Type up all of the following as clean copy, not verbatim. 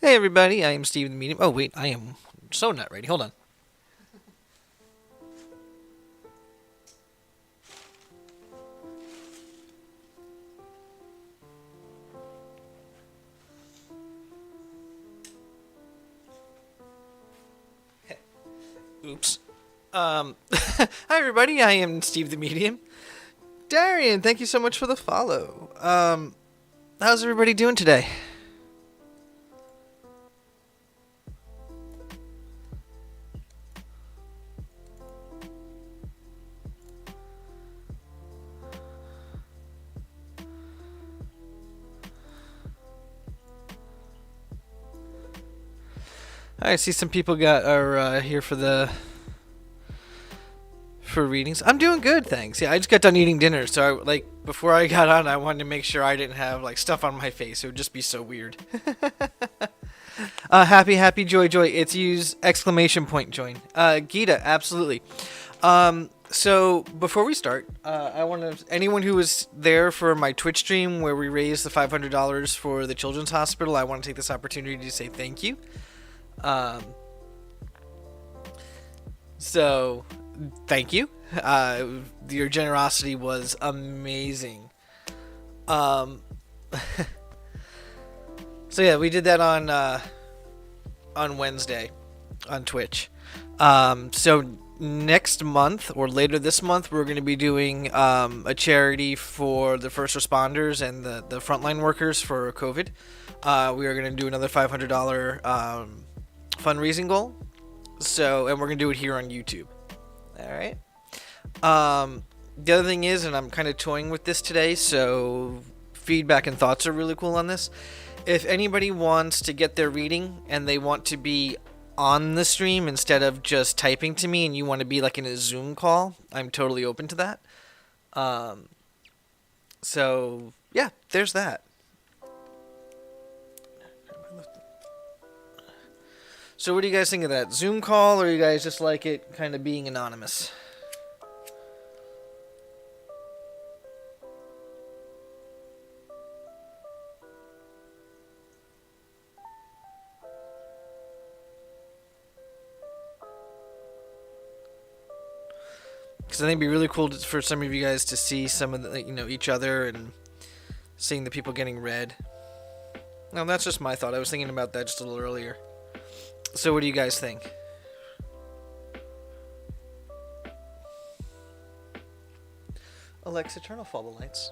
Hey everybody, I am Steve the Medium. Oh wait, I am so not ready. Hold on. Oops. Hi everybody, I am Steve the Medium. Darian, thank you so much for the follow. How's everybody doing today? I see some people are here for readings. I'm doing good, thanks. Yeah, I just got done eating dinner, so before I got on, I wanted to make sure I didn't have like stuff on my face. It would just be so weird. Happy, joy, joy. It's use exclamation point join. Gita, absolutely. So before we start, I want to anyone who was there for my Twitch stream where we raised the $500 for the Children's Hospital. I want to take this opportunity to say thank you. Um, so thank you. Your generosity was amazing. Um, so yeah, we did that on Wednesday on Twitch. So next month or later this month, we're going to be doing a charity for the first responders and the frontline workers for COVID. We are going to do another $500 fundraising goal. So, and we're going to do it here on YouTube. All right. The other thing is, and I'm kind of toying with this today, so feedback and thoughts are really cool on this. If anybody wants to get their reading and they want to be on the stream instead of just typing to me and you want to be like in a Zoom call, I'm totally open to that. Um, so, yeah, there's that. So, what do you guys think of that? Zoom call, or you guys just like it kind of being anonymous? Because I think it'd be really cool for some of you guys to see some of the, each other and seeing the people getting read. Now, that's just my thought. I was thinking about that just a little earlier. So, what do you guys think? Alexa, turn off all the lights.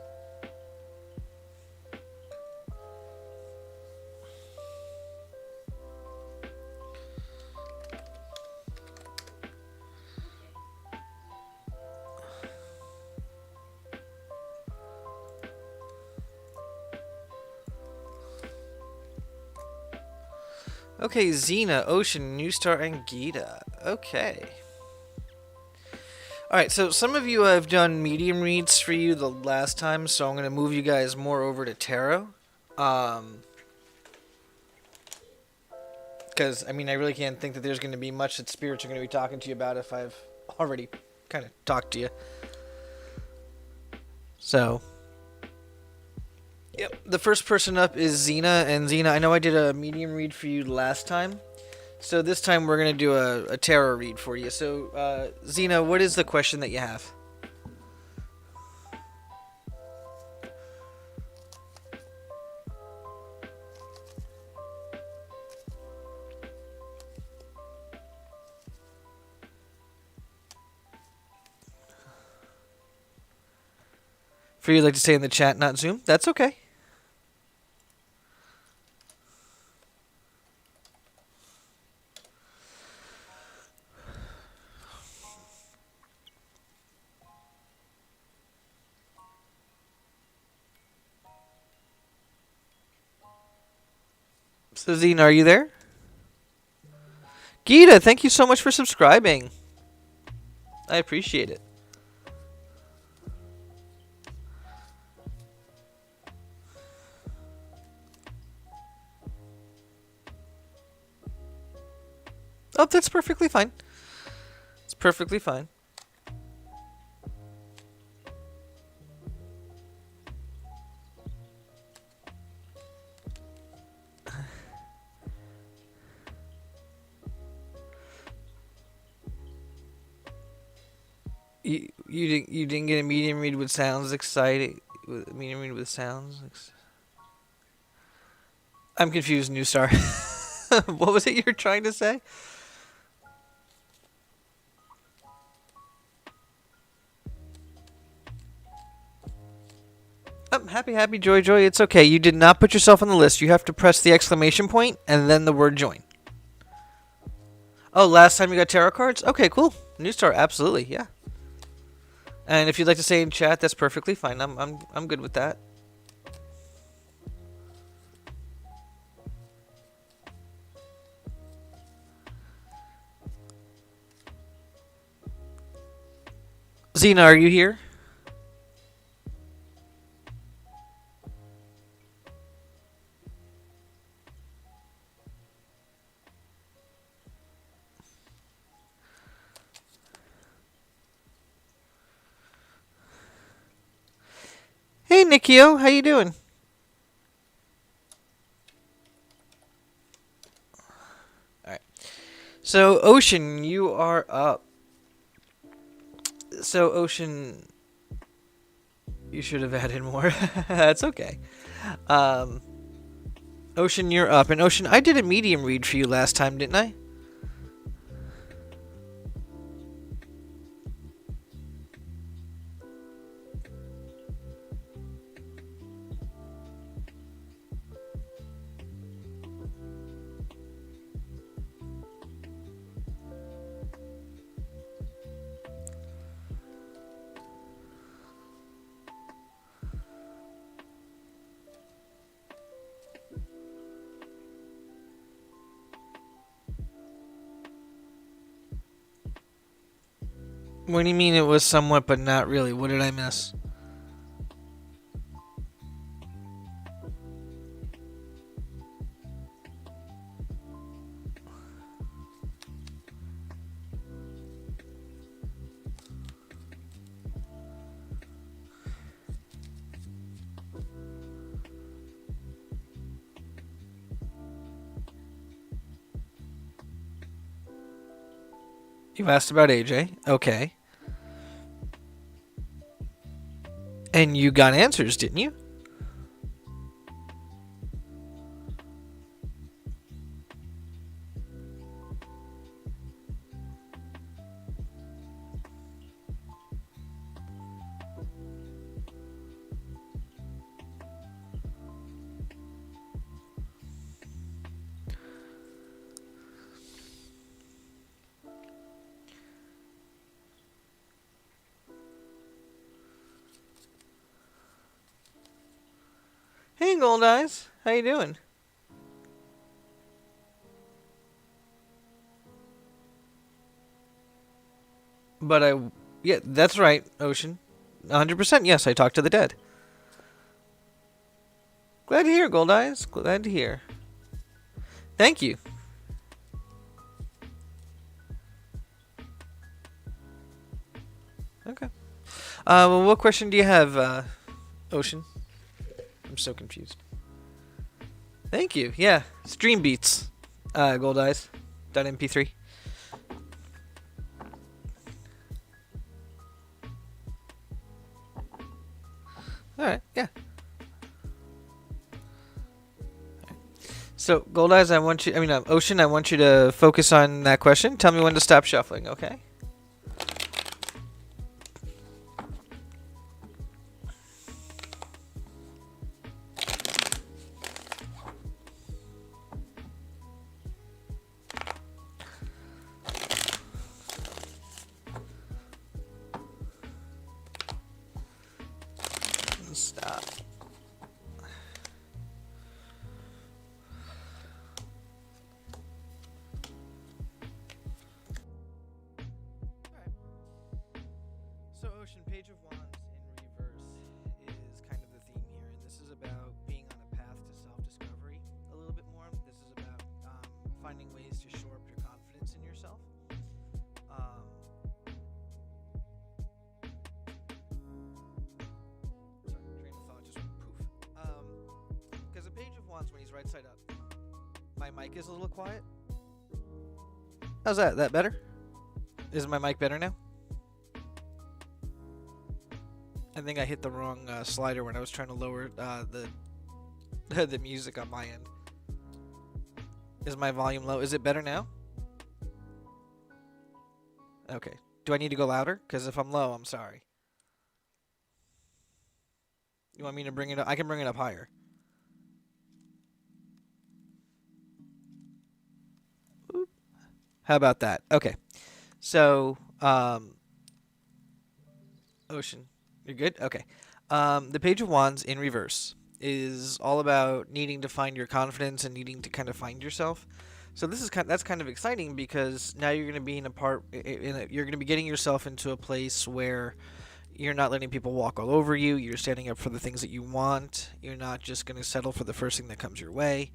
Okay, Xena, Ocean, New Star, and Gita. Okay. Alright, so some of you have done medium reads for you the last time, so I'm going to move you guys more over to tarot. Because, I mean, I really can't think that there's going to be much that spirits are going to be talking to you about if I've already kind of talked to you. So, yep, the first person up is Xena, and Xena, I know I did a medium read for you last time. So this time we're going to do a tarot read for you. So, Xena, what is the question that you have? For you like to say in the chat, not Zoom? That's okay. So, Xena, are you there? Gita, thank you so much for subscribing. I appreciate it. Oh, that's perfectly fine. It's perfectly fine. You didn't get a medium read with sounds exciting. Medium read with sounds. I'm confused, New Star. What was it you were trying to say? Happy, joy, joy. It's okay. You did not put yourself on the list. You have to press the exclamation point and then the word join. Oh, last time you got tarot cards? Okay, cool. New Star, absolutely, yeah. And if you'd like to say in chat, that's perfectly fine. I'm good with that. Xena, are you here? Hey, Nikio, how you doing? Alright. So, Ocean, you are up. So, Ocean, you should have added more. That's okay. Ocean, you're up. And Ocean, I did a medium read for you last time, didn't I? What do you mean it was somewhat but not really? What did I miss? You asked about AJ. Okay. And you got answers, didn't you? Hey, Gold Eyes. How you doing? But yeah, that's right, Ocean. 100%, yes, I talked to the dead. Glad to hear, Gold Eyes. Glad to hear. Thank you. Okay. Well, what question do you have, Ocean? I'm so confused. Thank you. Yeah, Stream Beats, Gold Eyes. .mp3. All right. Yeah. So, Gold Eyes, Ocean, I want you to focus on that question. Tell me when to stop shuffling, okay? Stop. So, Ocean, Page of Wands in reverse is kind of the theme here, and this is about being on a path to self-discovery a little bit more. This is about finding ways to shore up your confidence in yourself. Sorry, train of thought just went poof. Because the Page of Wands, when he's right side up, my mic is a little quiet. How's that? That better? Is my mic better now? I think I hit the wrong slider when I was trying to lower the the music on my end. Is my volume low? Is it better now? Okay. Do I need to go louder? Because if I'm low, I'm sorry. You want me to bring it up? I can bring it up higher. Oop. How about that? Okay. So, Ocean, you're good? Okay. The Page of Wands in reverse is all about needing to find your confidence and needing to kind of find yourself. So this is that's kind of exciting because now you're going to be you're going to be getting yourself into a place where you're not letting people walk all over you. You're standing up for the things that you want. You're not just going to settle for the first thing that comes your way.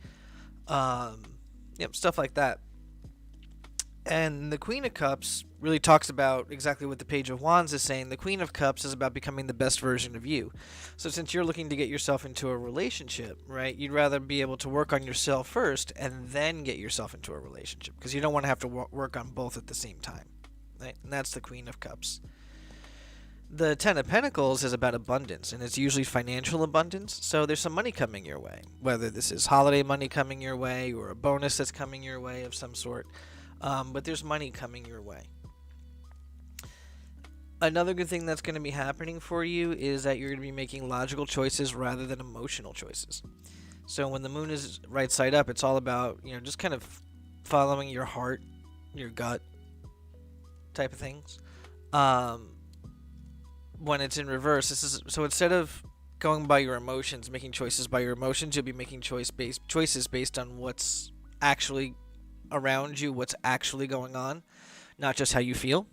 Stuff like that. And the Queen of Cups really talks about exactly what the Page of Wands is saying. The Queen of Cups is about becoming the best version of you. So since you're looking to get yourself into a relationship, right, you'd rather be able to work on yourself first and then get yourself into a relationship because you don't want to have to work on both at the same time, right? And that's the Queen of Cups. The Ten of Pentacles is about abundance, and it's usually financial abundance. So there's some money coming your way, whether this is holiday money coming your way or a bonus that's coming your way of some sort. But there's money coming your way. Another good thing that's going to be happening for you is that you're going to be making logical choices rather than emotional choices. So when the moon is right side up, it's all about, just kind of following your heart, your gut type of things. When it's in reverse, so instead of going by your emotions, making choices by your emotions, you'll be making choices based on what's actually around you, what's actually going on, not just how you feel.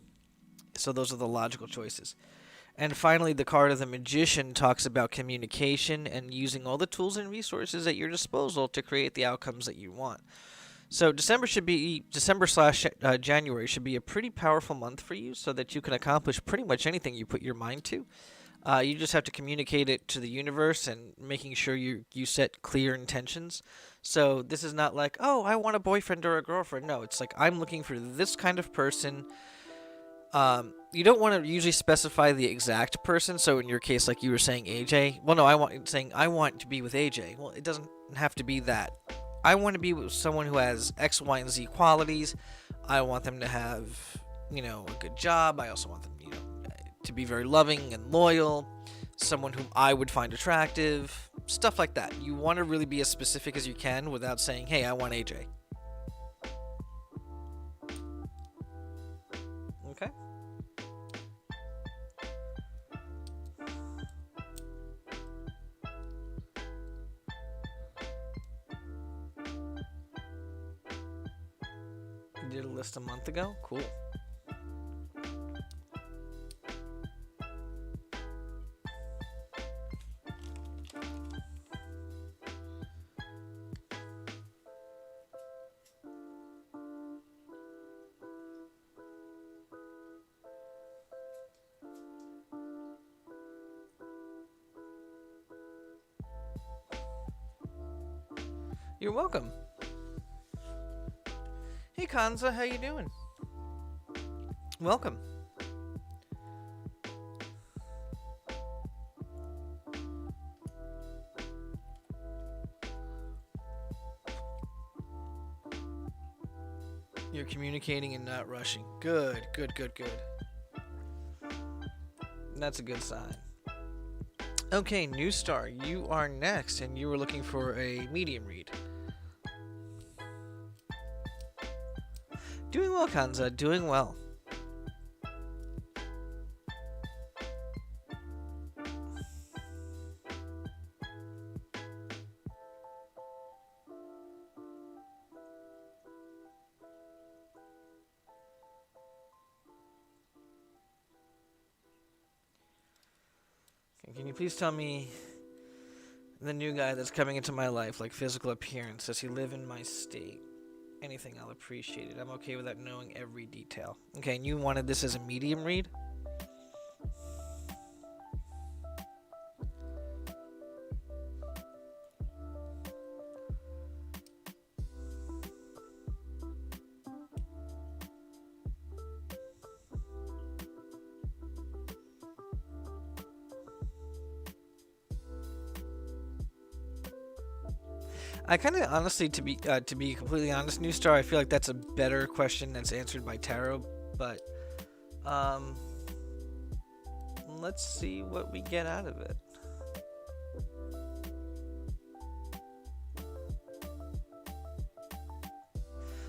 So those are the logical choices. And finally, the card of the Magician talks about communication and using all the tools and resources at your disposal to create the outcomes that you want. So December/January should be a pretty powerful month for you so that you can accomplish pretty much anything you put your mind to. You just have to communicate it to the universe and making sure you set clear intentions. So this is not like, oh, I want a boyfriend or a girlfriend. No, it's like, I'm looking for this kind of person. You don't want to usually specify the exact person. So in your case, like you were saying, AJ. Well, no, I want to be with AJ. Well, it doesn't have to be that. I want to be with someone who has X, Y, and Z qualities. I want them to have, a good job. I also want them, to be very loving and loyal, someone whom I would find attractive, stuff like that. You want to really be as specific as you can without saying, hey, I want AJ. Okay? You did a list a month ago? Cool. You're welcome. Hey Kanza, how you doing? Welcome. You're communicating and not rushing. Good. That's a good sign. Okay, New Star, you are next, and you were looking for a medium read. Doing well, Kanza, doing well. Can you please tell me the new guy that's coming into my life, like physical appearance? Does he live in my state? Anything, I'll appreciate it. I'm okay without knowing every detail. Okay, and you wanted this as a medium read? I kind of honestly, to be completely honest, New Star, I feel like that's a better question that's answered by tarot. But um, let's see what we get out of it.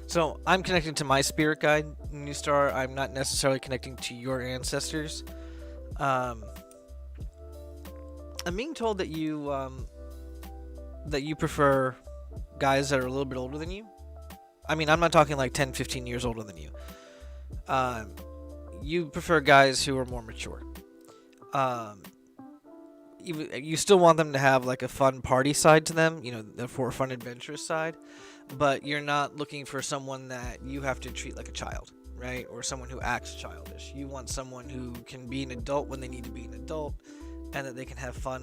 So I'm connecting to my spirit guide, New Star. I'm not necessarily connecting to your ancestors. Um, I'm being told that you prefer guys that are a little bit older than you. I mean, I'm not talking like 10, 15 years older than you. Um, you prefer guys who are more mature. Um, you still want them to have like a fun party side to them, you know, for a fun adventurous side, but you're not looking for someone that you have to treat like a child, right? Or someone who acts childish. You want someone who can be an adult when they need to be an adult, and that they can have fun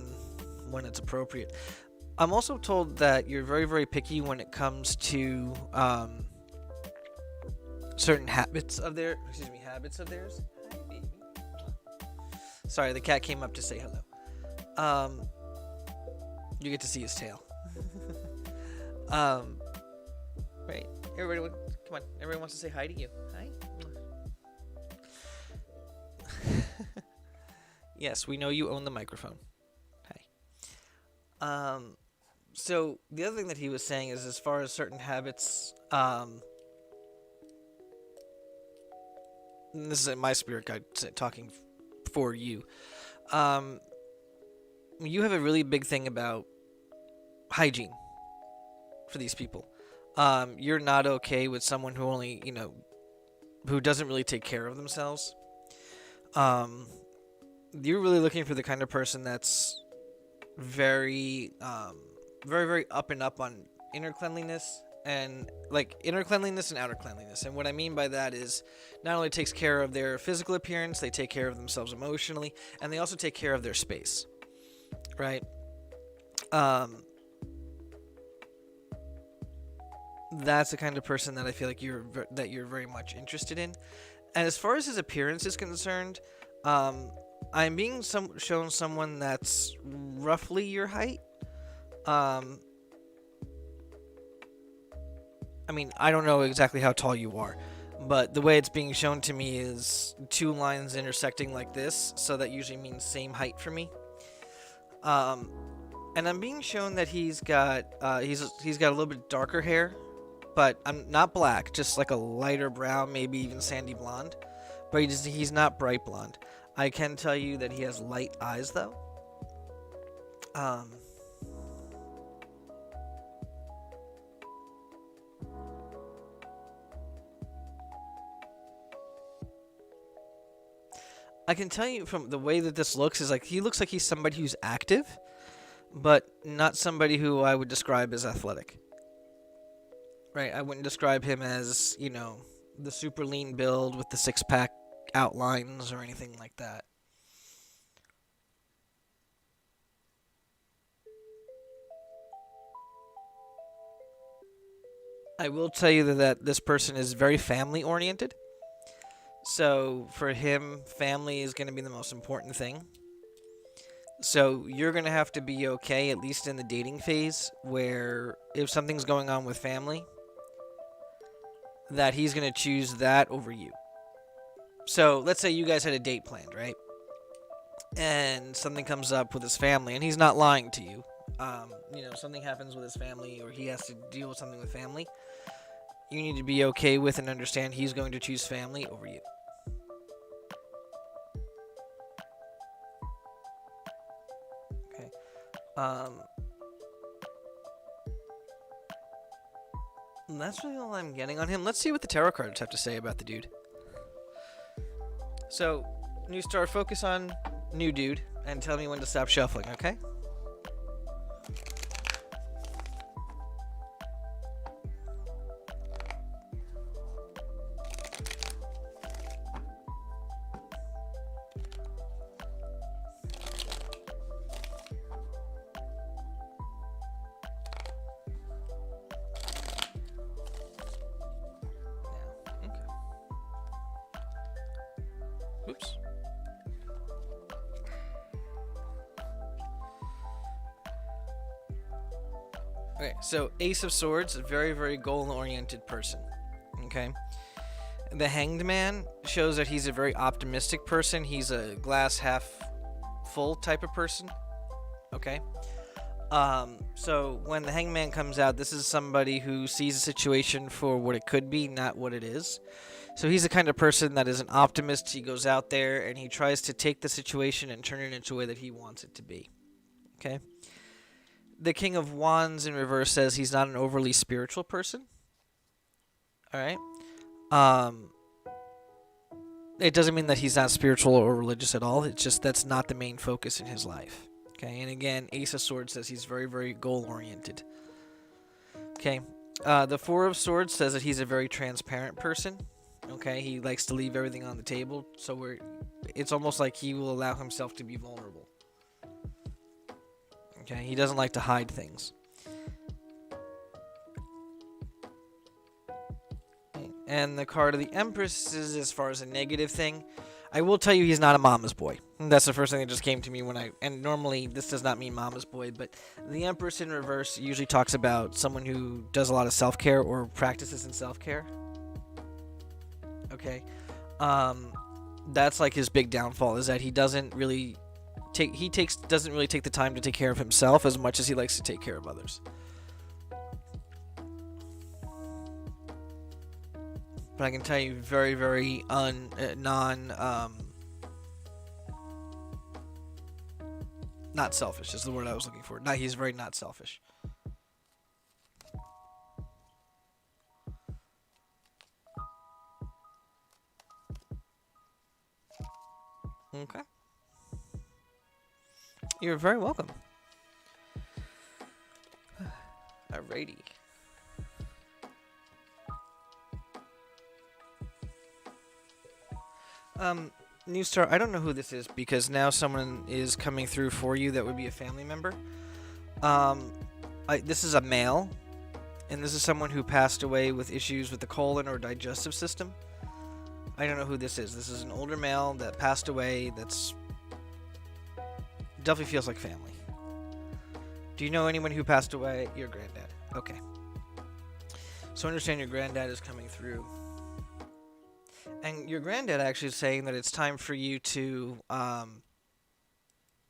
when it's appropriate. I'm also told that you're very, very picky when it comes to certain habits of theirs. Hi, baby. Sorry, the cat came up to say hello. Um, you get to see his tail. um, right. Everybody, come on. Everyone wants to say hi to you. Hi. Yes, we know you own the microphone. Hi. So the other thing that he was saying is, as far as certain habits, and this is my spirit guide talking for you. Um, you have a really big thing about hygiene for these people. You're not okay with someone who only, who doesn't really take care of themselves. Um, you're really looking for the kind of person that's very, very, very up and up on inner cleanliness and like inner cleanliness and outer cleanliness. And what I mean by that is not only takes care of their physical appearance, they take care of themselves emotionally, and they also take care of their space, right? That's the kind of person that I feel like you're very much interested in. And as far as his appearance is concerned, I'm being shown someone that's roughly your height. I mean, I don't know exactly how tall you are, but the way it's being shown to me is two lines intersecting like this, so that usually means same height for me. And I'm being shown that he's got a little bit darker hair, but I'm not black, just like a lighter brown, maybe even sandy blonde. But he's not bright blonde. I can tell you that he has light eyes, though. I can tell you from the way that this looks is like he looks like he's somebody who's active, but not somebody who I would describe as athletic. Right? I wouldn't describe him as, the super lean build with the six pack outlines or anything like that. I will tell you that this person is very family oriented. So for him, family is going to be the most important thing. So you're going to have to be okay, at least in the dating phase, where if something's going on with family, that he's going to choose that over you. So let's say you guys had a date planned, right? And something comes up with his family, and he's not lying to you. Something happens with his family, or he has to deal with something with family. You need to be okay with and understand he's going to choose family over you. Okay. And that's really all I'm getting on him. Let's see what the tarot cards have to say about the dude. So, New Star, focus on new dude and tell me when to stop shuffling, okay? Oops. Okay, so Ace of Swords, a very, very goal-oriented person. Okay? The Hanged Man shows that he's a very optimistic person. He's a glass half full type of person. Okay? So when the Hangman comes out, this is somebody who sees a situation for what it could be, not what it is. So he's the kind of person that is an optimist. He goes out there and he tries to take the situation and turn it into a way that he wants it to be. Okay? The King of Wands in reverse says he's not an overly spiritual person. Alright? It doesn't mean that he's not spiritual or religious at all. It's just that's not the main focus in his life. Okay, and again, Ace of Swords says he's very, very goal-oriented. Okay, the Four of Swords says that he's a very transparent person. Okay, he likes to leave everything on the table, so it's almost like he will allow himself to be vulnerable. Okay, he doesn't like to hide things. And the card of the Empress is as far as a negative thing. I will tell you he's not a mama's boy. That's the first thing that just came to me and normally this does not mean mama's boy, but the Empress in reverse usually talks about someone who does a lot of self-care or practices in self-care. Okay. That's like his big downfall is that he doesn't really doesn't really take the time to take care of himself as much as he likes to take care of others. But I can tell you very, very not selfish is the word I was looking for. He's very not selfish. Okay. You're very welcome. Alrighty. New Star, I don't know who this is because now someone is coming through for you that would be a family member. This is a male, and this is someone who passed away with issues with the colon or digestive system. I don't know who this is. This is an older male that passed away that's definitely feels like family. Do you know anyone who passed away? Your granddad. Okay. So I understand your granddad is coming through. And your granddad actually is saying that it's time for you to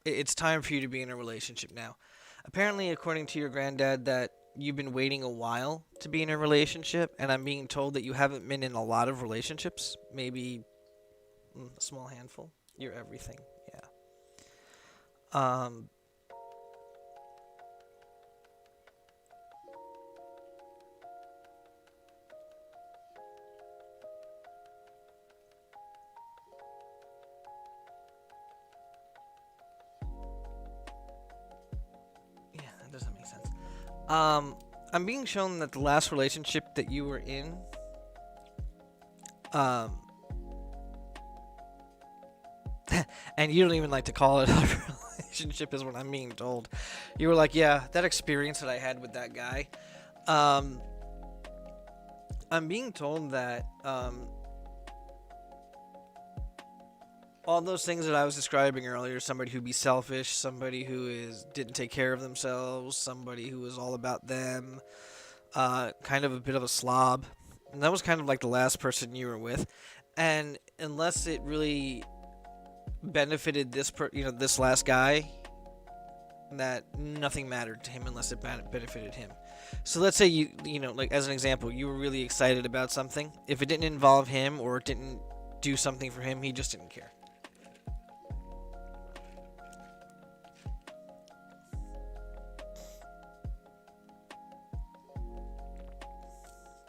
it's time for you to be in a relationship now. Apparently, according to your granddad, that you've been waiting a while to be in a relationship, and I'm being told that you haven't been in a lot of relationships, maybe a small handful. You're everything, yeah. Yeah, that doesn't make sense. I'm being shown that the last relationship that you were in, and you don't even like to call it a relationship is what I'm being told. You were like, yeah, that experience that I had with that guy. I'm being told that, all those things that I was describing earlier, somebody who'd be selfish, somebody who didn't take care of themselves, somebody who was all about them, kind of a bit of a slob. And that was kind of like the last person you were with. And unless it really benefited this last guy, that nothing mattered to him unless it benefited him. So let's say like as an example, you were really excited about something. If it didn't involve him or it didn't do something for him, he just didn't care.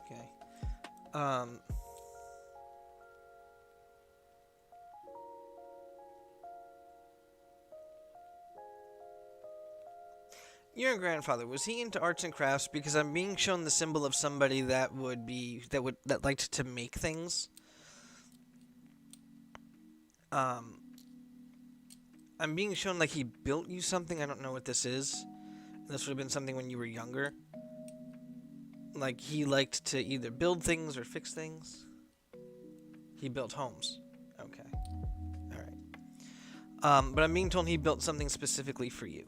Okay. Your grandfather, was he into arts and crafts? Because I'm being shown the symbol of somebody that liked to make things. I'm being shown like he built you something. I don't know what this is. This would have been something when you were younger. Like he liked to either build things or fix things. He built homes. Okay. Alright. But I'm being told he built something specifically for you.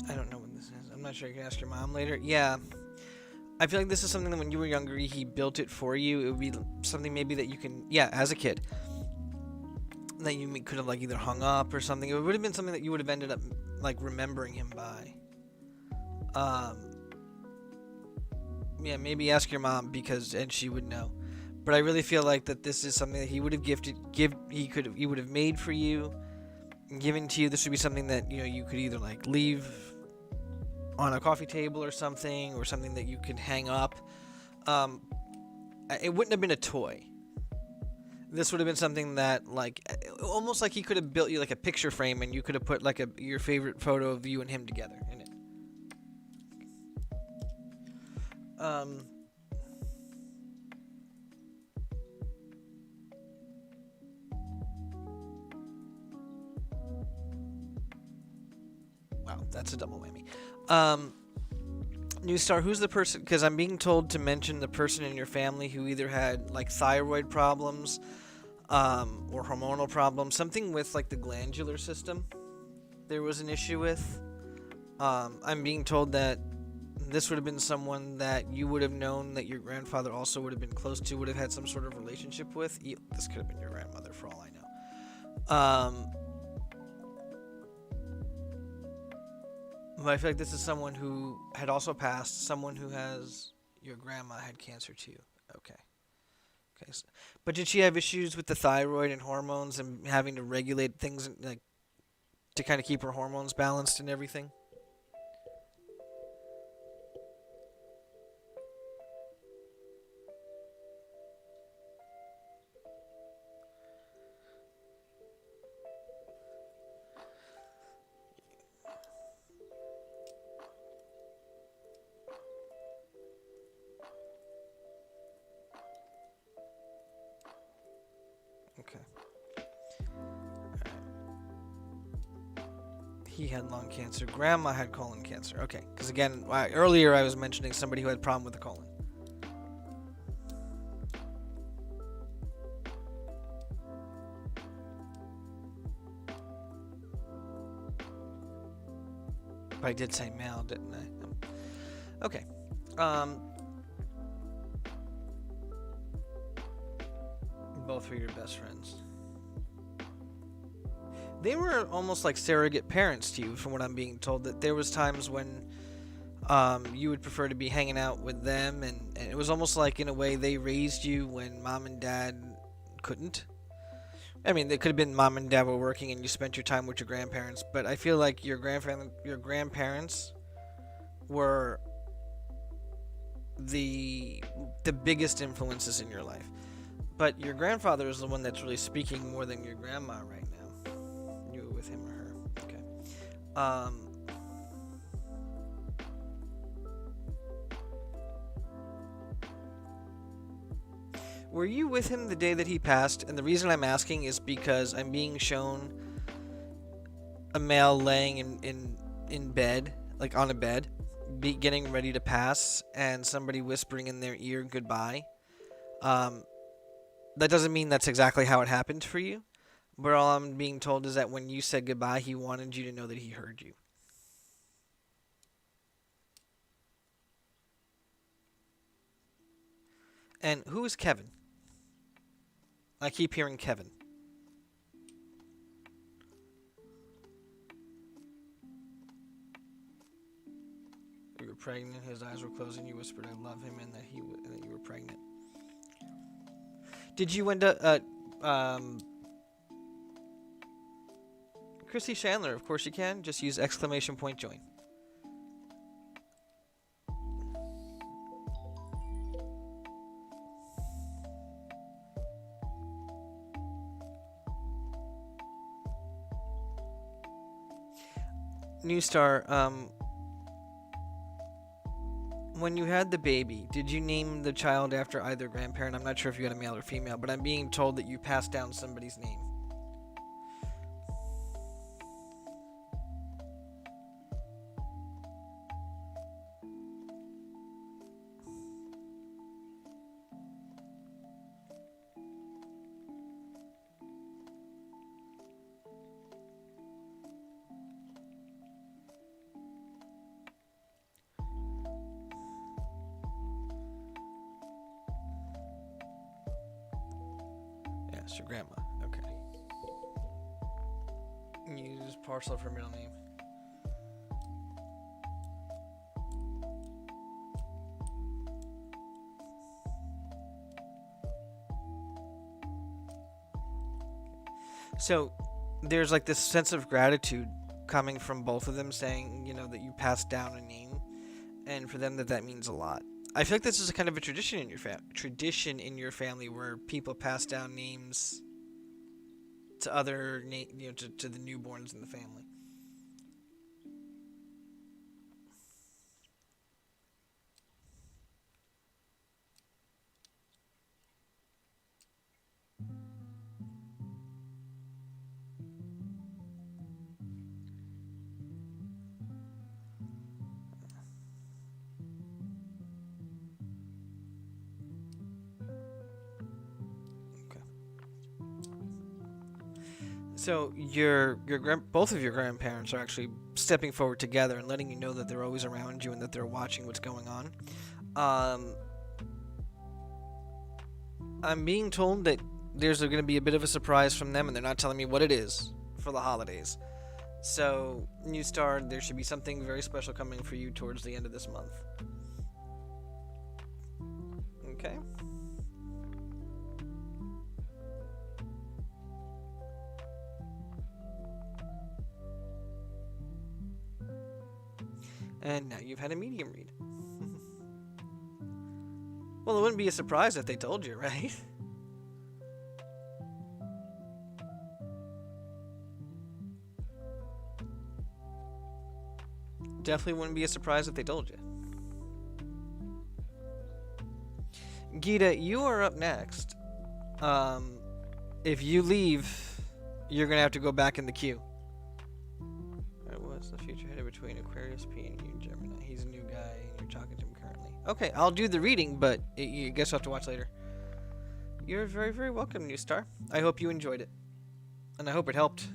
I don't know what this is. I'm not sure. You can ask your mom later. Yeah, I feel like this is something that when you were younger, he built it for you. It would be something maybe that you can, yeah, as a kid, that you could have like either hung up or something. It would have been something that you would have ended up like remembering him by. Um, yeah, maybe ask your mom because and she would know. But I really feel like that this is something that he would have he would have made for you, given to you. This would be something that you could either like leave on a coffee table or something that you could hang up. Um, it wouldn't have been a toy. This would have been something that like almost like he could have built you like a picture frame, and you could have put like your favorite photo of you and him together in it. Um, wow, that's a double whammy. New star, who's the person? Because I'm being told to mention the person in your family who either had like thyroid problems, or hormonal problems, something with like the glandular system. There was an issue with. I'm being told that this would have been someone that you would have known that your grandfather also would have been close to, would have had some sort of relationship with. This could have been your grandmother for all I know. But I feel like this is someone who had also passed, someone who has, your grandma had cancer too. Okay. Okay. But did she have issues with the thyroid and hormones and having to regulate things like to kind of keep her hormones balanced and everything? Okay. He had lung cancer. Grandma had colon cancer. Okay. Because again, earlier I was mentioning somebody who had a problem with the colon. But I did say male, didn't I? Okay. Both were your best friends. They were almost like surrogate parents to you, from what I'm being told. That there was times when you would prefer to be hanging out with them, and it was almost like in a way they raised you when mom and dad couldn't. I mean, it could have been mom and dad were working and you spent your time with your grandparents, but I feel like your grandparents were the biggest influences in your life. But your grandfather is the one that's really speaking more than your grandma right now. You were with him or her. Okay. Um, were you with him the day that he passed? And the reason I'm asking is because I'm being shown a male laying in bed, like on a bed, getting ready to pass, and somebody whispering in their ear goodbye. Um, that doesn't mean that's exactly how it happened for you, but all I'm being told is that when you said goodbye, he wanted you to know that he heard you. And who is Kevin? I keep hearing Kevin. You were pregnant. His eyes were closed, and you whispered, "I love him," and that you were pregnant. Did you end up? Chrissy Chandler, of course you can. Just use exclamation point join. New star. When you had the baby, did you name the child after either grandparent? I'm not sure if you had a male or female, but I'm being told that you passed down somebody's name. It's your grandma. Okay. Use parcel for middle name. So there's like this sense of gratitude coming from both of them, saying, that you passed down a name, and for them that means a lot. I feel like this is a kind of a tradition in your family where people pass down names to other to the newborns in the family. So both of your grandparents are actually stepping forward together and letting you know that they're always around you and that they're watching what's going on. I'm being told that there's going to be a bit of a surprise from them, and they're not telling me what it is for the holidays. So, New Star, there should be something very special coming for you towards the end of this month. Okay? And now you've had a medium read. Well, it wouldn't be a surprise if they told you, right? Definitely wouldn't be a surprise if they told you. Gita, you are up next. If you leave, you're going to have to go back in the queue. What's the future headed between Aquarius P and you, Gemini? He's a new guy, and you're talking to him currently. Okay, I'll do the reading, but you guess you'll have to watch later. You're very, very welcome, New Star. I hope you enjoyed it. And I hope it helped.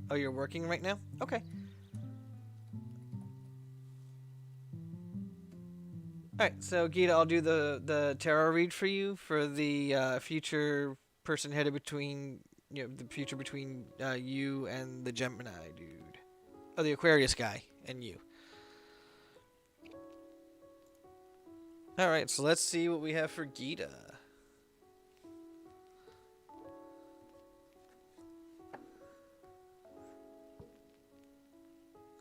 Oh, you're working right now? Okay. Alright, so Gita, I'll do the tarot read for you for the future person headed between, the future between you and the Gemini dude. Oh, the Aquarius guy and you. Alright, so let's see what we have for Gita.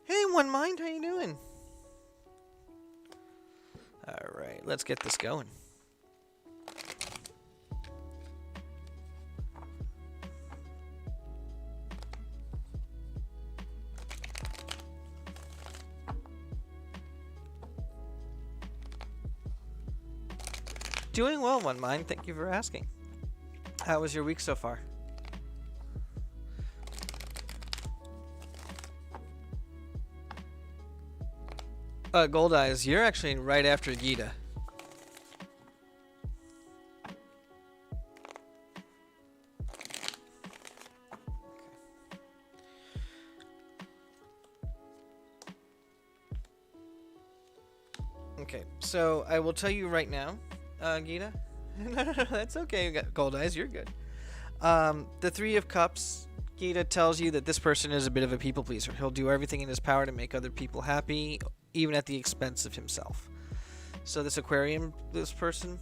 Hey, One Mind, how you doing? Alright, let's get this going. Doing well, One Mind. Thank you for asking. How was your week so far? Gold Eyes, you're actually right after Gita. Okay, so I will tell you right now, Gita. No, that's okay. You got Gold Eyes. You're good. The Three of Cups. Gita tells you that this person is a bit of a people pleaser. He'll do everything in his power to make other people happy, even at the expense of himself. So this person,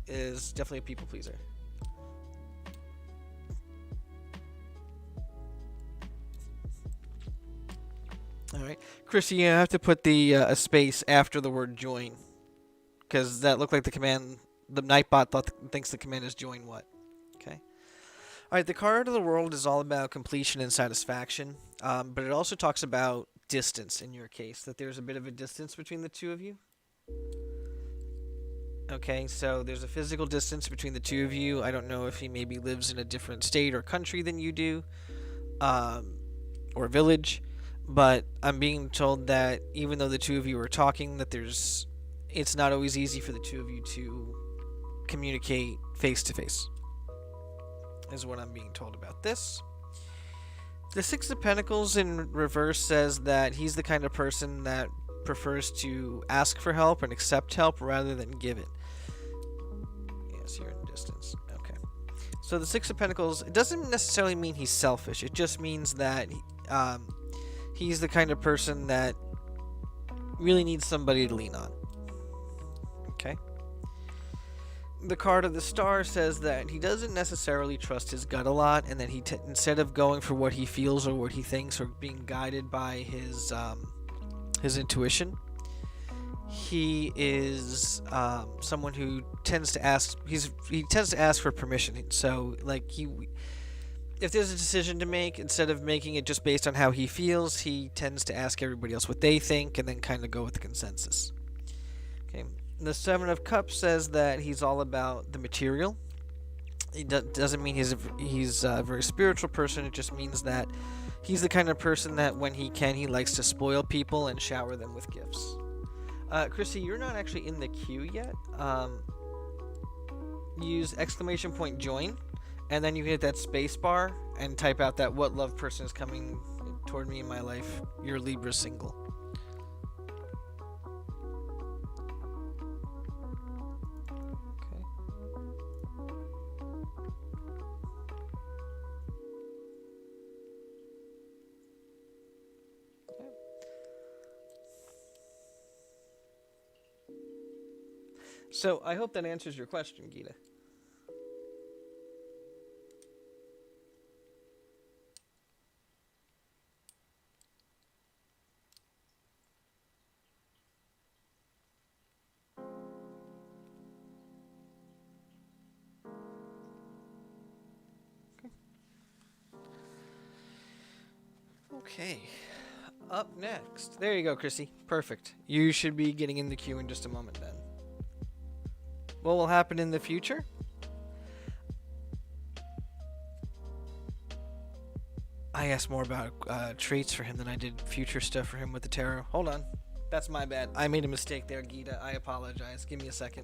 is definitely a people pleaser. All right, Chrissy, you have to put the a space after the word join, because that looked like the command. The Nightbot thinks the command is join what? Okay. All right, the card of the world is all about completion and satisfaction, but it also talks about distance in your case, that there's a bit of a distance between the two of you. Okay, so there's a physical distance between the two of you. I don't know if he maybe lives in a different state or country than you do, or village, but I'm being told that even though the two of you are talking, that it's not always easy for the two of you to communicate face to face, is what I'm being told about this. The Six of Pentacles in reverse says that he's the kind of person that prefers to ask for help and accept help rather than give it. Yes, you're in distance. Okay. So the Six of Pentacles, it doesn't necessarily mean he's selfish. It just means that he's the kind of person that really needs somebody to lean on. Okay. The card of the Star says that he doesn't necessarily trust his gut a lot, and that instead of going for what he feels or what he thinks or being guided by his intuition, he is someone who tends to ask. He tends to ask for permission. So like if there's a decision to make, instead of making it just based on how he feels, he tends to ask everybody else what they think and then kind of go with the consensus. Okay. The Seven of Cups says that he's all about the material. It doesn't mean he's a very spiritual person. It just means that he's the kind of person that when he can, he likes to spoil people and shower them with gifts. Chrissy, you're not actually in the queue yet. Use ! join, and then you hit that space bar and type out that what love person is coming toward me in my life. You're Libra single. So I hope that answers your question, Gita. Okay. Up next. There you go, Chrissy. Perfect. You should be getting in the queue in just a moment then. What will happen in the future? I asked more about traits for him than I did future stuff for him with the tarot. Hold on. That's my bad. I made a mistake there, Gita. I apologize. Give me a second.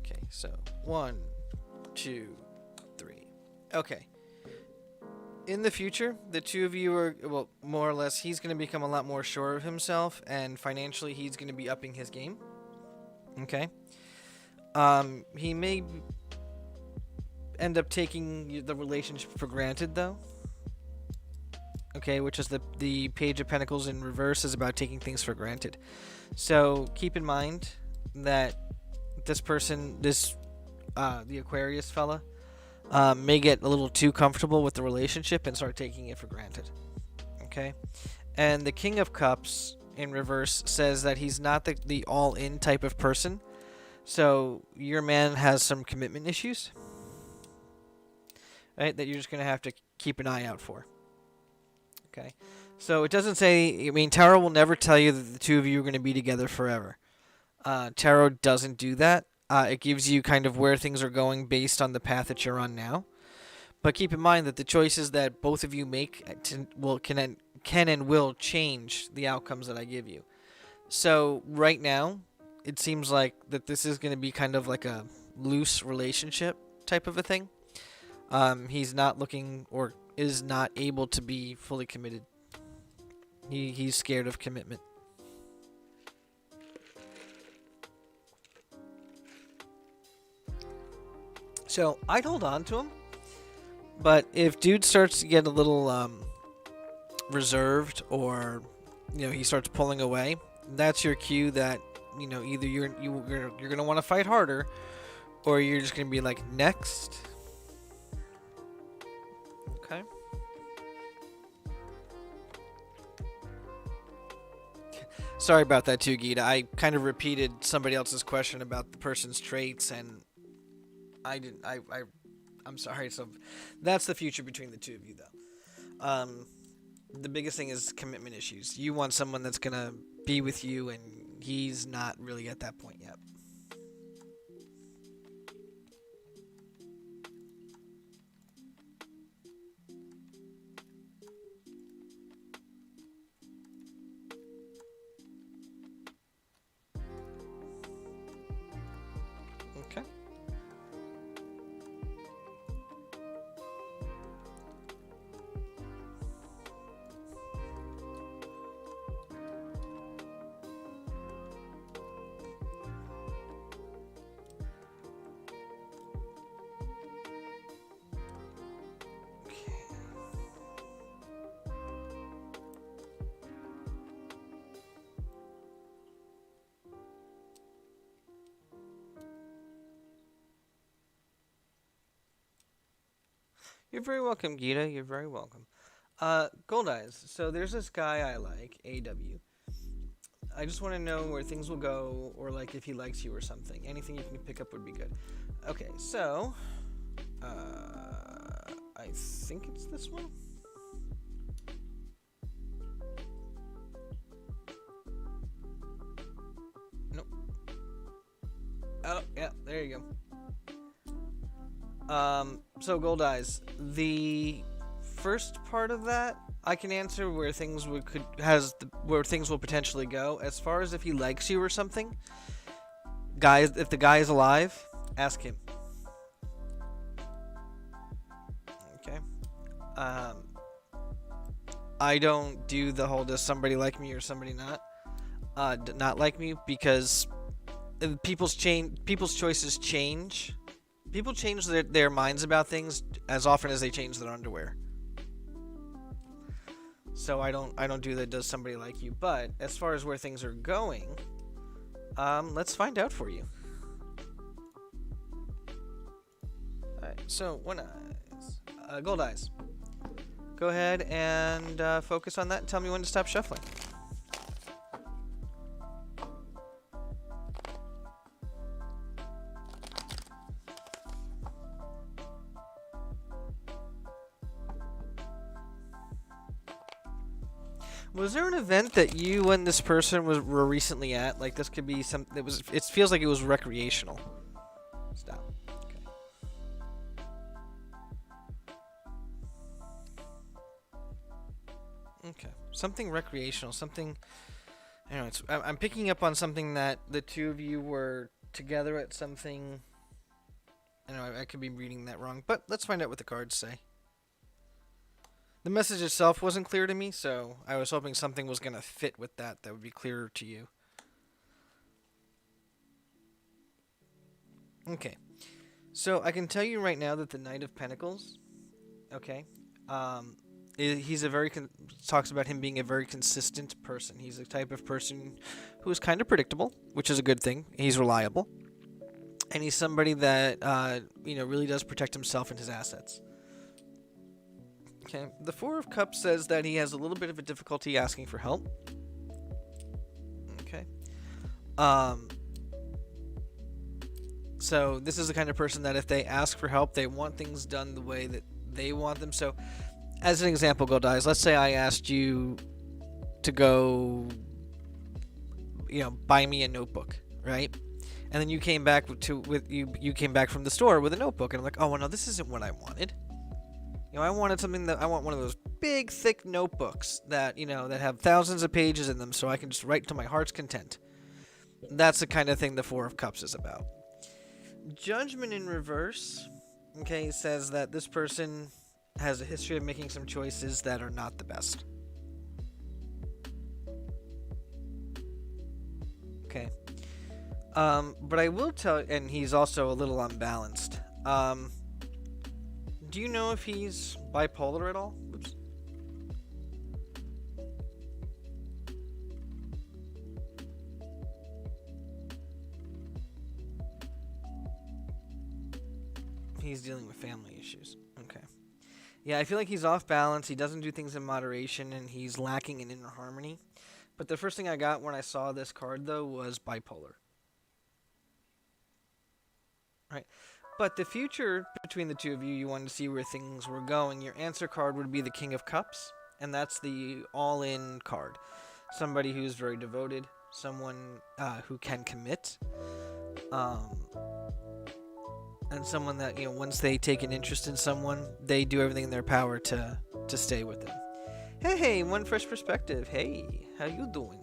Okay, so 1, 2, 3. Okay. In the future, the two of you are, well, more or less, he's going to become a lot more sure of himself, and financially, he's going to be upping his game. Okay? He may end up taking the relationship for granted, though. Okay, which is the Page of Pentacles in reverse is about taking things for granted. So, keep in mind that this person, the Aquarius fella, may get a little too comfortable with the relationship and start taking it for granted. Okay? And the King of Cups in reverse says that he's not the all-in type of person. So your man has some commitment issues, right? That you're just going to have to keep an eye out for. Okay? So it doesn't say, I mean, tarot will never tell you that the two of you are going to be together forever. Tarot doesn't do that. It gives you kind of where things are going based on the path that you're on now. But keep in mind that the choices that both of you make can and will change the outcomes that I give you. So right now, it seems like that this is going to be kind of like a loose relationship type of a thing. He's not looking or is not able to be fully committed. He's scared of commitment. So I'd hold on to him, but if dude starts to get a little reserved, or he starts pulling away, that's your cue that either you're gonna want to fight harder, or you're just gonna be like, next. Okay. Sorry about that too, Gita. I kind of repeated somebody else's question about the person's traits, and I'm sorry. So that's the future between the two of you, though. The biggest thing is commitment issues. You want someone that's gonna be with you, and he's not really at that point yet. Okay. You're very welcome, Gita. You're very welcome. Gold Eyes. So there's this guy I like, AW. I just want to know where things will go, or like if he likes you or something. Anything you can pick up would be good. Okay, so I think it's this one. Nope. Oh, yeah, there you go. So Gold Eyes. The first part of that I can answer where things where things will potentially go. As far as if he likes you or something, guys, if the guy is alive, ask him. Okay. I don't do the whole does somebody like me or somebody not like me, because people's choices change. People change their minds about things as often as they change their underwear. So I don't do that. Does somebody like you? But as far as where things are going, let's find out for you. All right. So One Eyes, Gold Eyes. Go ahead and focus on that and tell me when to stop shuffling. Was there an event that you and this person were recently at? Like this could be some. It feels like it was recreational. Stop. Okay. Okay. Something recreational. Something. I don't know. I'm picking up on something that the two of you were together at something. I know I could be reading that wrong, but let's find out what the cards say. The message itself wasn't clear to me, so I was hoping something was going to fit with that would be clearer to you. Okay. So I can tell you right now that the Knight of Pentacles, okay, he's talks about him being a very consistent person. He's the type of person who is kind of predictable, which is a good thing. He's reliable. And he's somebody that, really does protect himself and his assets. Okay, the Four of Cups says that he has a little bit of a difficulty asking for help. Okay. So this is the kind of person that if they ask for help, they want things done the way that they want them. So, as an example, Gold Eyes, let's say I asked you to go, buy me a notebook, right? And then you came back you came back from the store with a notebook, and I'm like, oh well, no, this isn't what I wanted. I want one of those big, thick notebooks that, that have thousands of pages in them so I can just write to my heart's content. That's the kind of thing the Four of Cups is about. Judgment in reverse, okay, says that this person has a history of making some choices that are not the best. Okay. But I will tell, and he's also a little unbalanced. Do you know if he's bipolar at all? Oops. He's dealing with family issues. Okay. Yeah, I feel like he's off balance. He doesn't do things in moderation, and he's lacking in inner harmony. But the first thing I got when I saw this card, though, was bipolar. Right. But the future between the two of you wanted to see where things were going. Your answer card would be the King of Cups, and that's the all-in card. Somebody who's very devoted, someone who can commit, and someone that, once they take an interest in someone, they do everything in their power to stay with them. Hey, One Fresh Perspective. Hey, how you doing?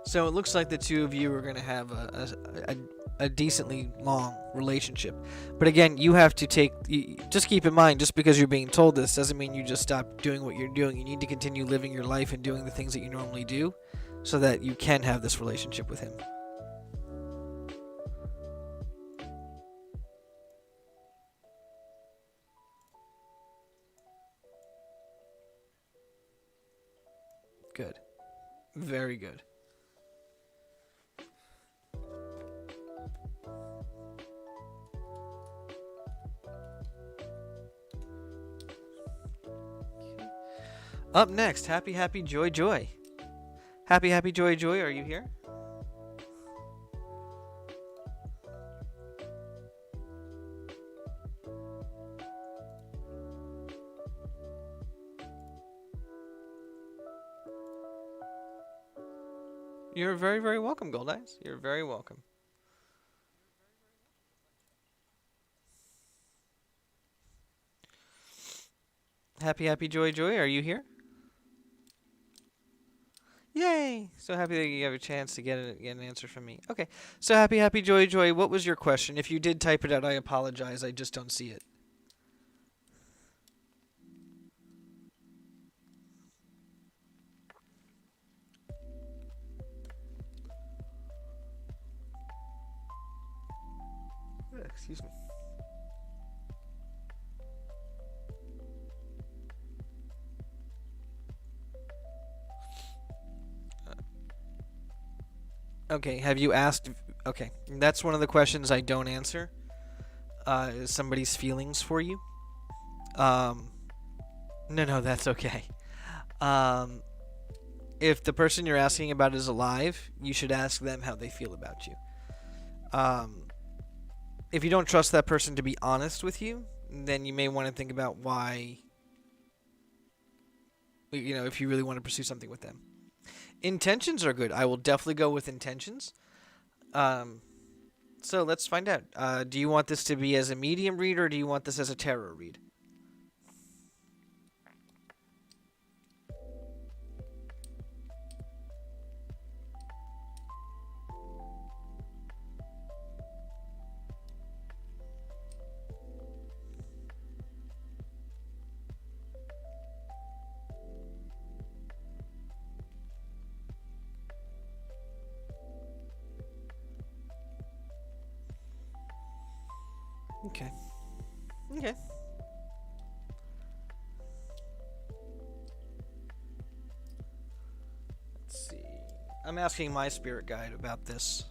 So it looks like the two of you are going to have a decently long relationship. But again, you have to just keep in mind, just because you're being told this doesn't mean you just stop doing what you're doing. You need to continue living your life and doing the things that you normally do so that you can have this relationship with him. Good. Very good. Up next, Happy Happy Joy Joy. Happy Happy Joy Joy, are you here? You're very, very welcome, Gold Eyes. You're very welcome. Happy Happy Joy Joy, are you here? Yay! So happy that you have a chance to get an answer from me. Okay. So Happy Happy Joy Joy, what was your question? If you did type it out, I apologize. I just don't see it. Excuse me. Okay, have you asked? Okay, that's one of the questions I don't answer. Is somebody's feelings for you? Um, no, no, that's okay. Um, if the person you're asking about is alive, you should ask them how they feel about you. Um, if you don't trust that person to be honest with you, then you may want to think about why. If you really want to pursue something with them. Intentions are good. I will definitely go with intentions. Um, so let's find out. Do you want this to be as a medium read or do you want this as a tarot read? Okay. Okay. Let's see. I'm asking my spirit guide about this.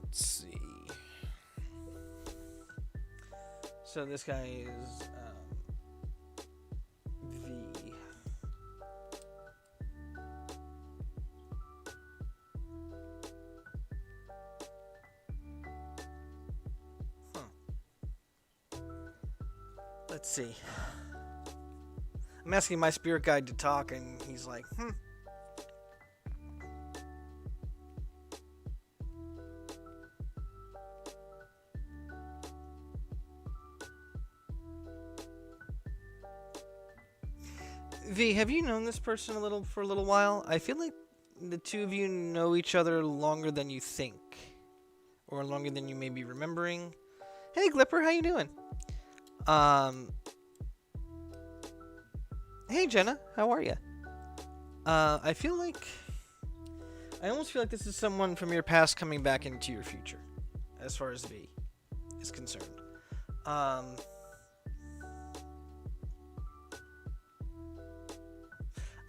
Let's see. So this guy is V. Huh. Let's see. I'm asking my spirit guide to talk, and he's like, V, have you known this person for a little while? I feel like the two of you know each other longer than you think, or longer than you may be remembering. Hey, Glipper, how you doing? Um, hey, Jenna, how are you? I almost feel like this is someone from your past coming back into your future, as far as V is concerned. Um,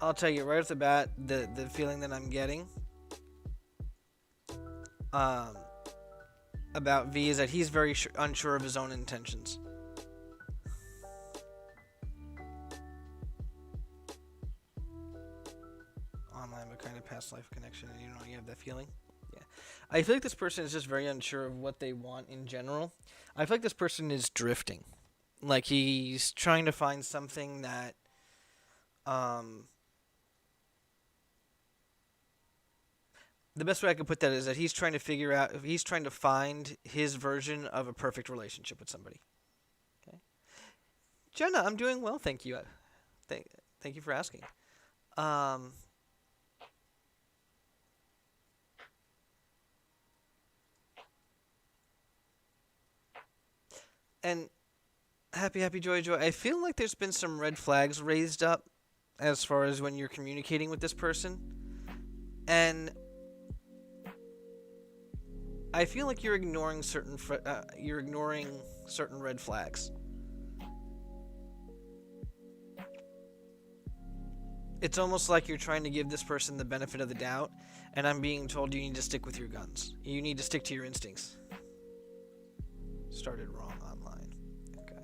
I'll tell you right off the bat, the feeling that I'm getting um, about V is that he's very unsure of his own intentions. Online, but kind of past life connection, and you have that feeling. Yeah, I feel like this person is just very unsure of what they want in general. I feel like this person is drifting, like he's trying to find something that um the best way I could put that is that he's trying to find his version of a perfect relationship with somebody. Jenna, I'm doing well, thank you. Thank you for asking. Um, and happy joy. I feel like there's been some red flags raised up as far as when you're communicating with this person, and I feel like you're ignoring certain red flags. It's almost like you're trying to give this person the benefit of the doubt, and I'm being told you need to stick with your guns. You need to stick to your instincts. Started wrong online. Okay.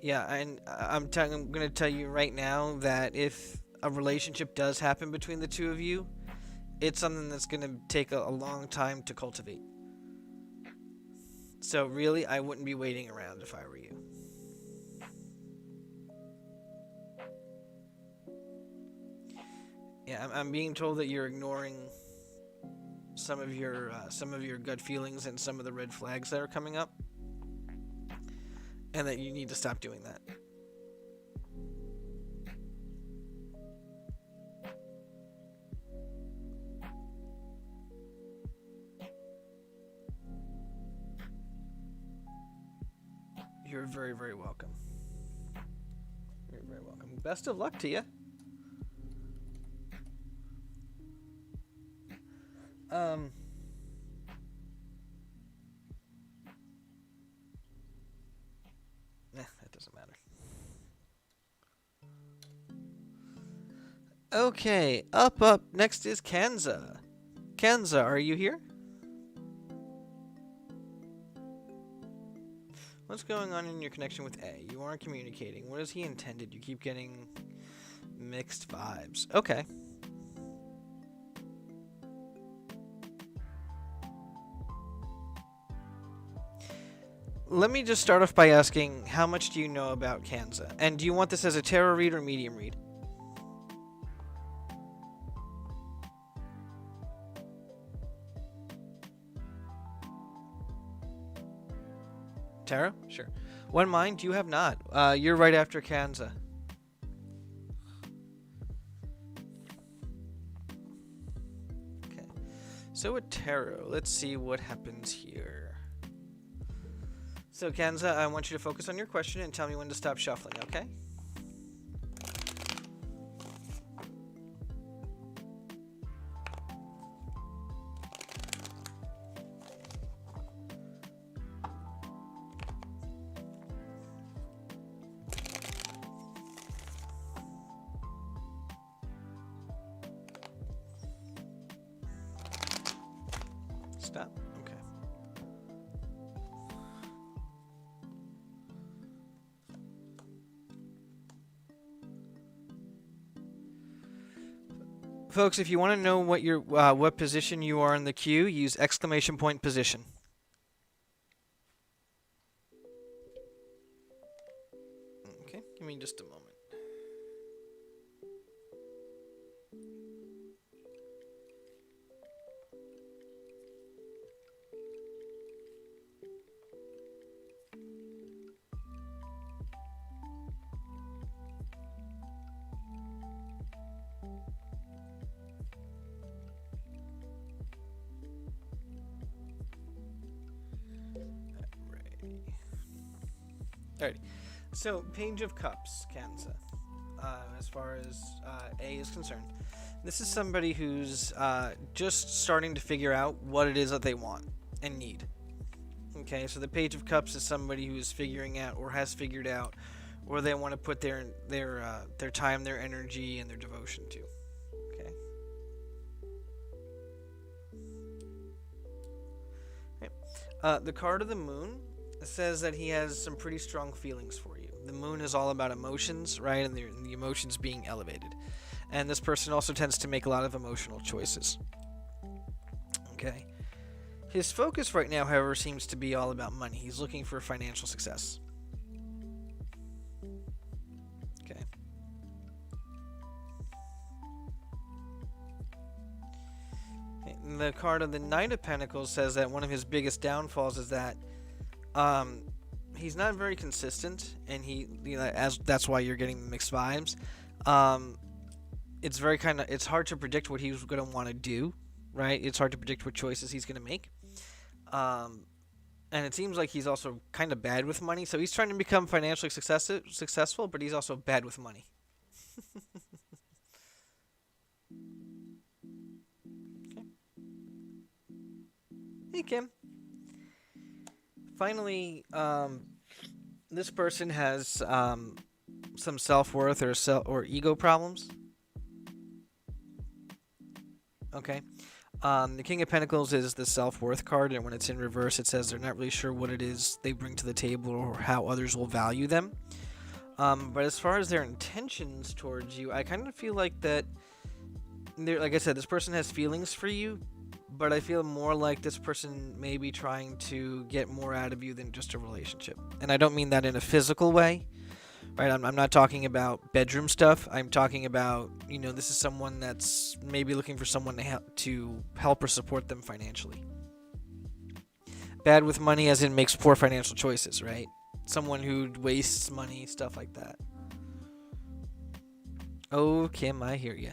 Yeah, and I'm going to tell you right now that if a relationship does happen between the two of you, it's something that's going to take a long time to cultivate. So really, I wouldn't be waiting around if I were you. Yeah, I'm being told that you're ignoring some of your gut feelings and some of the red flags that are coming up, and that you need to stop doing that. You're very welcome. You're very welcome. Best of luck to you. Um, that doesn't matter. Okay, up. Next is Kanza. Kanza, are you here? What's going on in your connection with A? You aren't communicating. What has he intended? You keep getting mixed vibes. Okay. Let me just start off by asking, how much do you know about Kanza? And do you want this as a tarot read or medium read? Tarot? Sure. One mind, you have not. You're right after Kanza. Okay. So with tarot, let's see what happens here. So Kanza, I want you to focus on your question and tell me when to stop shuffling, okay? Stop. Okay. Folks, if you want to know what position you are in the queue, use exclamation point position. Okay, give me just a moment. Alrighty. So, Page of Cups, Kanza. As far as A is concerned, this is somebody who's just starting to figure out what it is that they want and need. Okay, so the Page of Cups is somebody who is figuring out or has figured out where they want to put their time, their energy, and their devotion to. Okay. Okay. The card of the Moon says that he has some pretty strong feelings for you. The moon is all about emotions, right? And the emotions being elevated. And this person also tends to make a lot of emotional choices. Okay. His focus right now, however, seems to be all about money. He's looking for financial success. Okay. The card of the Knight of Pentacles says that one of his biggest downfalls is that he's not very consistent, and as that's why you're getting the mixed vibes. Um, it's very kind of it's hard to predict what he's gonna want to do, right? It's hard to predict what choices he's gonna make. Um, and it seems like he's also kind of bad with money. So he's trying to become financially successful, but he's also bad with money. Okay. Hey Kim. Finally, this person has some self worth or ego problems. Okay. The King of Pentacles is the self worth card, and when it's in reverse, it says they're not really sure what it is they bring to the table or how others will value them. But as far as their intentions towards you, I kind of feel like that. Like I said, this person has feelings for you, but I feel more like this person may be trying to get more out of you than just a relationship. And I don't mean that in a physical way, right? I'm not talking about bedroom stuff. I'm talking about, this is someone that's maybe looking for someone to help or support them financially. Bad with money as in makes poor financial choices, right? Someone who wastes money, stuff like that. Oh, Kim, I hear you.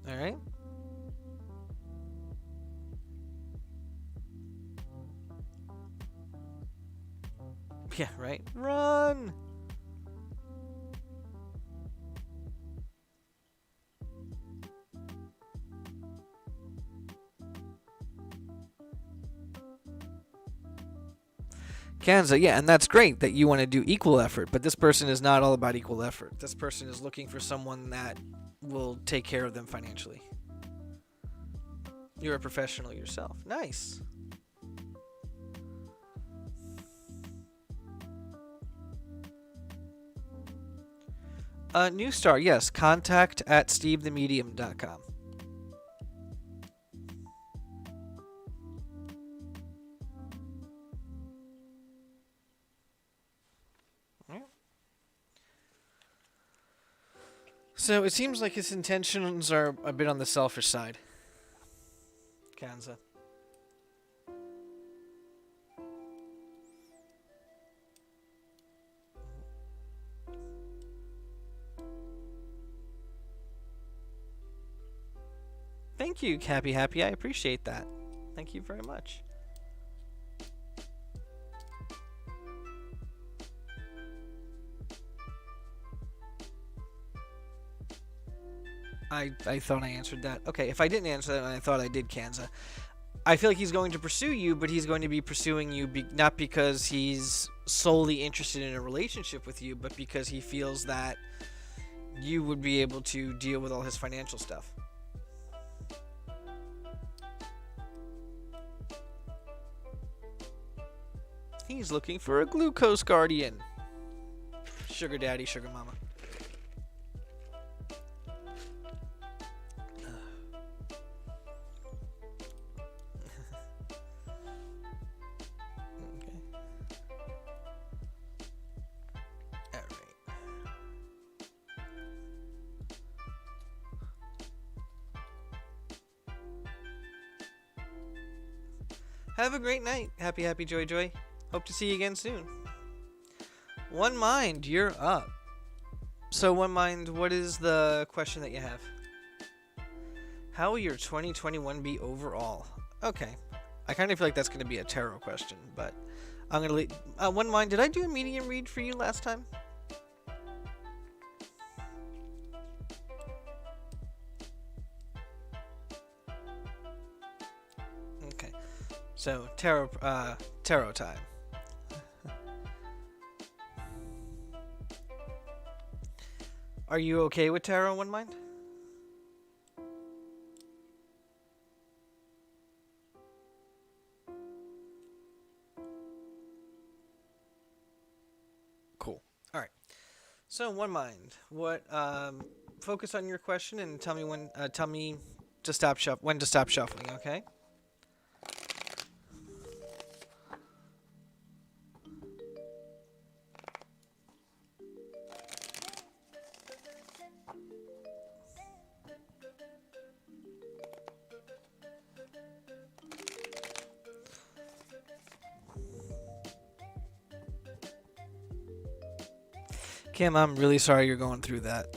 All right. Yeah, right. Run. Kanza, yeah, and that's great that you want to do equal effort, but this person is not all about equal effort. This person is looking for someone that will take care of them financially. You're a professional yourself. Nice. New star, yes. Contact at stevethemedium.com. So it seems like his intentions are a bit on the selfish side. Kanza. Thank you, Happy Happy. I appreciate that. Thank you very much. I thought I answered that. Okay, if I didn't answer that, and I thought I did, Kanza. I feel like he's going to pursue you, but he's going to be pursuing you not because he's solely interested in a relationship with you, but because he feels that you would be able to deal with all his financial stuff. He's looking for a glucose guardian. Sugar daddy, sugar mama. Have a great night. Happy, happy, joy, joy. Hope to see you again soon. One Mind, you're up. So, One Mind, what is the question that you have? How will your 2021 be overall? Okay. I kind of feel like that's going to be a tarot question, but I'm going to leave. One Mind, did I do a medium read for you last time? Okay. So, tarot time. Are you okay with tarot, One Mind? Cool. All right. So, One Mind, what? Focus on your question and tell me when. Tell me to stop when to stop shuffling. Okay. Kim, I'm really sorry you're going through that.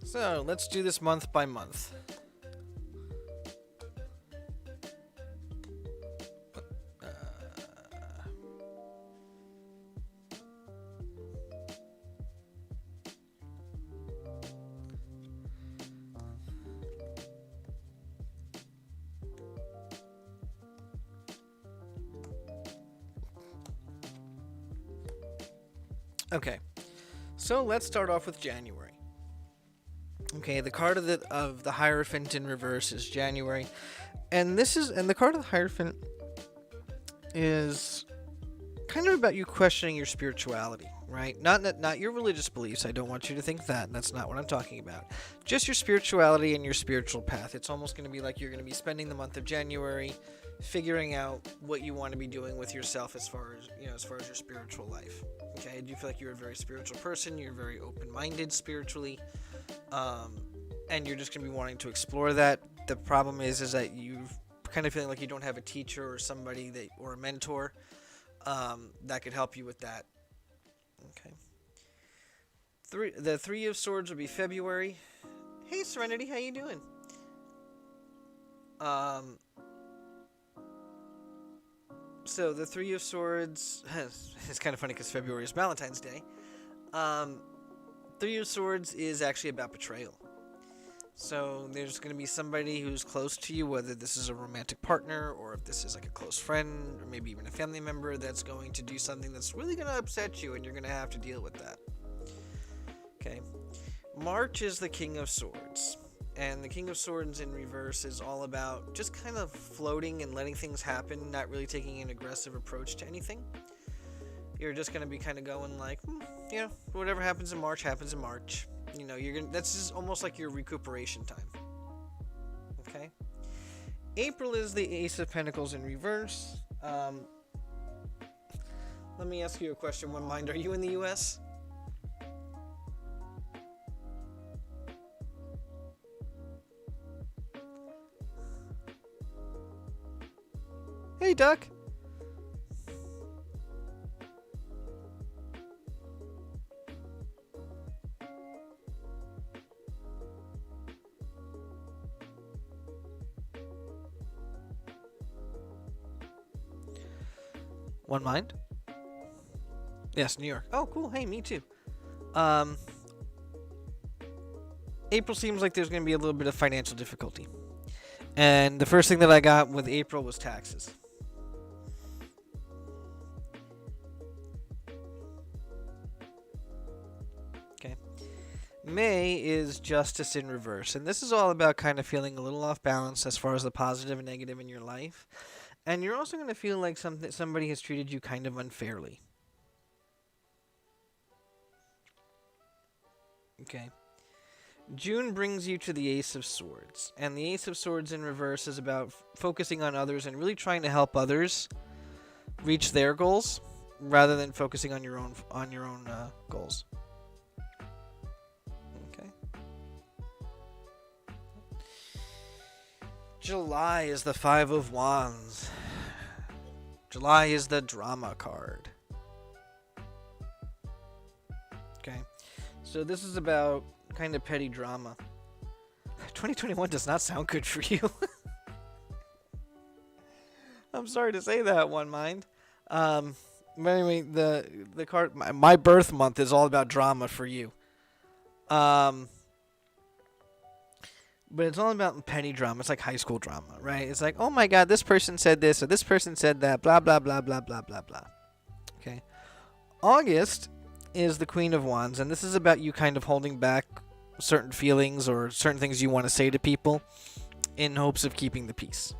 So let's do this month by month. Okay, so let's start off with January. Okay, the card of the Hierophant in reverse is January, and the card of the Hierophant is kind of about you questioning your spirituality, right? Not your religious beliefs. I don't want you to think that. That's not what I'm talking about. Just your spirituality and your spiritual path. It's almost going to be like you're going to be spending the month of January figuring out what you want to be doing with yourself as far as your spiritual life. Okay, do you feel like you're a very spiritual person? You're very open-minded spiritually, and you're just going to be wanting to explore that. The problem is that you kind of feeling like you don't have a teacher or somebody or a mentor that could help you with that. Okay. The Three of Swords would be February. Hey, Serenity, how you doing? So the Three of Swords, it's kind of funny because February is Valentine's Day. Three of Swords is actually about betrayal. So there's going to be somebody who's close to you, whether this is a romantic partner or if this is like a close friend or maybe even a family member that's going to do something that's really going to upset you and you're going to have to deal with that. Okay. March is the King of Swords. And the King of Swords in reverse is all about just kind of floating and letting things happen, not really taking an aggressive approach to anything. You're just going to be kind of going like, whatever happens in March happens in March. That's just almost like your recuperation time. Okay. April is the Ace of Pentacles in reverse. Let me ask you a question. One mind, are you in the U.S.? Hey, Duck. One mind? Yes, New York. Oh, cool. Hey, me too. April seems like there's going to be a little bit of financial difficulty. And the first thing that I got with April was taxes. Okay. May is Justice in reverse. And this is all about kind of feeling a little off balance as far as the positive and negative in your life. And you're also going to feel like somebody has treated you kind of unfairly. Okay. June brings you to the Ace of Swords. And the Ace of Swords in reverse is about focusing on others and really trying to help others reach their goals rather than focusing on your own goals. Okay. July is the Five of Wands. July is the drama card. Okay. So this is about kind of petty drama. 2021 does not sound good for you. I'm sorry to say that, One Mind. But anyway, the card, my birth month is all about drama for you. But it's all about petty drama. It's like high school drama, right? It's like, oh my god, this person said this or this person said that, blah, blah, blah, blah, blah, blah, blah. Okay. August is the Queen of Wands, and this is about you kind of holding back certain feelings or certain things you want to say to people in hopes of keeping the peace.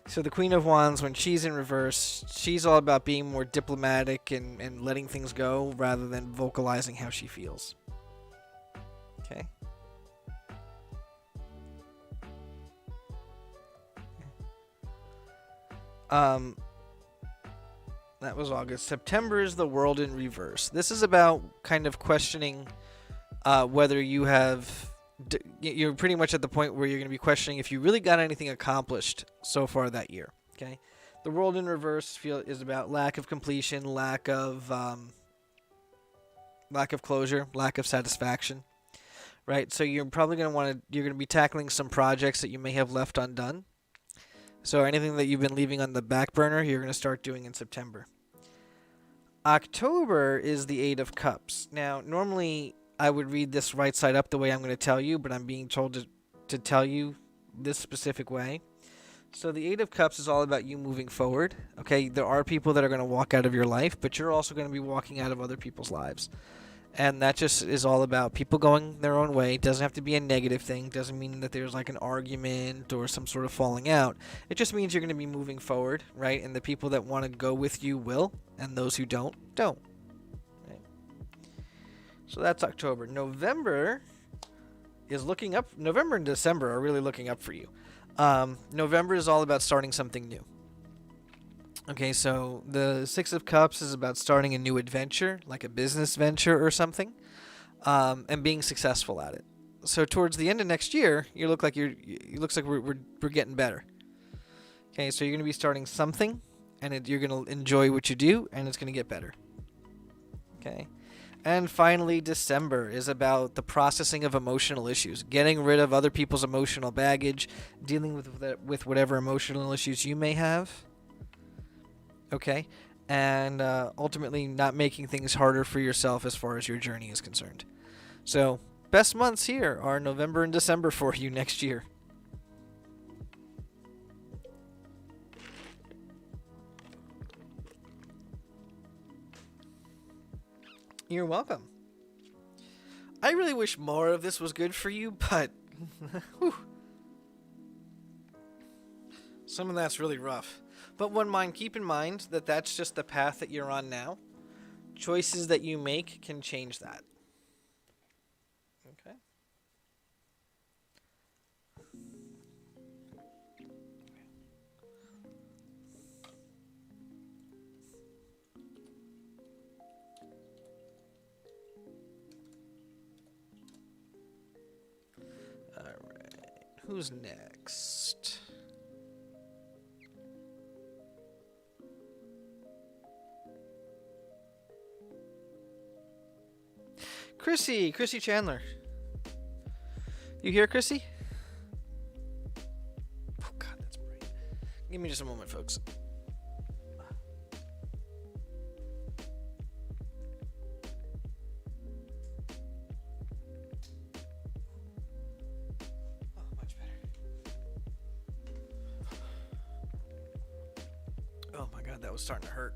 So the Queen of Wands, when she's in reverse, she's all about being more diplomatic and letting things go rather than vocalizing how she feels. Okay. That was August. September is the World in reverse. This is about kind of questioning whether you have... You're pretty much at the point where you're going to be questioning if you really got anything accomplished so far that year. Okay, the world in reverse is about lack of completion, lack of closure, lack of satisfaction. Right, so you're probably going to you're going to be tackling some projects that you may have left undone. So anything that you've been leaving on the back burner, you're going to start doing in September. October is the Eight of Cups. Now, normally I would read this right side up the way I'm going to tell you, but I'm being told to tell you this specific way. So the Eight of Cups is all about you moving forward. Okay, there are people that are going to walk out of your life, but you're also going to be walking out of other people's lives. And that just is all about people going their own way. It doesn't have to be a negative thing. It doesn't mean that there's like an argument or some sort of falling out. It just means you're going to be moving forward, right? And the people that want to go with you will, and those who don't, don't. Right? So that's October. November is looking up. November and December are really looking up for you. November is all about starting something new. Okay, so the Six of Cups is about starting a new adventure, like a business venture or something, and being successful at it. So towards the end of next year, you look like it looks like we're getting better. Okay, so you're gonna be starting something, and you're gonna enjoy what you do, and it's gonna get better. Okay, and finally, December is about the processing of emotional issues, getting rid of other people's emotional baggage, dealing with whatever emotional issues you may have. Okay, and ultimately not making things harder for yourself as far as your journey is concerned. So, best months here are November and December for you next year. You're welcome. I really wish more of this was good for you, but some of that's really rough. But keep in mind that that's just the path that you're on now. Choices that you make can change that. Okay. All right. Who's next? Chrissy Chandler. You here, Chrissy? Oh God, that's bright. Give me just a moment, folks. Oh, much better. Oh my God, that was starting to hurt.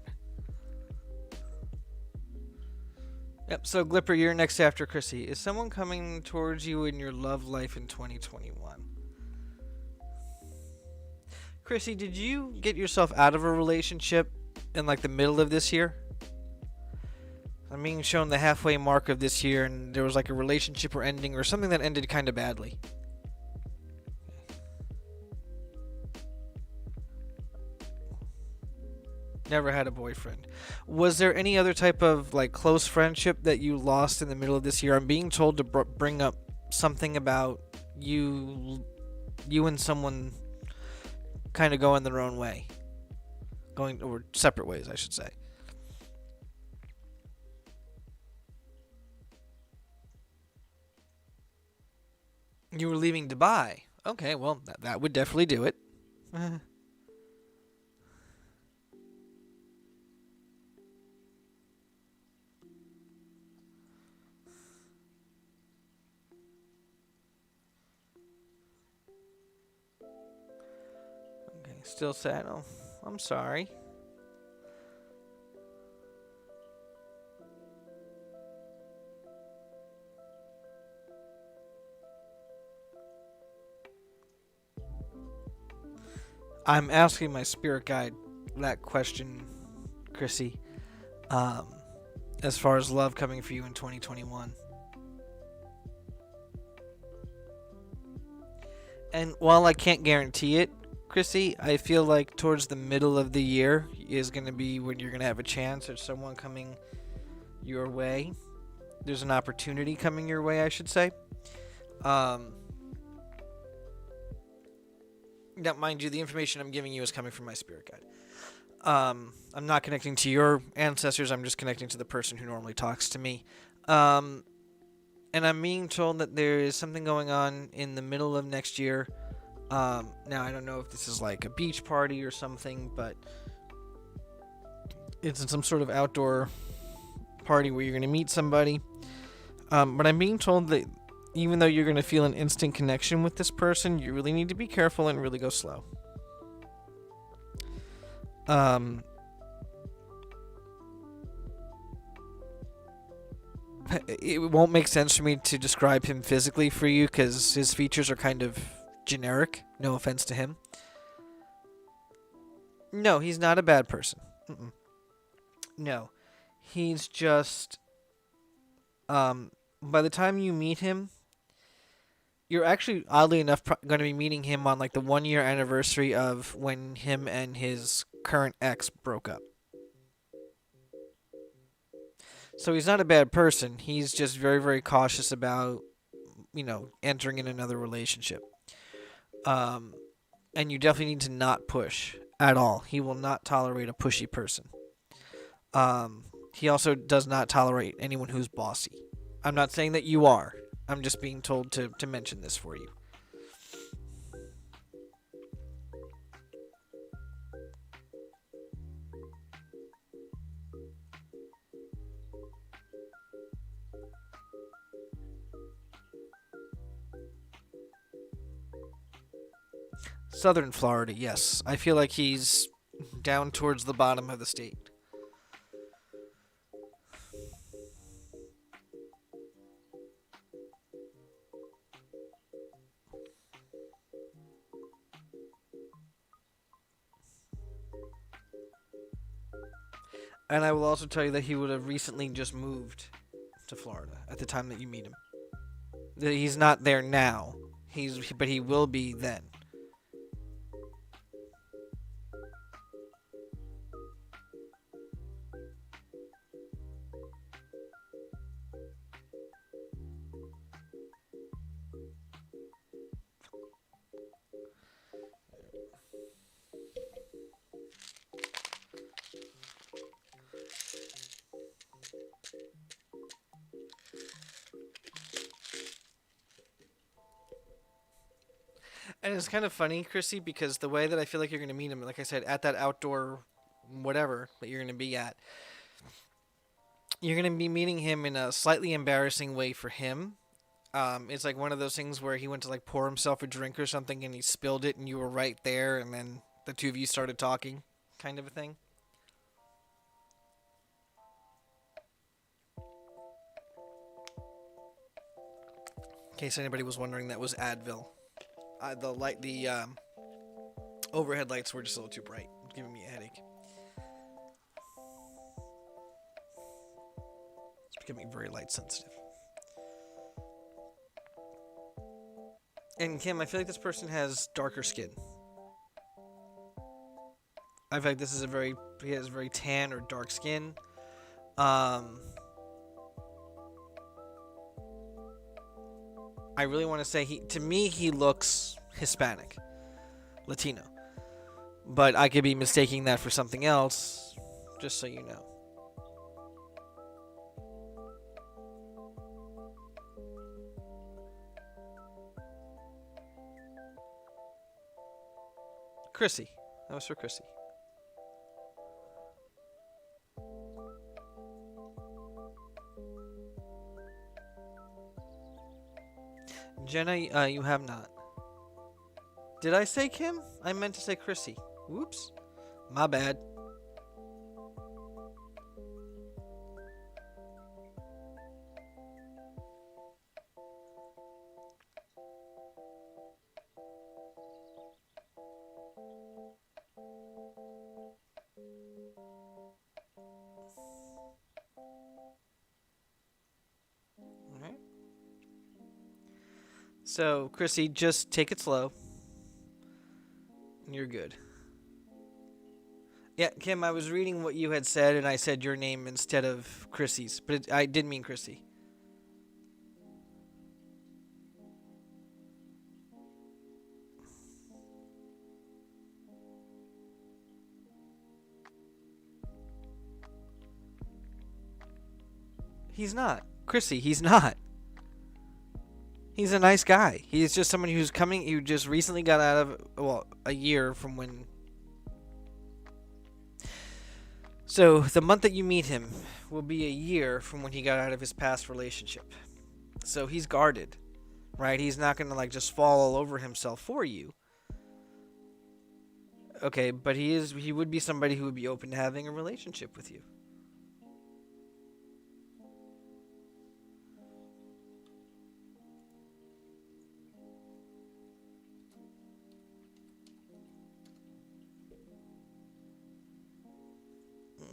Yep, so Glipper, you're next after Chrissy. Is someone coming towards you in your love life in 2021? Chrissy, did you get yourself out of a relationship in like the middle of this year? I'm being shown the halfway mark of this year, and there was like a relationship or ending or something that ended kind of badly. Never had a boyfriend. Was there any other type of like close friendship that you lost in the middle of this year? I'm being told to bring up something about you and someone kind of going their own way, going or separate ways, I should say. You were leaving Dubai. Okay, well that would definitely do it. Okay, still sad. Oh, I'm sorry. I'm asking my spirit guide that question, Chrissy. Um, as far as love coming for you in 2021. And while I can't guarantee it, Chrissy, I feel like towards the middle of the year is going to be when you're going to have a chance or someone coming your way. There's an opportunity coming your way, I should say. Um, Now, mind you, the information I'm giving you is coming from my spirit guide. I'm not connecting to your ancestors. I'm just connecting to the person who normally talks to me. Um, and I'm being told that there is something going on in the middle of next year. Now, I don't know if this is like a beach party or something, but it's some sort of outdoor party where you're going to meet somebody. But I'm being told that even though you're going to feel an instant connection with this person, you really need to be careful and really go slow. It won't make sense for me to describe him physically for you because his features are kind of generic. No offense to him. No, he's not a bad person. Mm-mm. No, he's just. By the time you meet him, you're actually oddly enough going to be meeting him on like the 1 year anniversary of when him and his current ex broke up. So he's not a bad person. He's just very, very cautious about, entering in another relationship. Um, and you definitely need to not push at all. He will not tolerate a pushy person. He also does not tolerate anyone who's bossy. I'm not saying that you are. I'm just being told to mention this for you. Southern Florida, yes. I feel like he's down towards the bottom of the state. And I will also tell you that he would have recently just moved to Florida at the time that you meet him. That he's not there now. But he will be then. And it's kind of funny, Chrissy, because the way that I feel like you're going to meet him, like I said, at that outdoor whatever that you're going to be at, you're going to be meeting him in a slightly embarrassing way for him. It's like one of those things where he went to like pour himself a drink or something and he spilled it and you were right there and then the two of you started talking, kind of a thing. In case anybody was wondering, that was Advil. The overhead lights were just a little too bright, giving me a headache. It's becoming very light sensitive. And Kim, I feel like this person has darker skin. I feel like he has very tan or dark skin. Um, I really want to say to me he looks Hispanic, Latino, but I could be mistaking that for something else. Just so you know. Chrissy. That was for Chrissy. Jenna, you have not. Did I say Kim? I meant to say Chrissy. Whoops. My bad. Alright. So, Chrissy, just take it slow. You're good. Yeah, Kim, I was reading what you had said, and I said your name instead of Chrissy's, but I did mean Chrissy. He's not. Chrissy, he's not. He's a nice guy. He's just someone who just recently got out of, well, a year from when. So, the month that you meet him will be a year from when he got out of his past relationship. So, he's guarded, right? He's not going to, like, just fall all over himself for you. Okay, but he would be somebody who would be open to having a relationship with you.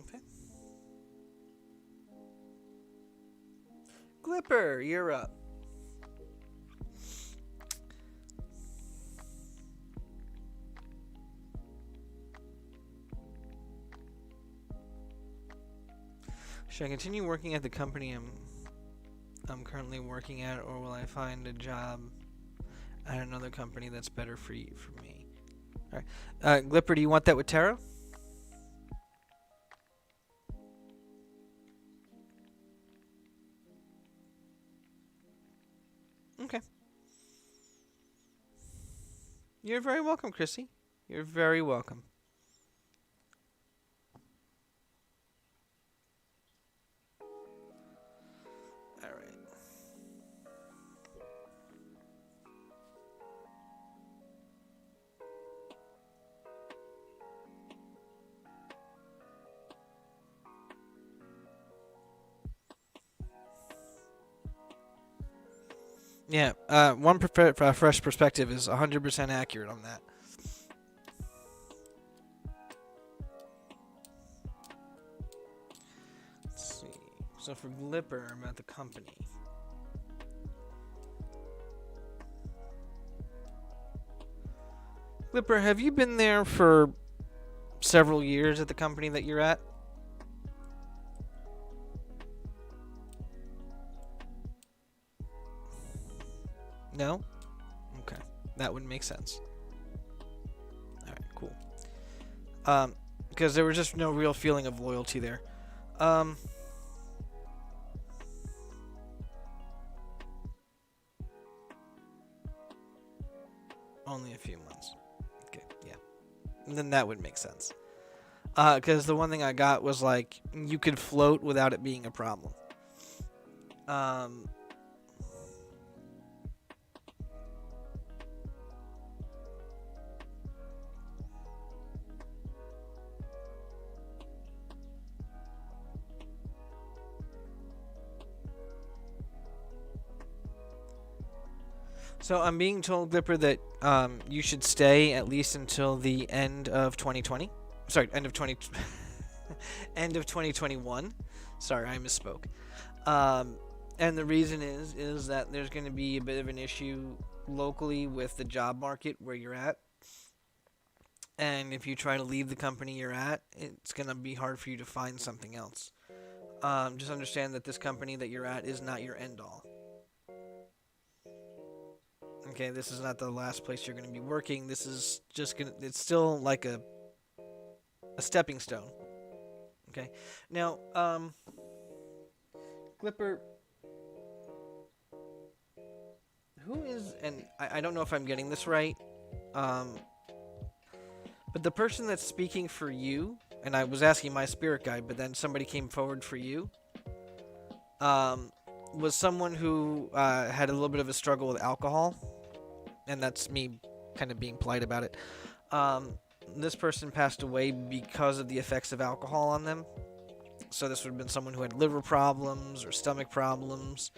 Okay. Glipper, you're up. Should I continue working at the company I'm currently working at, or will I find a job at another company that's better for me? All right, Glipper, do you want that with Tara? Okay. You're very welcome, Chrissy. You're very welcome. All right. Yeah, one fresh perspective is 100% accurate on that. Let's see. So for Glipper, I'm at the company. Glipper, have you been there for several years at the company that you're at? No? Okay. That would make sense. Alright, cool. Because there was just no real feeling of loyalty there. Um, Only a few months. Okay, yeah. And then that would make sense. Because the one thing I got was like, you could float without it being a problem. Um, So I'm being told, Glipper, that you should stay at least until the end of 2020. Sorry, end of 20 end of 2021. Sorry, I misspoke. And the reason is that there's going to be a bit of an issue locally with the job market where you're at. And if you try to leave the company you're at, it's going to be hard for you to find something else. Just understand that this company that you're at is not your end all. Okay, this is not the last place you're going to be working. This is just going to, it's still like a stepping stone. Okay. Now, Glipper, who is, and I don't know if I'm getting this right, but the person that's speaking for you, and I was asking my spirit guide, but then somebody came forward for you, was someone who had a little bit of a struggle with alcohol, and that's me kind of being polite about it. This person passed away because of the effects of alcohol on them. So this would have been someone who had liver problems or stomach problems,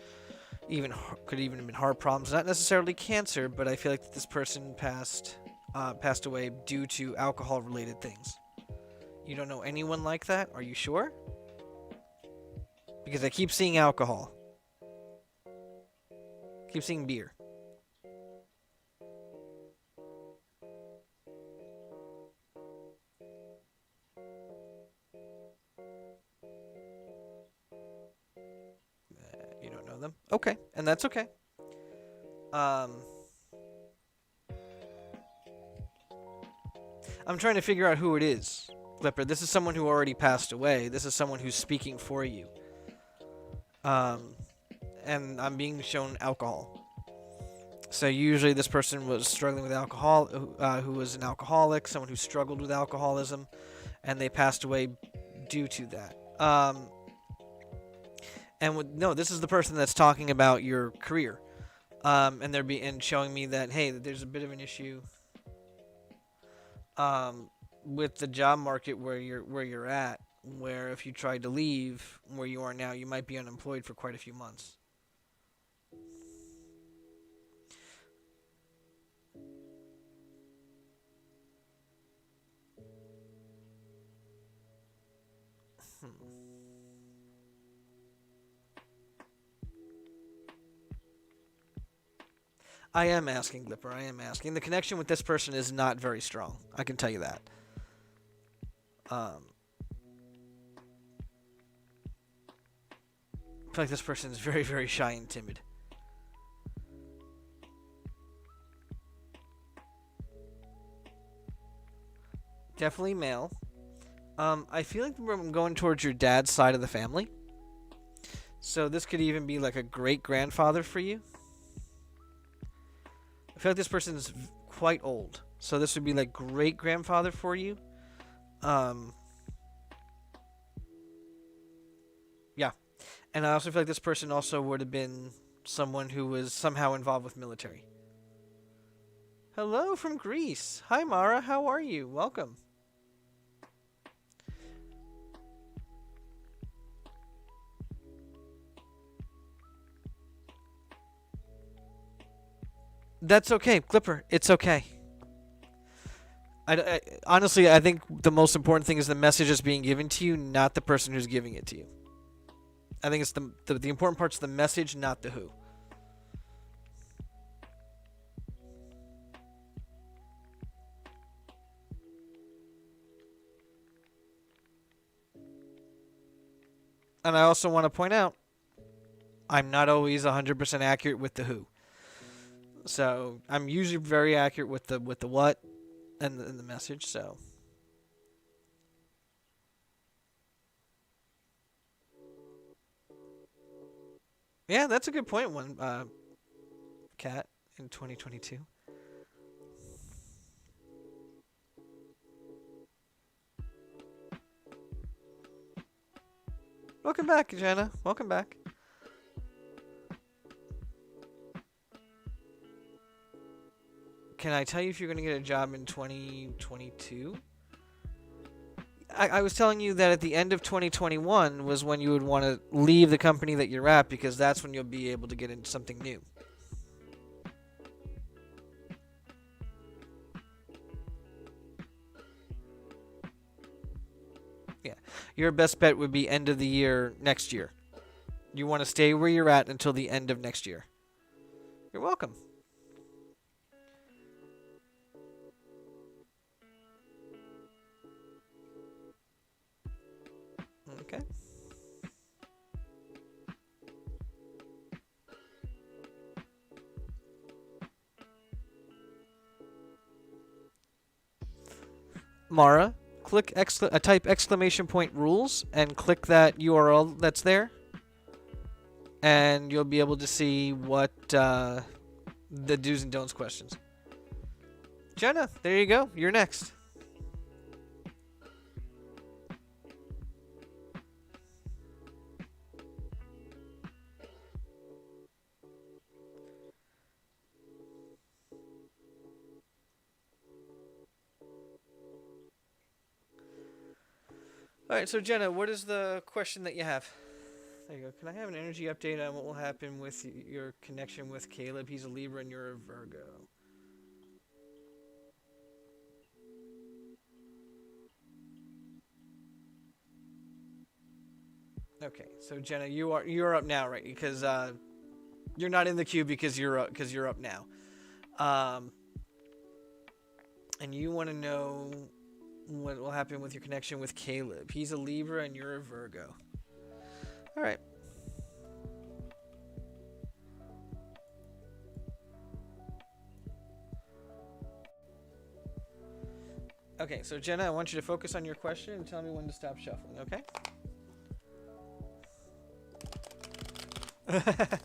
could even have been heart problems. Not necessarily cancer, but I feel like that this person passed away due to alcohol-related things. You don't know anyone like that? Are you sure? Because I keep seeing alcohol. Keep seeing beer. You don't know them? Okay, and that's okay. I'm trying to figure out who it is, Clipper. This is someone who already passed away. This is someone who's speaking for you. Um, and I'm being shown alcohol. So usually this person was struggling with alcohol, who was an alcoholic, someone who struggled with alcoholism, and they passed away due to that. No, this is the person that's talking about your career, and and showing me that, hey, there's a bit of an issue with the job market where you're at, where if you tried to leave where you are now, you might be unemployed for quite a few months. I am asking, Glipper. I am asking. The connection with this person is not very strong. I can tell you that. I feel like this person is very, very shy and timid. Definitely male. I feel like I'm going towards your dad's side of the family. So this could even be like a great grandfather for you. I feel like this person's quite old. So this would be like great grandfather for you. Yeah. And I also feel like this person also would have been someone who was somehow involved with military. Hello from Greece. Hi, Mara. How are you? Welcome. That's okay, Clipper. It's okay. Honestly, I think the most important thing is the message is being given to you, not the person who's giving it to you. I think it's the important part's the message, not the who. And I also want to point out, I'm not always 100% accurate with the who. So I'm usually very accurate with the what and the message. So yeah, that's a good point. One cat in 2022. Welcome back, Jenna. Welcome back. Can I tell you if you're going to get a job in 2022? I was telling you that at the end of 2021 was when you would want to leave the company that you're at because that's when you'll be able to get into something new. Yeah. Your best bet would be end of the year next year. You want to stay where you're at until the end of next year. You're welcome. Okay. Mara, type exclamation point rules and click that URL that's there, and you'll be able to see what the do's and don'ts questions. Jenna, there you go. You're next. All right, so Jenna, what is the question that you have? There you go. Can I have an energy update on what will happen with your connection with Caleb? He's a Libra and you're a Virgo. Okay, so Jenna, you're up now, right? Because you're not in the queue because you're up now. Um, and you want to know what will happen with your connection with Caleb. He's a Libra and you're a Virgo. All right. Okay, so Jenna, I want you to focus on your question and tell me when to stop shuffling, okay? I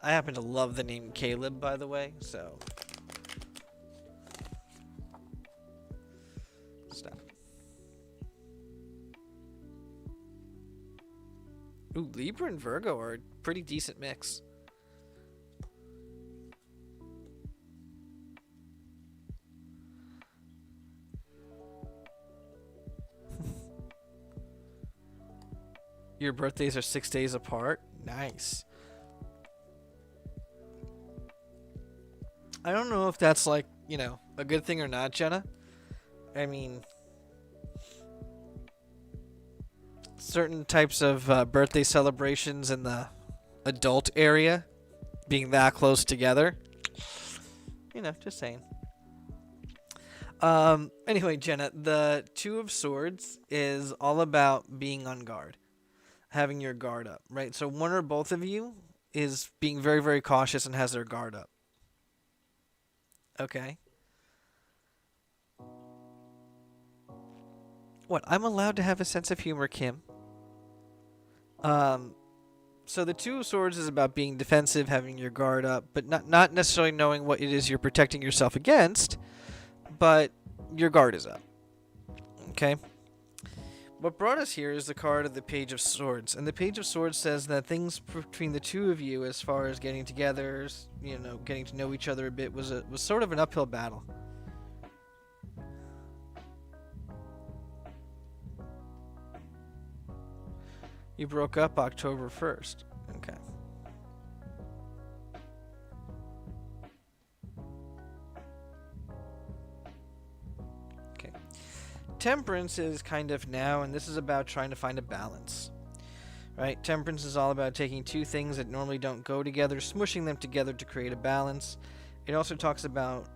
happen to love the name Caleb, by the way, so stop. Ooh, Libra and Virgo are a pretty decent mix. Your birthdays are 6 days apart? Nice. I don't know if that's like, a good thing or not, Jenna. I mean, certain types of birthday celebrations in the adult area being that close together. Just saying. Anyway, Jenna, the Two of Swords is all about being on guard, having your guard up, right? So one or both of you is being very, very cautious and has their guard up. Okay. What? I'm allowed to have a sense of humor, Kim. So the Two of Swords is about being defensive, having your guard up, but not necessarily knowing what it is you're protecting yourself against, but your guard is up. Okay? What brought us here is the card of the Page of Swords, and the Page of Swords says that things between the two of you, as far as getting together, getting to know each other a bit, was sort of an uphill battle. You broke up October 1st. Okay. Okay. Temperance is kind of now, and this is about trying to find a balance. Right? Temperance is all about taking two things that normally don't go together, smushing them together to create a balance. It also talks about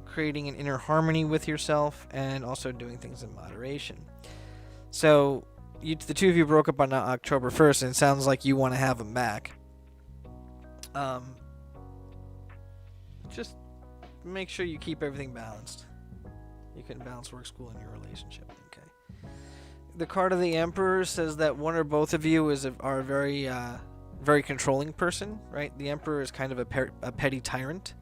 creating an inner harmony with yourself and also doing things in moderation. So, the two of you broke up on October 1st, and it sounds like you want to have them back. Just make sure you keep everything balanced. You can balance work, school, and your relationship. Okay. The card of the Emperor says that one or both of you are a very, very controlling person, right? The Emperor is kind of a petty tyrant.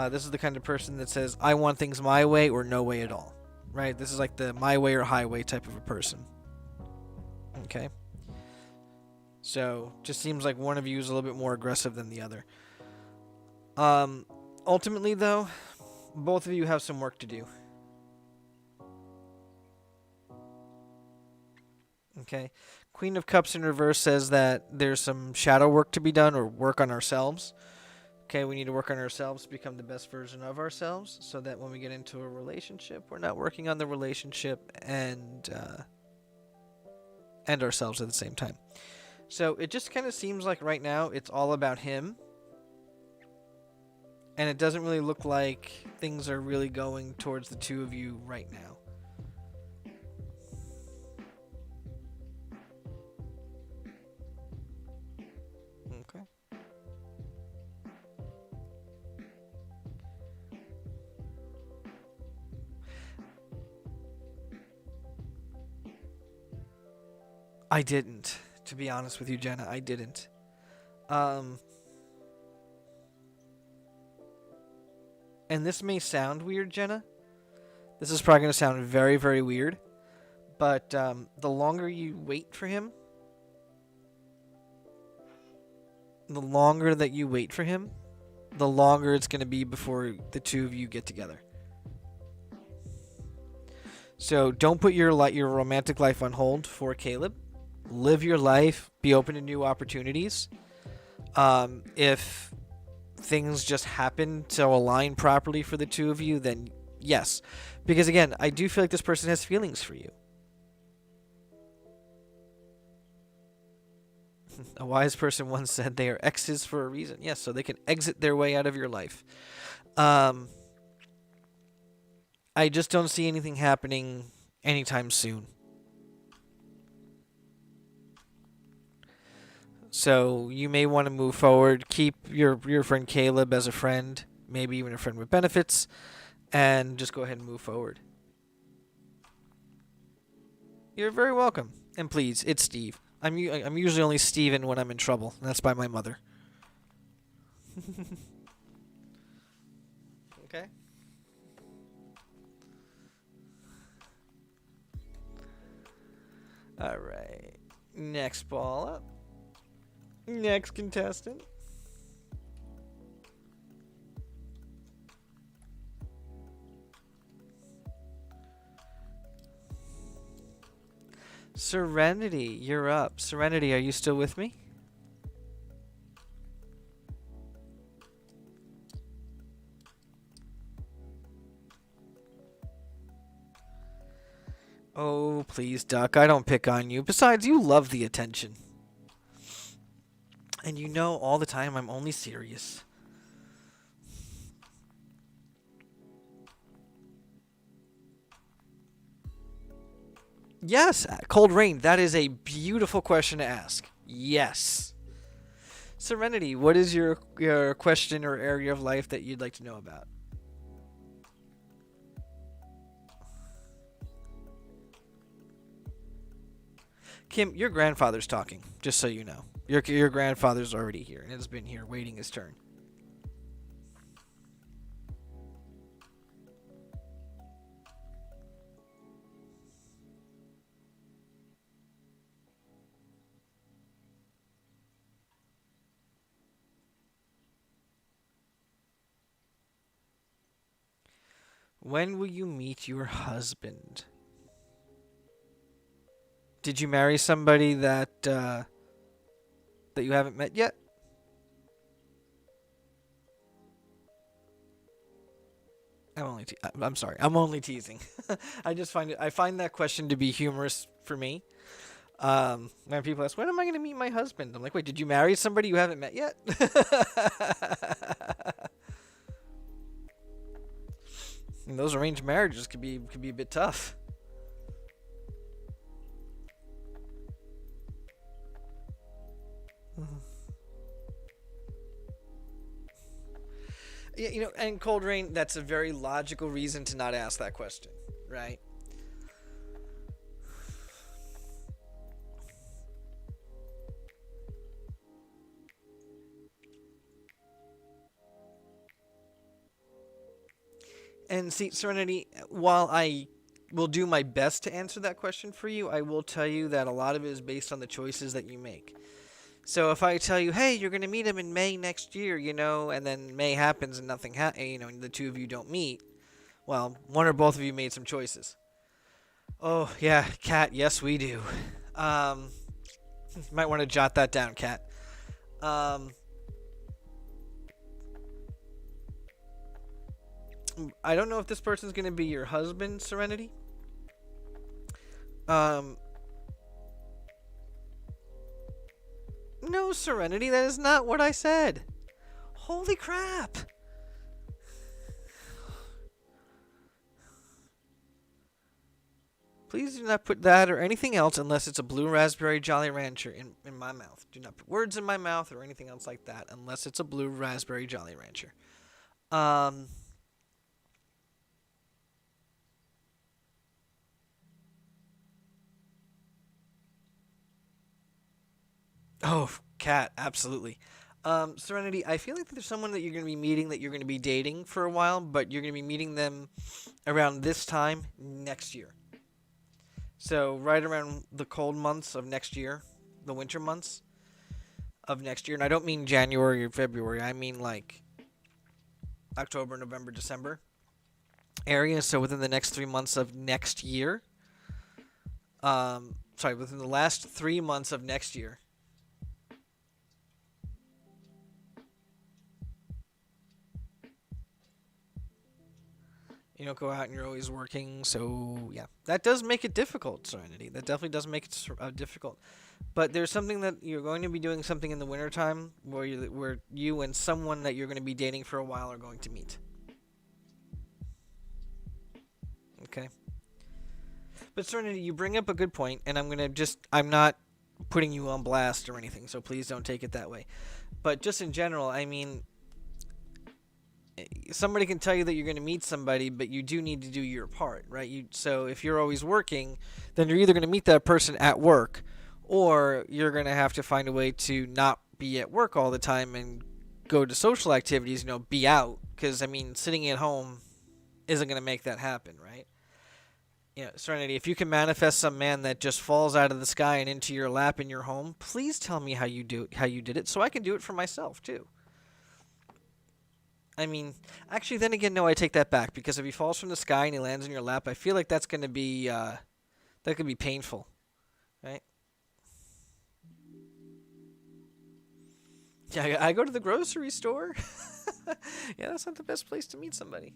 This is the kind of person that says, I want things my way or no way at all, right? This is like the my way or highway type of a person. Okay. So, just seems like one of you is a little bit more aggressive than the other. Ultimately, though, both of you have some work to do. Okay. Queen of Cups in reverse says that there's some shadow work to be done, or work on ourselves. Okay, we need to work on ourselves to become the best version of ourselves, so that when we get into a relationship, we're not working on the relationship and ourselves at the same time. So it just kind of seems like right now it's all about him, and it doesn't really look like things are really going towards the two of you right now. Okay. I didn't, to be honest with you, Jenna. I didn't. And this may sound weird, Jenna. This is probably going to sound very, very weird. But the longer you wait for him, the longer that you wait for him, the longer it's going to be before the two of you get together. So don't put your romantic life on hold for Caleb. Live your life. Be open to new opportunities. If things just happen to align properly for the two of you, then yes. Because again, I do feel like this person has feelings for you. A wise person once said they are exes for a reason. Yes, so they can exit their way out of your life. I just don't see anything happening anytime soon. So you may want to move forward. Keep your friend Caleb as a friend, maybe even a friend with benefits, and just go ahead and move forward. You're very welcome. And please, it's Steve. I'm usually only Steven when I'm in trouble, and that's by my mother. Okay. All right. Next ball up. Next contestant. Serenity, you're up. Serenity, are you still with me? Oh, please, Duck. I don't pick on you. Besides, you love the attention. And you know all the time I'm only serious. Yes, Cold Rain, that is a beautiful question to ask. Yes. Serenity, what is your question or area of life that you'd like to know about? Kim, your grandfather's talking, just so you know. Your grandfather's already here and has been here waiting his turn. When will you meet your husband? Did you marry somebody that you haven't met yet? I'm sorry. I'm only teasing. I find that question to be humorous for me. When people ask, "When am I going to meet my husband?" I'm like, "Wait, did you marry somebody you haven't met yet?" And those arranged marriages could be a bit tough. Yeah, and Cold Rain, that's a very logical reason to not ask that question, right? And see, Serenity, while I will do my best to answer that question for you, I will tell you that a lot of it is based on the choices that you make. So if I tell you, hey, you're going to meet him in May next year, and then May happens and nothing and the two of you don't meet, well, one or both of you made some choices. Oh, yeah, Kat, yes, we do. Um, might want to jot that down, Kat. Um, I don't know if this person's going to be your husband, Serenity. Um, no, Serenity, that is not what I said. Holy crap. Please do not put that or anything else unless it's a blue raspberry Jolly Rancher in my mouth. Do not put words in my mouth or anything else like that unless it's a blue raspberry Jolly Rancher. Um, oh, Cat, absolutely. Serenity, I feel like there's someone that you're going to be meeting that you're going to be dating for a while, but you're going to be meeting them around this time next year. So, right around the cold months of next year, the winter months of next year. And I don't mean January or February, I mean like October, November, December area. So, within the next 3 months of next year, within the last 3 months of next year, you don't go out and you're always working. So yeah, that does make it difficult, Serenity. That definitely does make it difficult. But there's something that you're going to be doing something in the wintertime where you and someone that you're going to be dating for a while are going to meet. Okay. But Serenity, you bring up a good point, and I'm not putting you on blast or anything, so please don't take it that way. But just in general, I mean, somebody can tell you that you're going to meet somebody, but you do need to do your part, right? So if you're always working, then you're either going to meet that person at work, or you're going to have to find a way to not be at work all the time and go to social activities. Be out, because I mean, sitting at home isn't going to make that happen, right? Serenity, if you can manifest some man that just falls out of the sky and into your lap in your home, please tell me how you did it, so I can do it for myself too. I mean, actually, then again, no, I take that back, because if he falls from the sky and he lands in your lap, I feel like that's going to be that could be painful, right? Yeah, I go to the grocery store. Yeah, that's not the best place to meet somebody.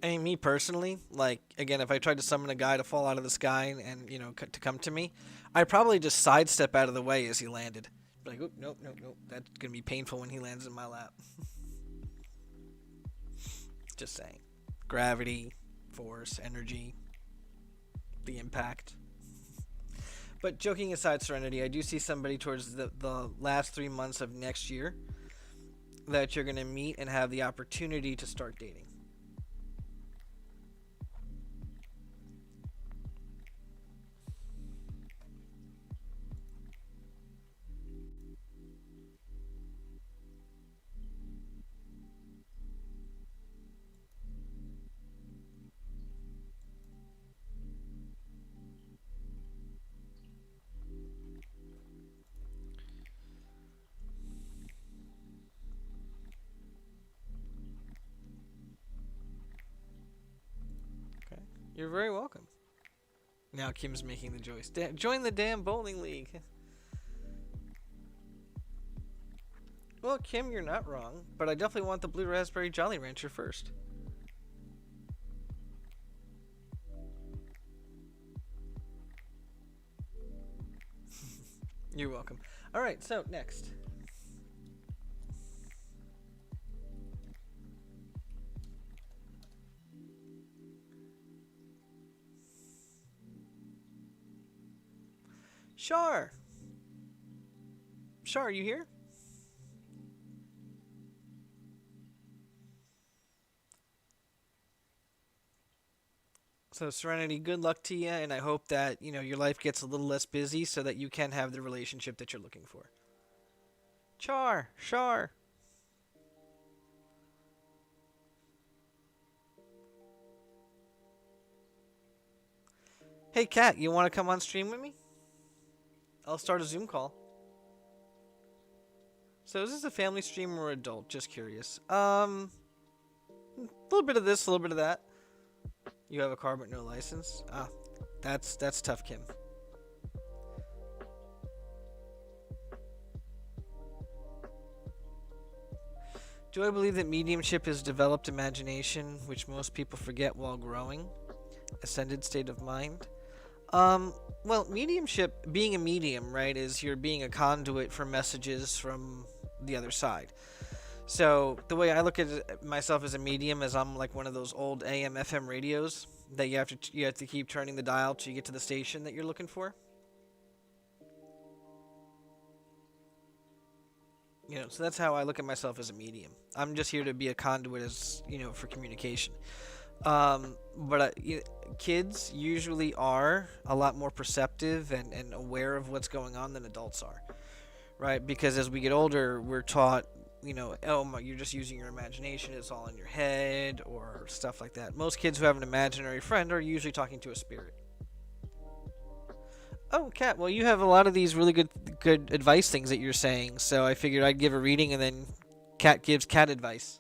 I mean, me personally, like, again, if I tried to summon a guy to fall out of the sky and to come to me, I'd probably just sidestep out of the way as he landed. Be like, oh, nope, nope, nope. That's gonna be painful when he lands in my lap. Just saying. Gravity, force, energy, the impact. But joking aside, Serenity, I do see somebody towards the last 3 months of next year that you're gonna meet and have the opportunity to start dating. Okay, you're very welcome. Now Kim's making the choice. Join the damn bowling league. Well, Kim, you're not wrong, but I definitely want the Blue Raspberry Jolly Rancher first. You're welcome. Alright, so next. Shar! Shar, are you here? So, Serenity, good luck to you, and I hope that, your life gets a little less busy so that you can have the relationship that you're looking for. Char! Shar! Hey, Kat, you want to come on stream with me? I'll start a Zoom call. So, is this a family stream or adult? Just curious. A little bit of this, a little bit of that. You have a car but no license? Ah, that's tough, Kim. Do I believe that mediumship is developed imagination, which most people forget while growing? Ascended state of mind? Well, mediumship, being a medium, right, is you're being a conduit for messages from the other side. So the way I look at myself as a medium is I'm like one of those old AM FM radios that you have to keep turning the dial till you get to the station that you're looking for. So that's how I look at myself as a medium. I'm just here to be a conduit for communication. But kids usually are a lot more perceptive and aware of what's going on than adults are, right? Because as we get older, we're taught, oh, you're just using your imagination, it's all in your head, or stuff like that. Most kids who have an imaginary friend are usually talking to a spirit. Oh, Kat, well, you have a lot of these really good advice things that you're saying, so I figured I'd give a reading and then Kat gives Kat advice.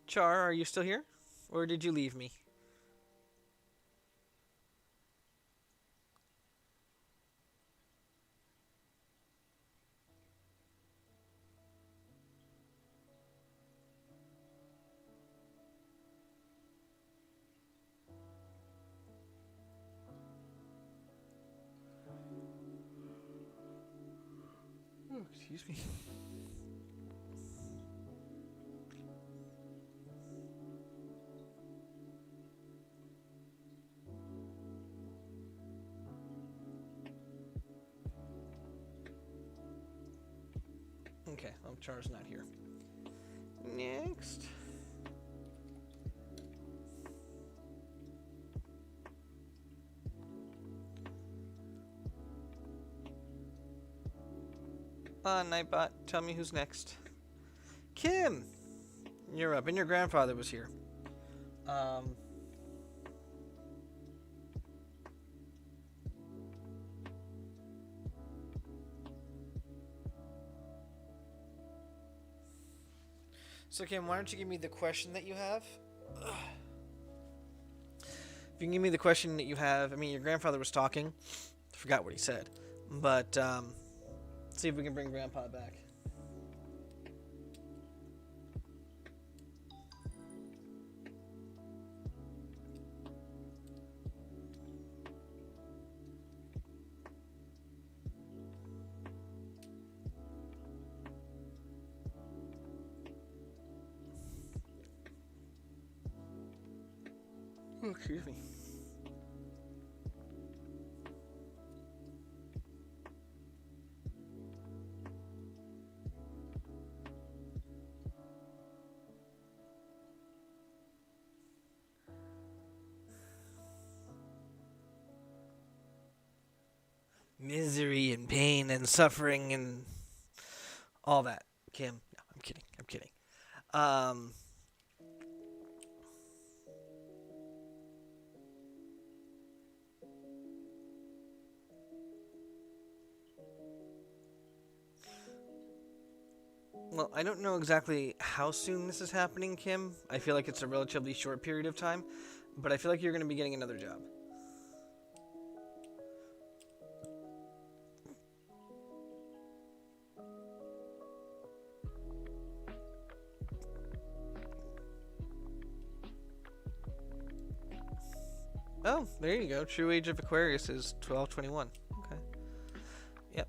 Char, are you still here? Or did you leave me? Oh, excuse me. Okay, well, Char's not here. Next. Nightbot, tell me who's next. Kim! You're up, and your grandfather was here. So, Kim, why don't you give me the question that you have? Ugh. If you can give me the question that you have, I mean, your grandfather was talking. I forgot what he said. But, see if we can bring Grandpa back. Oh, excuse me. Misery and pain and suffering and all that. Kim, no, I'm kidding. I'm kidding. Um, well, I don't know exactly how soon this is happening, Kim. I feel like it's a relatively short period of time, but I feel like you're going to be getting another job. Oh, there you go. True age of Aquarius is 1221. Okay. Yep.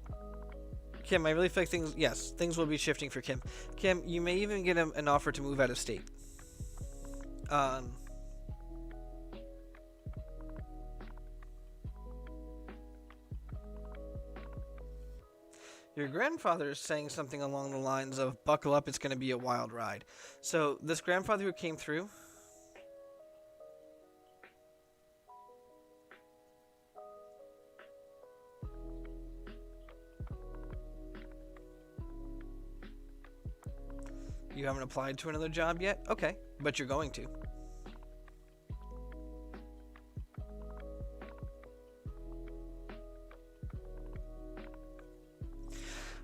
Kim, I really feel like things will be shifting for Kim. Kim, you may even get an offer to move out of state. Um, your grandfather is saying something along the lines of, buckle up, it's going to be a wild ride. So, this grandfather who came through, you haven't applied to another job yet? Okay, but you're going to.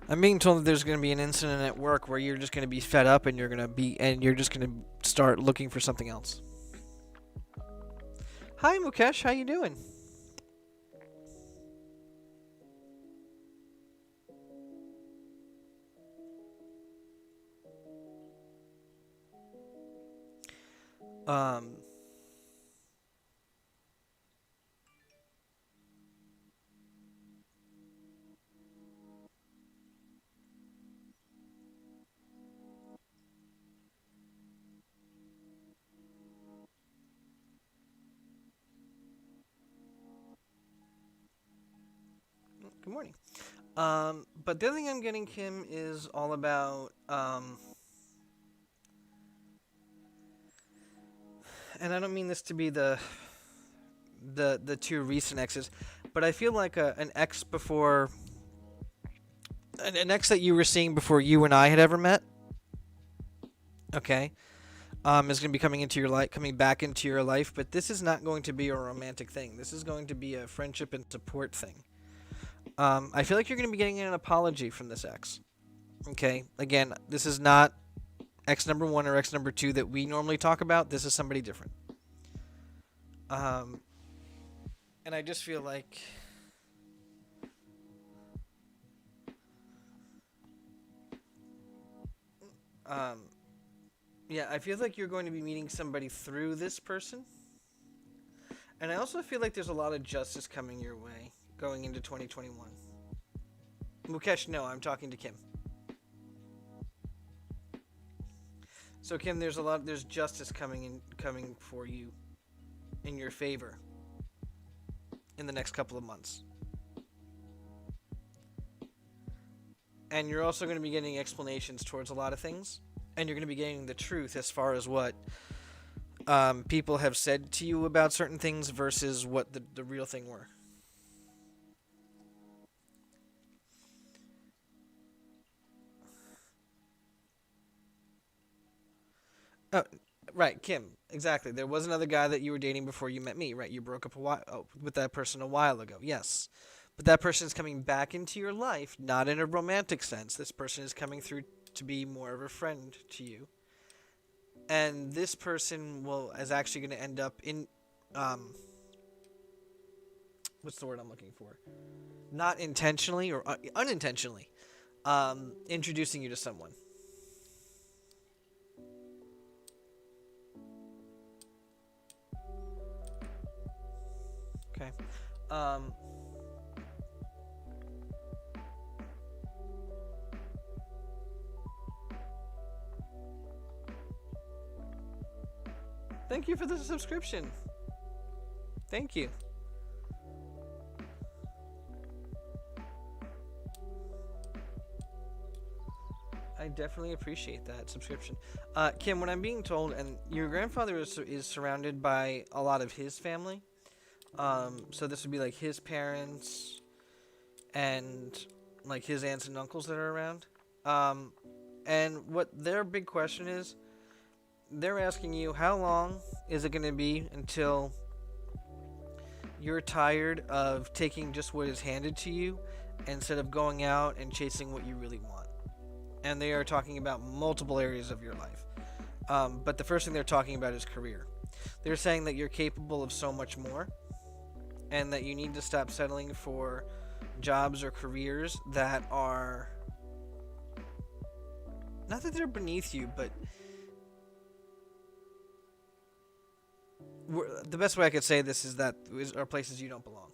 I'm being told that there's going to be an incident at work where you're just going to be fed up and you're just going to start looking for something else. Hi Mukesh, how you doing? Um Good morning. But the other thing I'm getting, Kim, is all about and I don't mean this to be the two recent exes, but I feel like an ex before an ex that you were seeing before you and I had ever met. Okay, is going to be coming back into your life, but this is not going to be a romantic thing. This is going to be a friendship and support thing. I feel like you're going to be getting an apology from this ex. Okay, again, this is not ex number one or ex number two that we normally talk about. This is somebody different. Um, and I just feel like um, yeah, I feel like you're going to be meeting somebody through this person. And I also feel like there's a lot of justice coming your way going into 2021. Mukesh, no, I'm talking to Kim. So Kim, there's justice coming for you in your favor in the next couple of months. and you're also going to be getting explanations towards a lot of things, and you're going to be getting the truth as far as what people have said to you about certain things versus what the real thing were. Oh, right, Kim. Exactly. There was another guy that you were dating before you met me, right? You broke up with that person a while ago. Yes. But that person is coming back into your life, not in a romantic sense. This person is coming through to be more of a friend to you. And this person is actually going to end up in um what's the word I'm looking for? Not intentionally or unintentionally introducing you to someone. Okay. Um, Thank you for the subscription. Thank you. I definitely appreciate that subscription. Kim, what I'm being told, and your grandfather is surrounded by a lot of his family. So this would be like his parents and like his aunts and uncles that are around. Um, and what their big question is, they're asking you, how long is it going to be until you're tired of taking just what is handed to you instead of going out and chasing what you really want? And they are talking about multiple areas of your life. But the first thing they're talking about is career. They're saying that you're capable of so much more and that you need to stop settling for jobs or careers that are not that they're beneath you, but the best way I could say this is that are places you don't belong.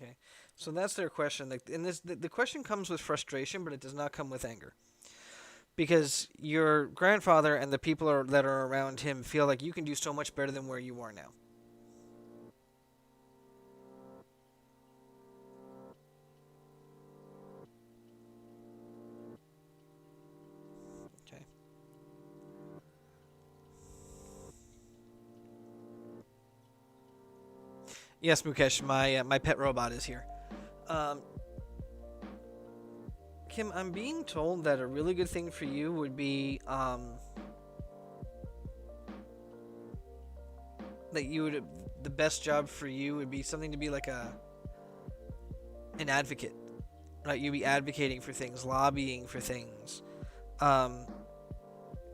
Okay, so that's their question. And the question comes with frustration, but it does not come with anger, because your grandfather and the people that are around him feel like you can do so much better than where you are now. Okay. Yes, Mukesh, my pet robot is here. Um, Kim, I'm being told that a really good thing for you would be that you would the best job for you would be something to be like an advocate, right? You'd be advocating for things, lobbying for things. Um,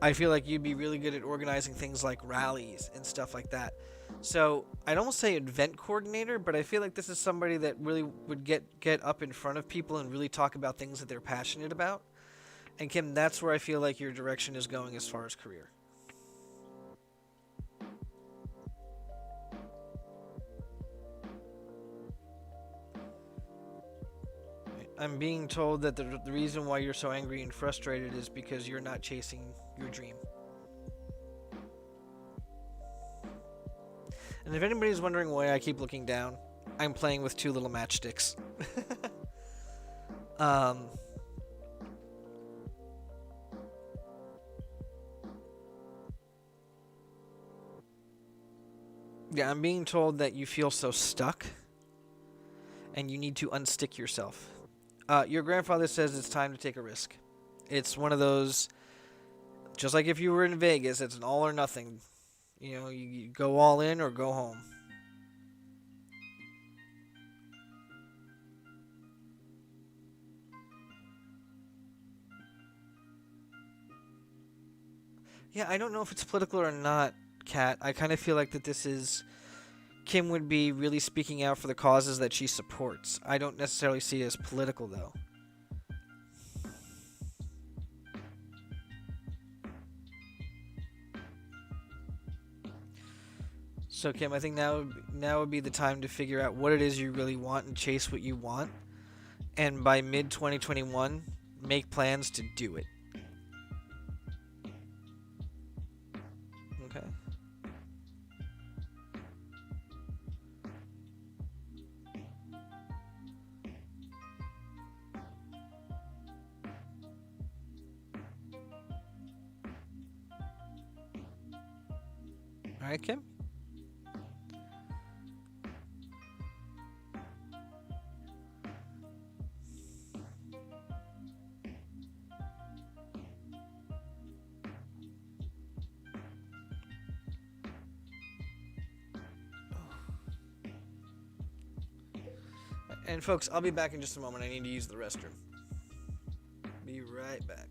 I feel like you'd be really good at organizing things like rallies and stuff like that. So I'd almost say event coordinator, but I feel like this is somebody that really would get up in front of people and really talk about things that they're passionate about. And Kim, that's where I feel like your direction is going as far as career. I'm being told that the reason why you're so angry and frustrated is because you're not chasing your dream. And if anybody's wondering why I keep looking down, I'm playing with two little matchsticks. um, yeah, I'm being told that you feel so stuck and you need to unstick yourself. Your grandfather says it's time to take a risk. It's one of those, just like if you were in Vegas, it's an all or nothing. You know, you go all in or go home. Yeah, I don't know if it's political or not, Kat. I kind of feel like that this is Kim would be really speaking out for the causes that she supports. I don't necessarily see it as political, though. So, Kim, I think now would be the time to figure out what it is you really want and chase what you want. And by mid 2021, make plans to do it. All right, Kim. And folks, I'll be back in just a moment. I need to use the restroom. Be right back.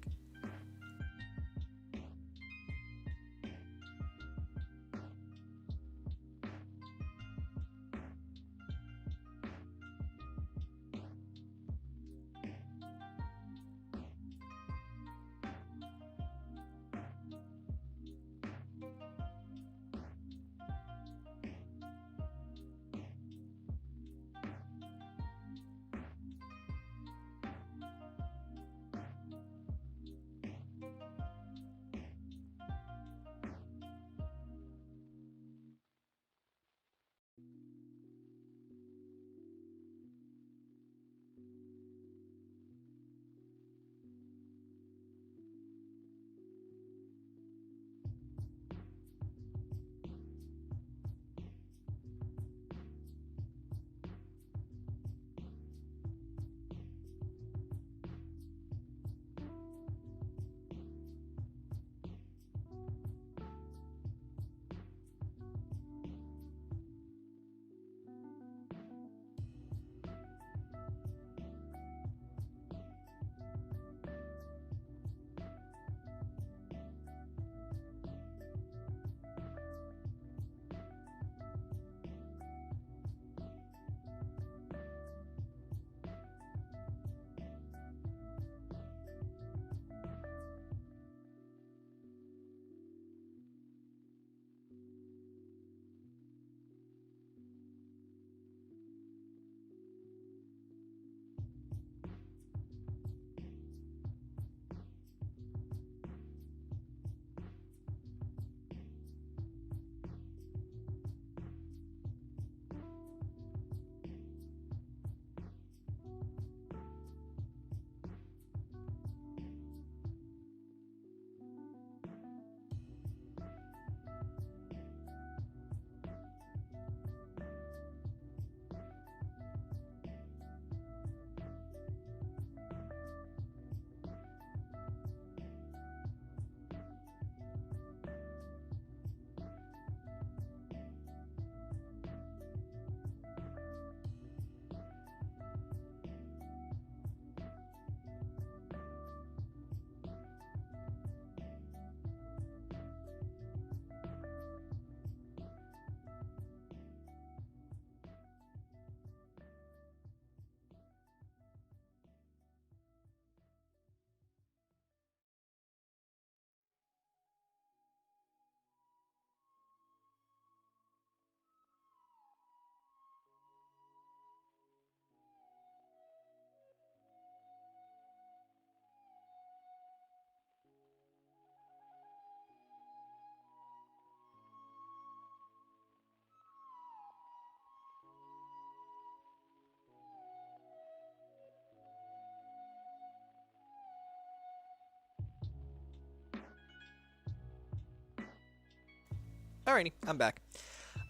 Alrighty, I'm back.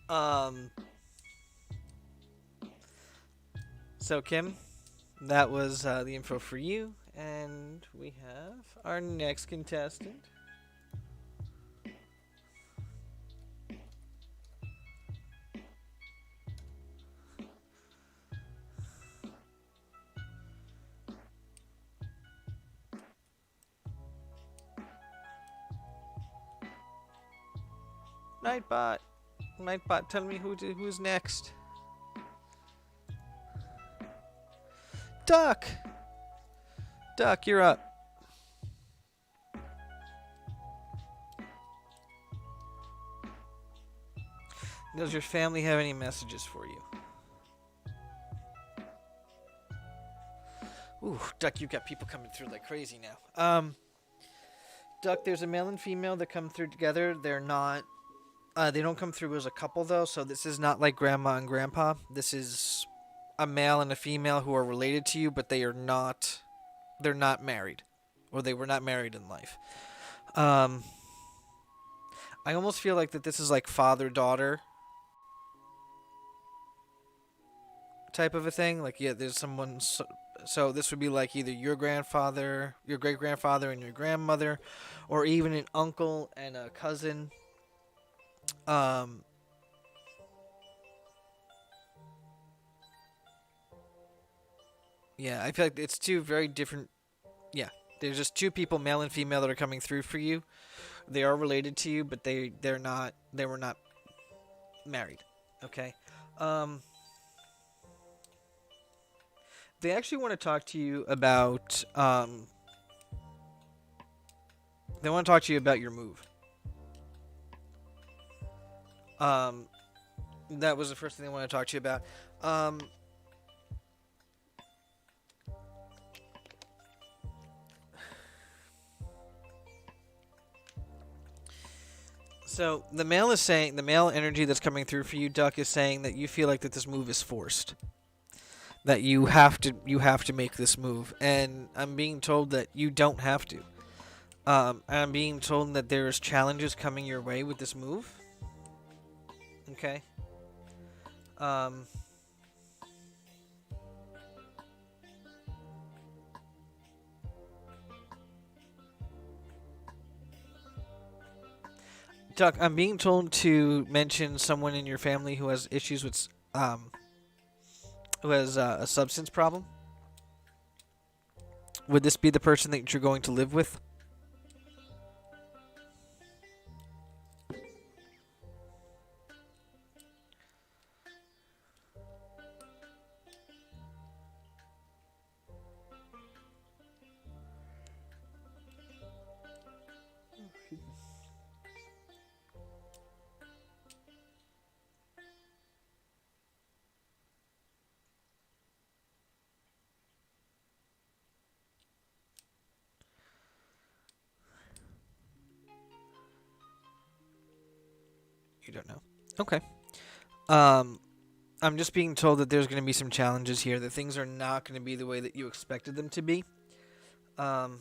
Um, so Kim, that was the info for you, and we have our next contestant. Nightbot, Nightbot, tell me who's next. Duck, Duck, you're up. Does your family have any messages for you? Ooh, Duck, you've got people coming through like crazy now. Duck, there's a male and female that come through together. They're not. They don't come through as a couple though, so this is not like grandma and grandpa. This is a male and a female who are related to you, but they are not. They're not married, or they were not married in life. Um, I almost feel like that this is like father daughter type of a thing. Like, yeah, there's someone. So this would be like either your grandfather, your great grandfather, and your grandmother, or even an uncle and a cousin. Um, yeah, I feel like it's two very different. Yeah, there's just two people, male and female, that are coming through for you. They are related to you, but they're not. They were not married. Okay. Um, they actually want to talk to you about. They want to talk to you about your move. Um, that was the first thing they want to talk to you about. Um, so the male energy that's coming through for you, Duck, is saying that you feel like that this move is forced. That you have to make this move, and I'm being told that you don't have to. I'm being told that there's challenges coming your way with this move. Okay. Um, Duck, I'm being told to mention someone in your family who has issues with who has a substance problem. Would this be the person that you're going to live with? You don't know. Okay. Um, I'm just being told that there's going to be some challenges here. That things are not going to be the way that you expected them to be. Um,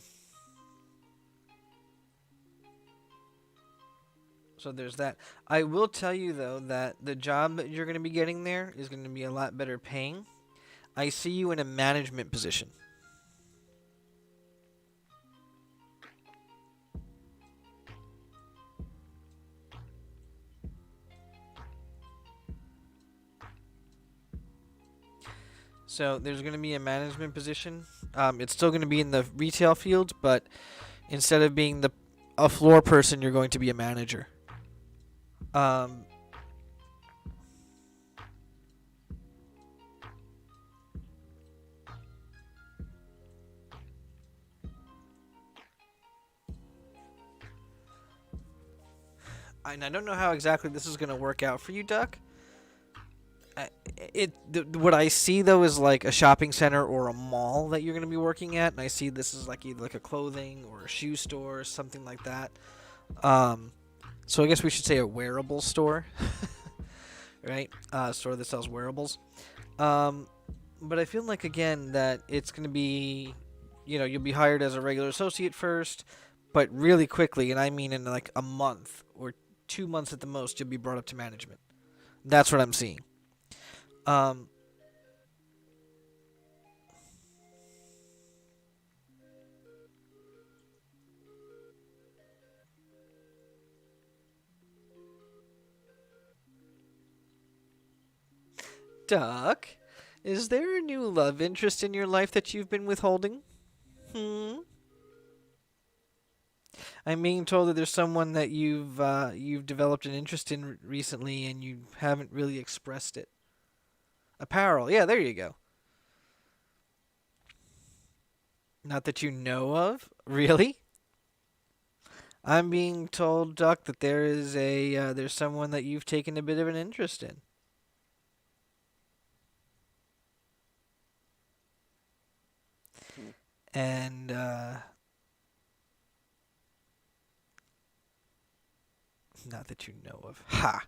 so there's that. I will tell you though that the job that you're going to be getting there is going to be a lot better paying. I see you in a management position. So there's going to be a management position. It's still going to be in the retail field, but instead of being the a floor person, you're going to be a manager. Um, and I don't know how exactly this is going to work out for you, Duck. What I see though is like a shopping center or a mall that you're going to be working at, and I see this is like either like a clothing or a shoe store or something like that. Um, so I guess we should say a wearable store, right? Store that sells wearables. Um, but I feel like again that it's going to be, you'll be hired as a regular associate first, but really quickly, and I mean in like a month or 2 months at the most, you'll be brought up to management. That's what I'm seeing. Um, Duck, is there a new love interest in your life that you've been withholding? Hmm. I'm being told that there's someone that you've developed an interest in recently, and you haven't really expressed it. Apparel, yeah, there you go. Not that you know of, really. I'm being told, Duck, that there's someone that you've taken a bit of an interest in, and not that you know of. Ha!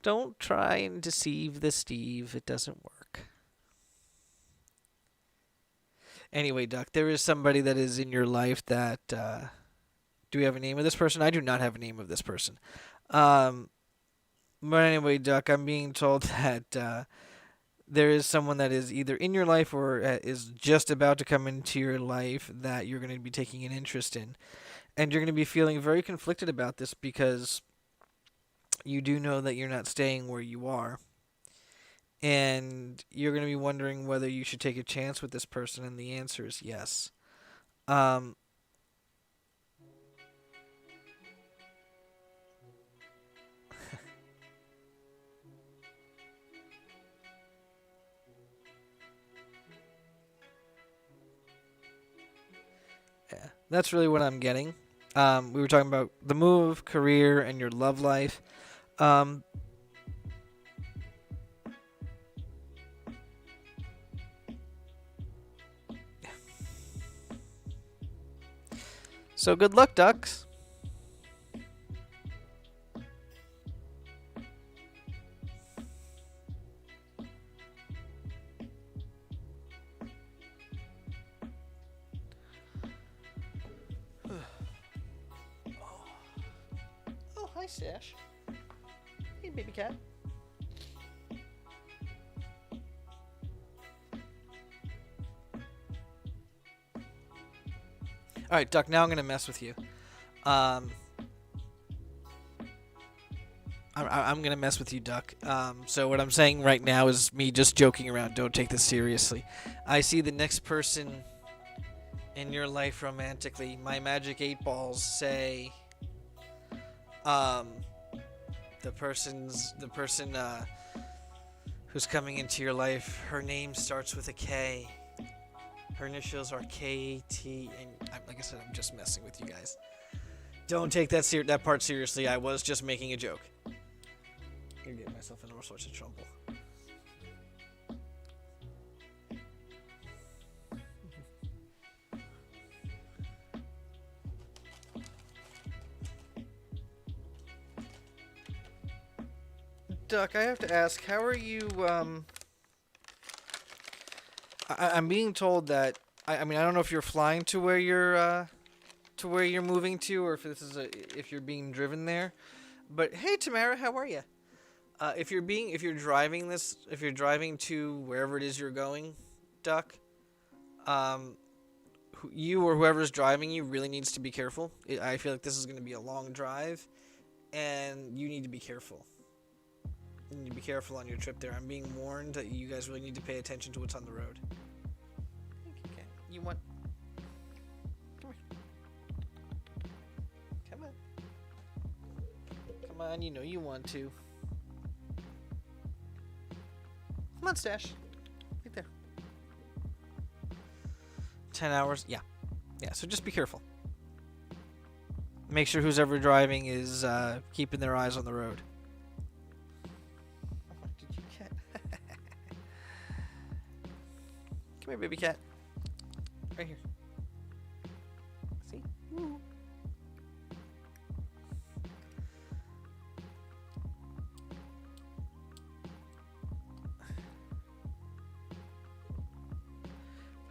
Don't try and deceive the Steve. It doesn't work. Anyway, Duck, there is somebody that is in your life that Do we have a name of this person? I do not have a name of this person. Um, but anyway, Duck, I'm being told that there is someone that is either in your life or is just about to come into your life that you're going to be taking an interest in. And you're going to be feeling very conflicted about this because you do know that you're not staying where you are. And you're going to be wondering whether you should take a chance with this person, and the answer is yes. Um, yeah, that's really what I'm getting. We were talking about the move, career, and your love life. Um, so good luck, Ducks. Oh, hi, Stash. Hey, baby cat. All right, Duck. Now I'm gonna mess with you. Um, I'm gonna mess with you, Duck. So what I'm saying right now is me just joking around. Don't take this seriously. I see the next person in your life romantically. My magic 8 balls say, um, the person who's coming into your life. Her name starts with a K. Her initials are KT. And like I said, I'm just messing with you guys. Don't take that part seriously. I was just making a joke. I'm gonna get myself in all sorts of trouble. Duck, I have to ask, how are you? I'm being told that. I mean, I don't know if you're flying to where you're moving to, or if you're being driven there. But hey, Tamara, how are you? If you're driving to wherever it is you're going, Duck, um, you or whoever's driving you really needs to be careful. I feel like this is going to be a long drive, and you need to be careful. You need to be careful on your trip there. I'm being warned that you guys really need to pay attention to what's on the road. Okay. You want? Come here. Come on. Come on. You know you want to. Come on, Stash. Right there. 10 hours. Yeah. Yeah. So just be careful. Make sure who's ever driving is keeping their eyes on the road. What did you get? Come here, baby cat. Right here. See? Woo.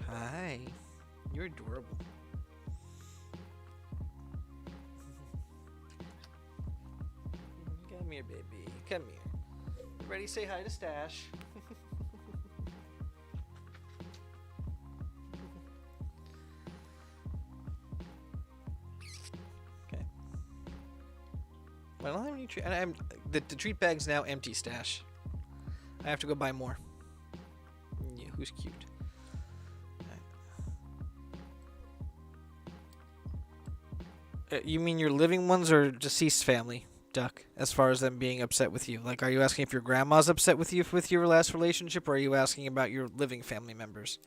Hi. You're adorable. Come here, baby. Come here. You ready to say hi to Stash? Okay. Well, I don't have any treat. And the treat bag's now empty, Stash. I have to go buy more. Yeah, who's cute? You mean your living ones or deceased family, Duck? As far as them being upset with you, like, are you asking if your grandma's upset with you with your last relationship, or are you asking about your living family members?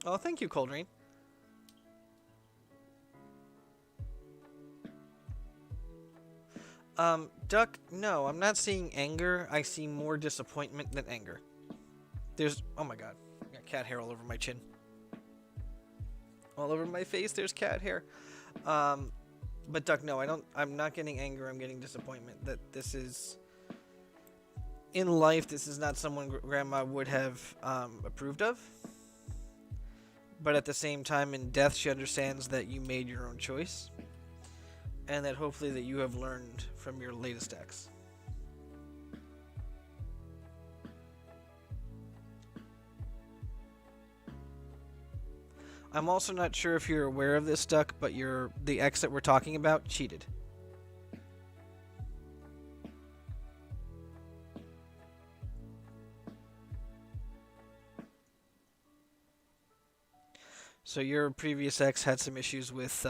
Oh, thank you, Coldrain. Duck, no, I'm not seeing anger. I see more disappointment than anger. Oh my god, I got cat hair all over my chin. All over my face, there's cat hair. But Duck, no, I don't. I'm not getting anger. I'm getting disappointment that this is in life. This is not someone Grandma would have approved of. But at the same time, in death, she understands that you made your own choice, and that hopefully that you have learned from your latest ex. I'm also not sure if you're aware of this, Duck, but the ex that we're talking about cheated. So your previous ex had some issues with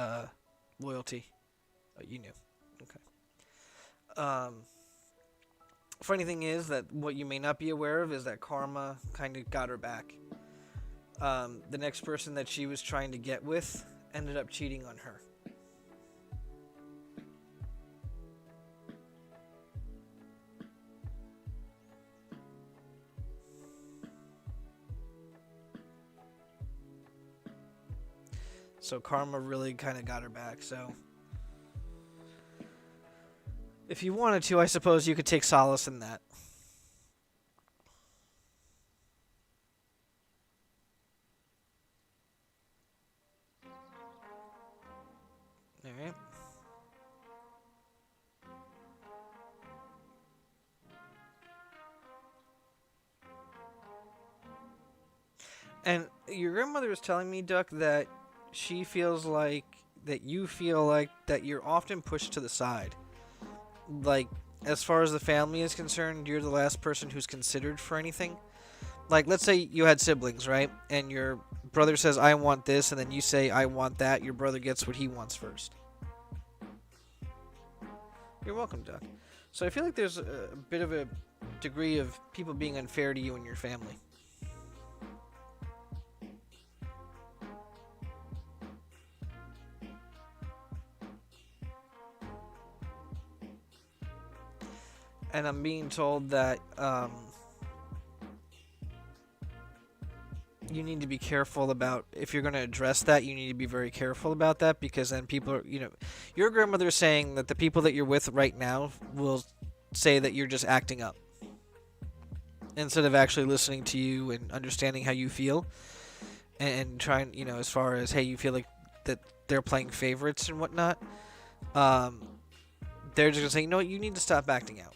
loyalty. You knew. Okay. Funny thing is that what you may not be aware of is that karma kind of got her back. The next person that she was trying to get with ended up cheating on her. So karma really kind of got her back. So if you wanted to, I suppose you could take solace in that. All right. And your grandmother was telling me, Duck, that she feels like that you feel like that you're often pushed to the side. Like, as far as the family is concerned, you're the last person who's considered for anything. Like, let's say you had siblings, right? And your brother says, I want this, and then you say, I want that. Your brother gets what he wants first. You're welcome, Duck. So I feel like there's a bit of a degree of people being unfair to you and your family. And I'm being told that you need to be careful about, if you're going to address that, you need to be very careful about that, because then people are, your grandmother is saying that the people that you're with right now will say that you're just acting up instead of actually listening to you and understanding how you feel, and trying, as far as, hey, you feel like that they're playing favorites and whatnot. They're just going to say, you need to stop acting out.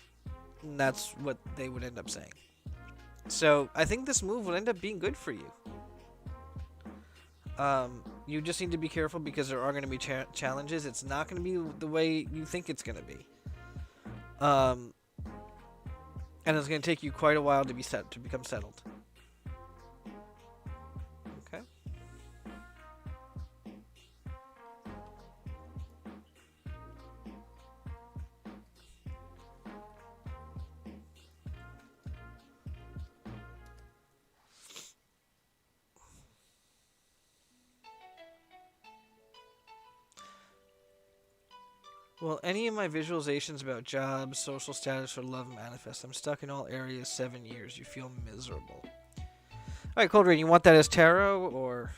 And that's what they would end up saying. So I think this move would end up being good for you. You just need to be careful, because there are going to be challenges. It's not going to be the way you think it's going to be. And it's going to take you quite a while to become settled. Okay. Well, any of my visualizations about jobs, social status, or love manifest. I'm stuck in all areas 7 years. You feel miserable. Alright, Cold Rain, you want that as tarot, or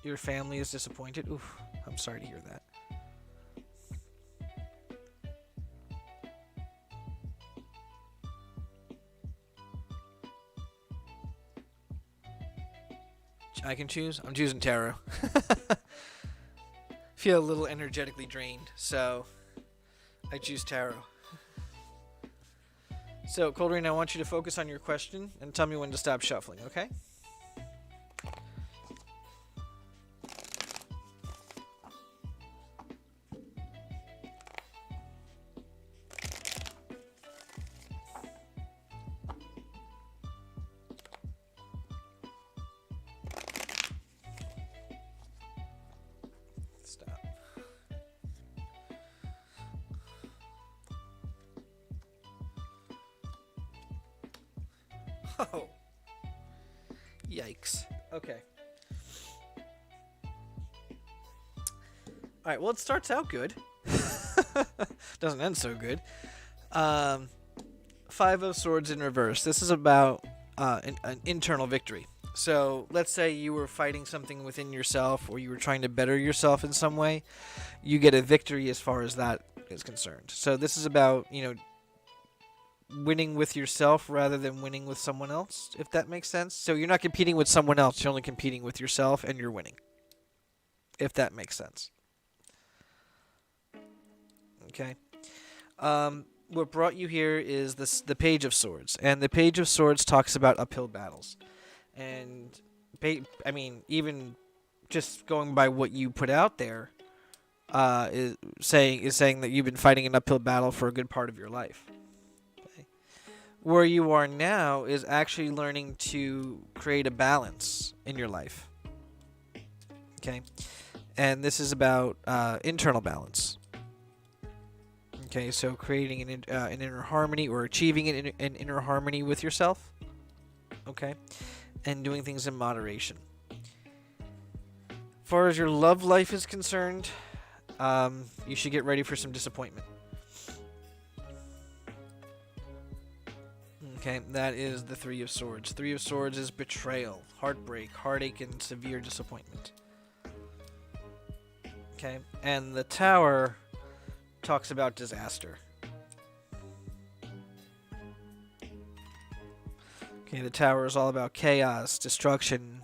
your family is disappointed? Oof, I'm sorry to hear that. I can choose? I'm choosing tarot. Feel a little energetically drained, so I choose tarot. So, Cold Rain, I want you to focus on your question and tell me when to stop shuffling, okay? Stop. Oh. Yikes. Okay. Alright, well, it starts out good. Doesn't end so good. Five of Swords in reverse. This is about an internal victory. So let's say you were fighting something within yourself, or you were trying to better yourself in some way. You get a victory as far as that is concerned. So this is about, winning with yourself rather than winning with someone else, if that makes sense. So you're not competing with someone else, you're only competing with yourself, and you're winning, if that makes sense. Okay. What brought you here is the Page of Swords, and the Page of Swords talks about uphill battles, and even just going by what you put out there, is saying that you've been fighting an uphill battle for a good part of your life. Okay. Where you are now is actually learning to create a balance in your life. Okay, and this is about internal balance. Okay, so creating an inner harmony, or achieving an inner harmony with yourself. Okay, and doing things in moderation. As far as your love life is concerned, you should get ready for some disappointment. Okay, that is the Three of Swords. Three of Swords is betrayal, heartbreak, heartache, and severe disappointment. Okay, and the Tower talks about disaster. Okay, the Tower is all about chaos, destruction,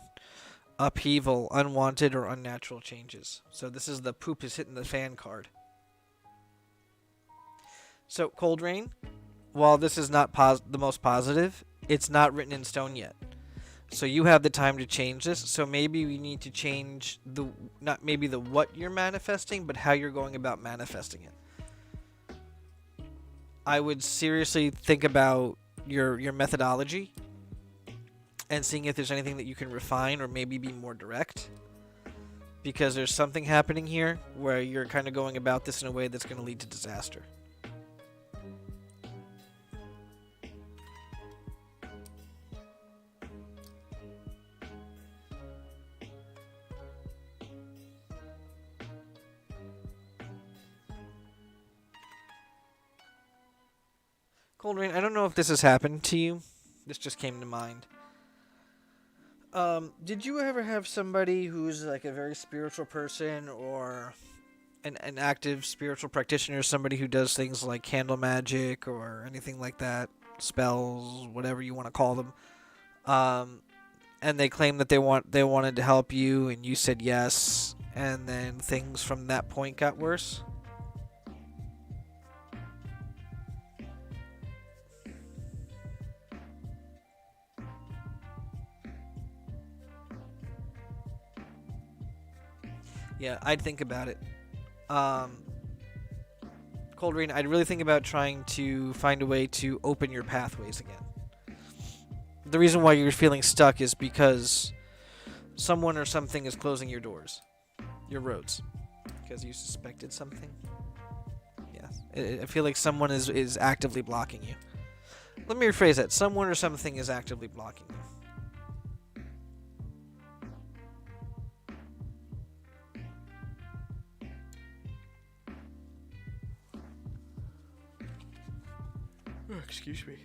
upheaval, unwanted or unnatural changes. So this is the poop is hitting the fan card. So Cold Rain, while this is not the most positive, it's not written in stone yet. So you have the time to change this. So maybe we need to change not maybe the what you're manifesting, but how you're going about manifesting it. I would seriously think about your methodology and seeing if there's anything that you can refine or maybe be more direct. Because there's something happening here where you're kind of going about this in a way that's going to lead to disaster. Cold Rain, I don't know if this has happened to you. This just came to mind. Did you ever have somebody who's like a very spiritual person, or an active spiritual practitioner, somebody who does things like candle magic or anything like that, spells, whatever you want to call them, and they claimed that they wanted to help you, and you said yes, and then things from that point got worse? Yeah, I'd think about it. Cold Rain, I'd really think about trying to find a way to open your pathways again. The reason why you're feeling stuck is because someone or something is closing your doors, your roads, because you suspected something. Yeah, I feel like someone is actively blocking you. Let me rephrase that. Someone or something is actively blocking you. Oh, excuse me.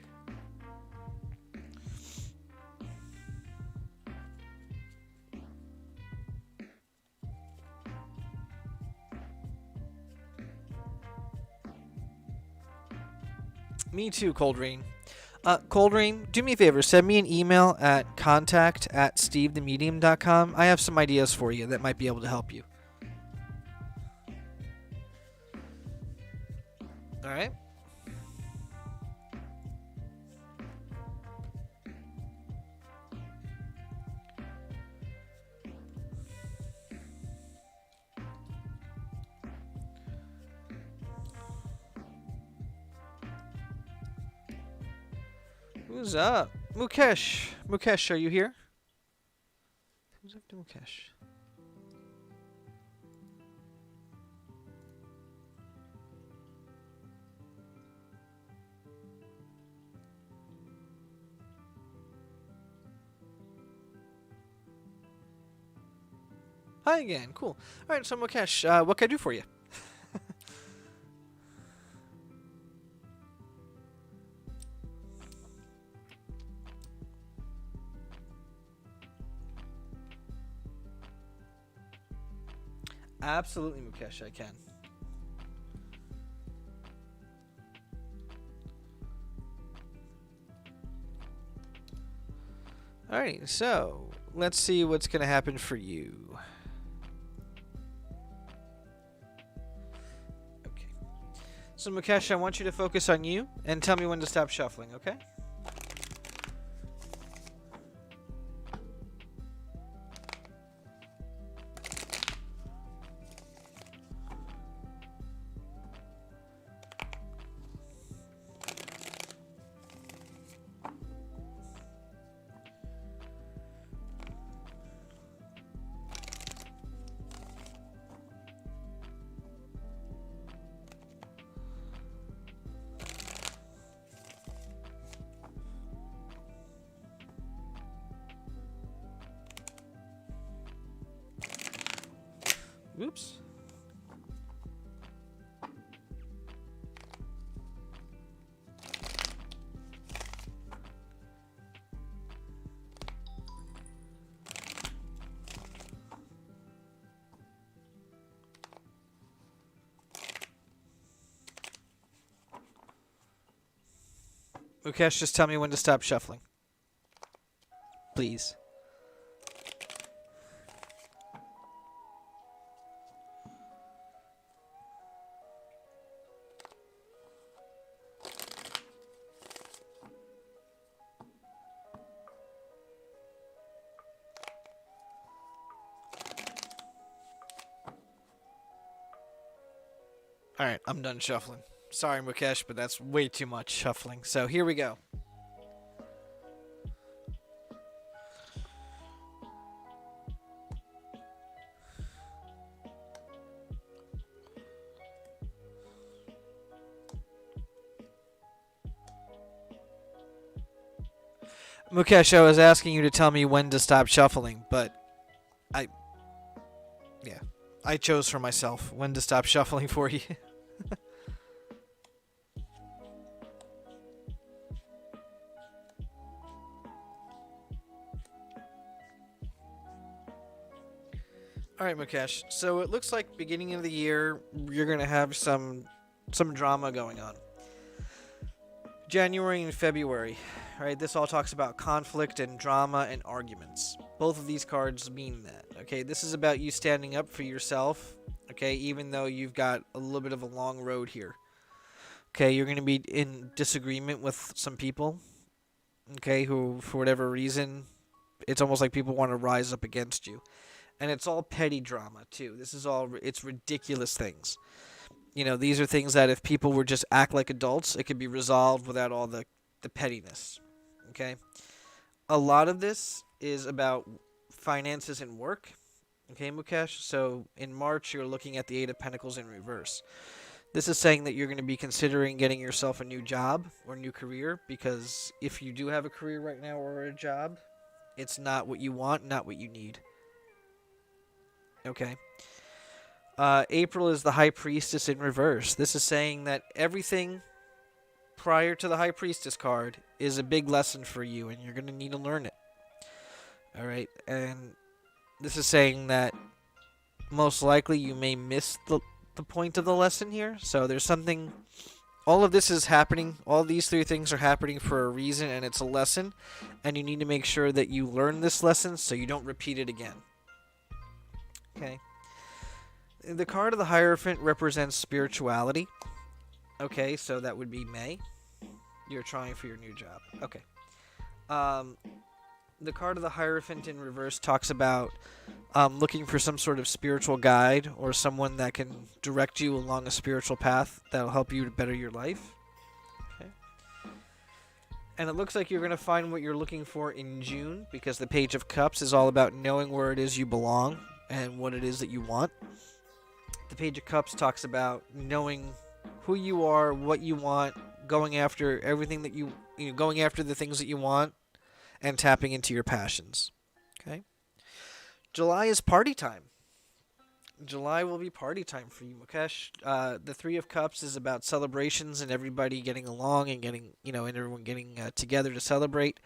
Me too, Cold Rain. Cold Rain, do me a favor. Send me an email at contact@stevethemedium.com. I have some ideas for you that might be able to help you. Alright? Who's up? Mukesh. Mukesh, are you here? Who's up to Mukesh? Hi again. Cool. Alright, so Mukesh, what can I do for you? Absolutely, Mukesh, I can. Alright, so let's see what's going to happen for you. Okay. So, Mukesh, I want you to focus on you and tell me when to stop shuffling, okay? Oops. Mukesh, just tell me when to stop shuffling. Please. Alright, I'm done shuffling. Sorry, Mukesh, but that's way too much shuffling. So here we go. Mukesh, I was asking you to tell me when to stop shuffling, but I. Yeah. I chose for myself when to stop shuffling for you. Alright, Mukesh. So it looks like beginning of the year, you're going to have some drama going on. January and February, right? This all talks about conflict and drama and arguments. Both of these cards mean that, okay? This is about you standing up for yourself, okay? Even though you've got a little bit of a long road here. Okay, you're going to be in disagreement with some people, okay, who, for whatever reason, it's almost like people want to rise up against you. And it's all petty drama, too. This is all, it's ridiculous things. You know, these are things that if people were just act like adults, it could be resolved without all the pettiness. Okay? A lot of this is about finances and work. Okay, Mukesh? So in March, you're looking at the Eight of Pentacles in reverse. This is saying that you're going to be considering getting yourself a new job or new career, because if you do have a career right now or a job, it's not what you want, not what you need. Okay? April is the High Priestess in reverse. This is saying that everything prior to the High Priestess card is a big lesson for you, and you're going to need to learn it. Alright, and this is saying that most likely you may miss the point of the lesson here. So there's something... All of this is happening. All these three things are happening for a reason, and it's a lesson. And you need to make sure that you learn this lesson so you don't repeat it again. Okay? The card of the Hierophant represents spirituality. Okay, so that would be May. You're trying for your new job. Okay. The card of the Hierophant in reverse talks about looking for some sort of spiritual guide or someone that can direct you along a spiritual path that will help you to better your life. Okay. And it looks like you're going to find what you're looking for in June, because the Page of Cups is all about knowing where it is you belong and what it is that you want. The Page of Cups talks about knowing who you are, what you want, going after everything that you know, going after the things that you want, and tapping into your passions. Okay? July is party time. July will be party time for you, Mukesh. The Three of Cups is about celebrations and everybody getting along and getting, and everyone getting together to celebrate,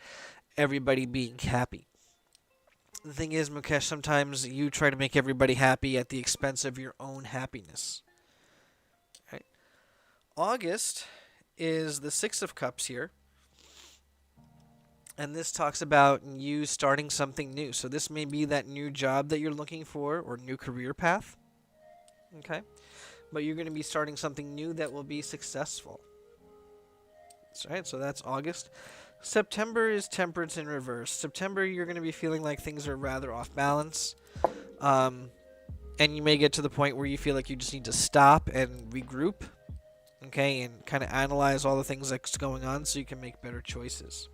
everybody being happy. The thing is, Mukesh, sometimes you try to make everybody happy at the expense of your own happiness. Right? August is the Six of Cups here, and this talks about you starting something new. So this may be that new job that you're looking for or new career path. Okay? But you're going to be starting something new that will be successful. That's right. So that's August. September is Temperance in reverse. September, you're going to be feeling like things are rather off balance. And you may get to the point where you feel like you just need to stop and regroup. Okay? And kind of analyze all the things that's going on so you can make better choices.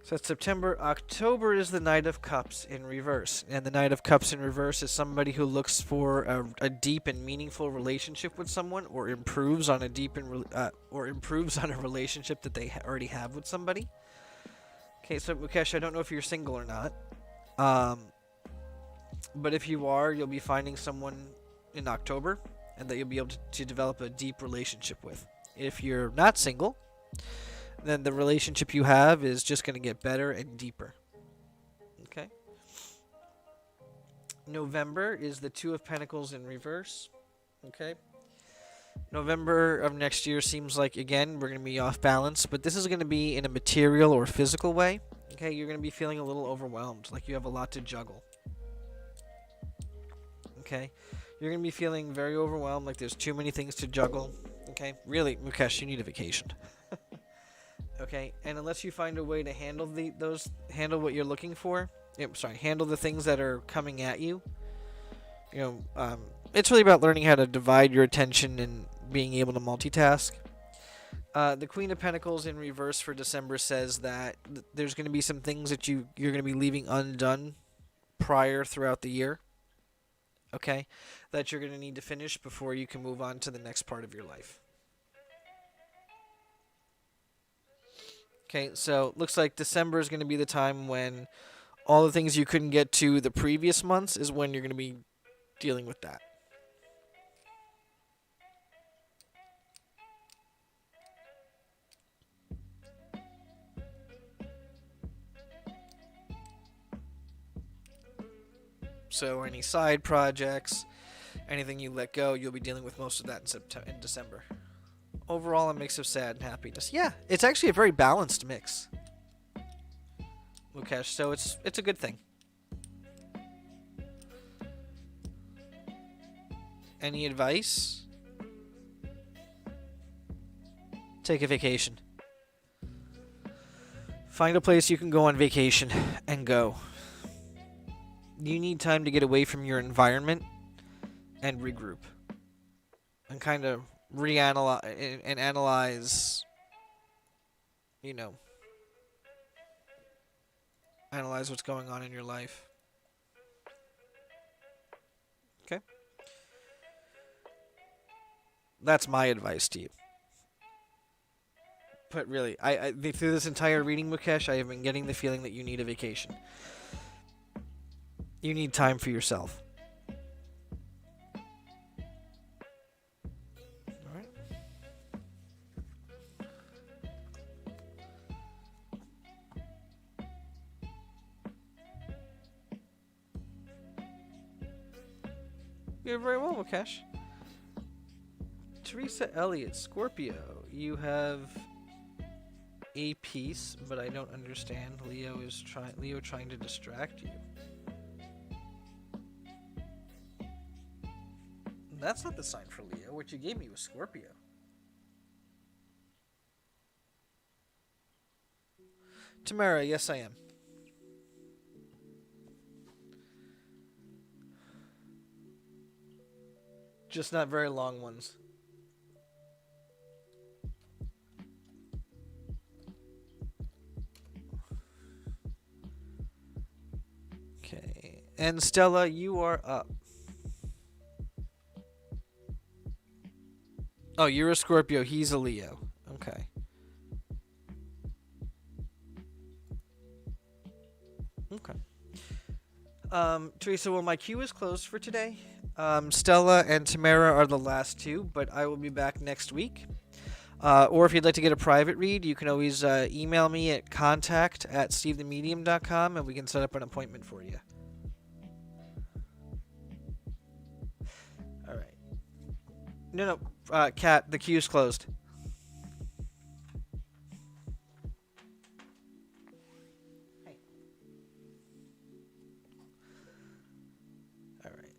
So that's September. October is the Knight of Cups in reverse. And the Knight of Cups in reverse is somebody who looks for a deep and meaningful relationship with someone, or improves on a relationship that they already have with somebody. Okay, so Mukesh, I don't know if you're single or not. But if you are, you'll be finding someone in October, and that you'll be able to develop a deep relationship with. If you're not single, then the relationship you have is just going to get better and deeper. Okay? November is the Two of Pentacles in reverse. Okay? November of next year seems like, again, we're going to be off balance, but this is going to be in a material or physical way. Okay? You're going to be feeling a little overwhelmed, like you have a lot to juggle. Okay? You're going to be feeling very overwhelmed, like there's too many things to juggle. Okay? Really, Mukesh, you need a vacation. Okay, and unless you find a way to handle handle what you're looking for, handle the things that are coming at you. It's really about learning how to divide your attention and being able to multitask. The Queen of Pentacles in reverse for December says that there's going to be some things that you're going to be leaving undone throughout the year. Okay, that you're going to need to finish before you can move on to the next part of your life. Okay, so looks like December is going to be the time when all the things you couldn't get to the previous months is when you're going to be dealing with that. So any side projects, anything you let go, you'll be dealing with most of that in December. Overall, a mix of sad and happiness. Yeah, it's actually a very balanced mix, Mukesh, so it's a good thing. Any advice? Take a vacation. Find a place you can go on vacation and go. You need time to get away from your environment and regroup. And kind of reanalyze and analyze, analyze what's going on in your life. Okay? That's my advice to you. But really, I through this entire reading, Mukesh, I have been getting the feeling that you need a vacation. You need time for yourself. Alright. You're very well, Mukesh. Teresa Elliott, Scorpio. You have a piece, but I don't understand. Leo trying to distract you. That's not the sign for Leo. What you gave me was Scorpio. Tamara, yes I am. Just not very long ones. Okay. And Stella, you are up. Oh, you're a Scorpio. He's a Leo. Okay. Okay. Teresa, well, my queue is closed for today. Stella and Tamara are the last two, but I will be back next week. Or if you'd like to get a private read, you can always email me at contact@stevethemedium.com and we can set up an appointment for you. All right. No, Kat, the queue's closed. Hey. All right.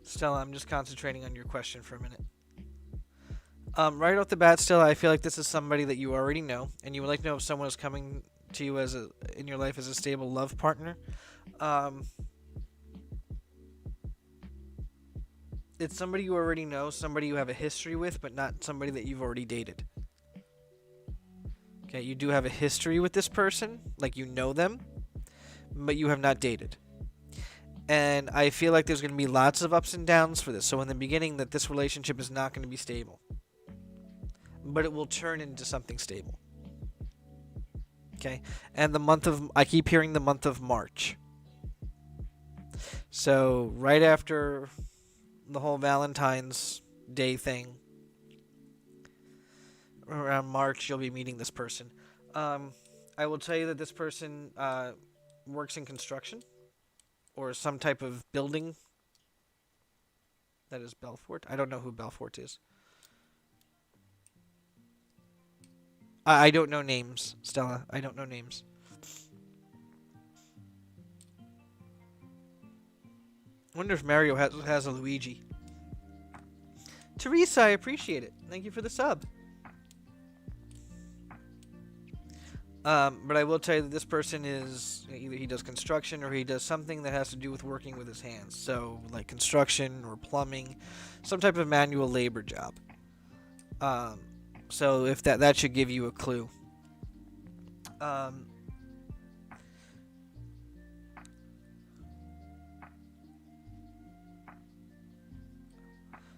Stella, I'm just concentrating on your question for a minute. Right off the bat, Stella, I feel like this is somebody that you already know, and you would like to know if someone is coming to you in your life as a stable love partner. Um, it's somebody you already know, somebody you have a history with, but not somebody that you've already dated. Okay, you do have a history with this person, like you know them, but you have not dated. And I feel like there's going to be lots of ups and downs for this. So in the beginning, that this relationship is not going to be stable, but it will turn into something stable. Okay, and I keep hearing the month of March. So right after the whole Valentine's Day thing, around March, you'll be meeting this person. I will tell you that this person works in construction or some type of building. That is Belfort. I don't know who Belfort is. I don't know names, Stella. I don't know names. I wonder if Mario has a Luigi. Teresa, I appreciate it. Thank you for the sub. But I will tell you that this person is either he does construction or he does something that has to do with working with his hands. So like construction or plumbing, some type of manual labor job. So if that should give you a clue.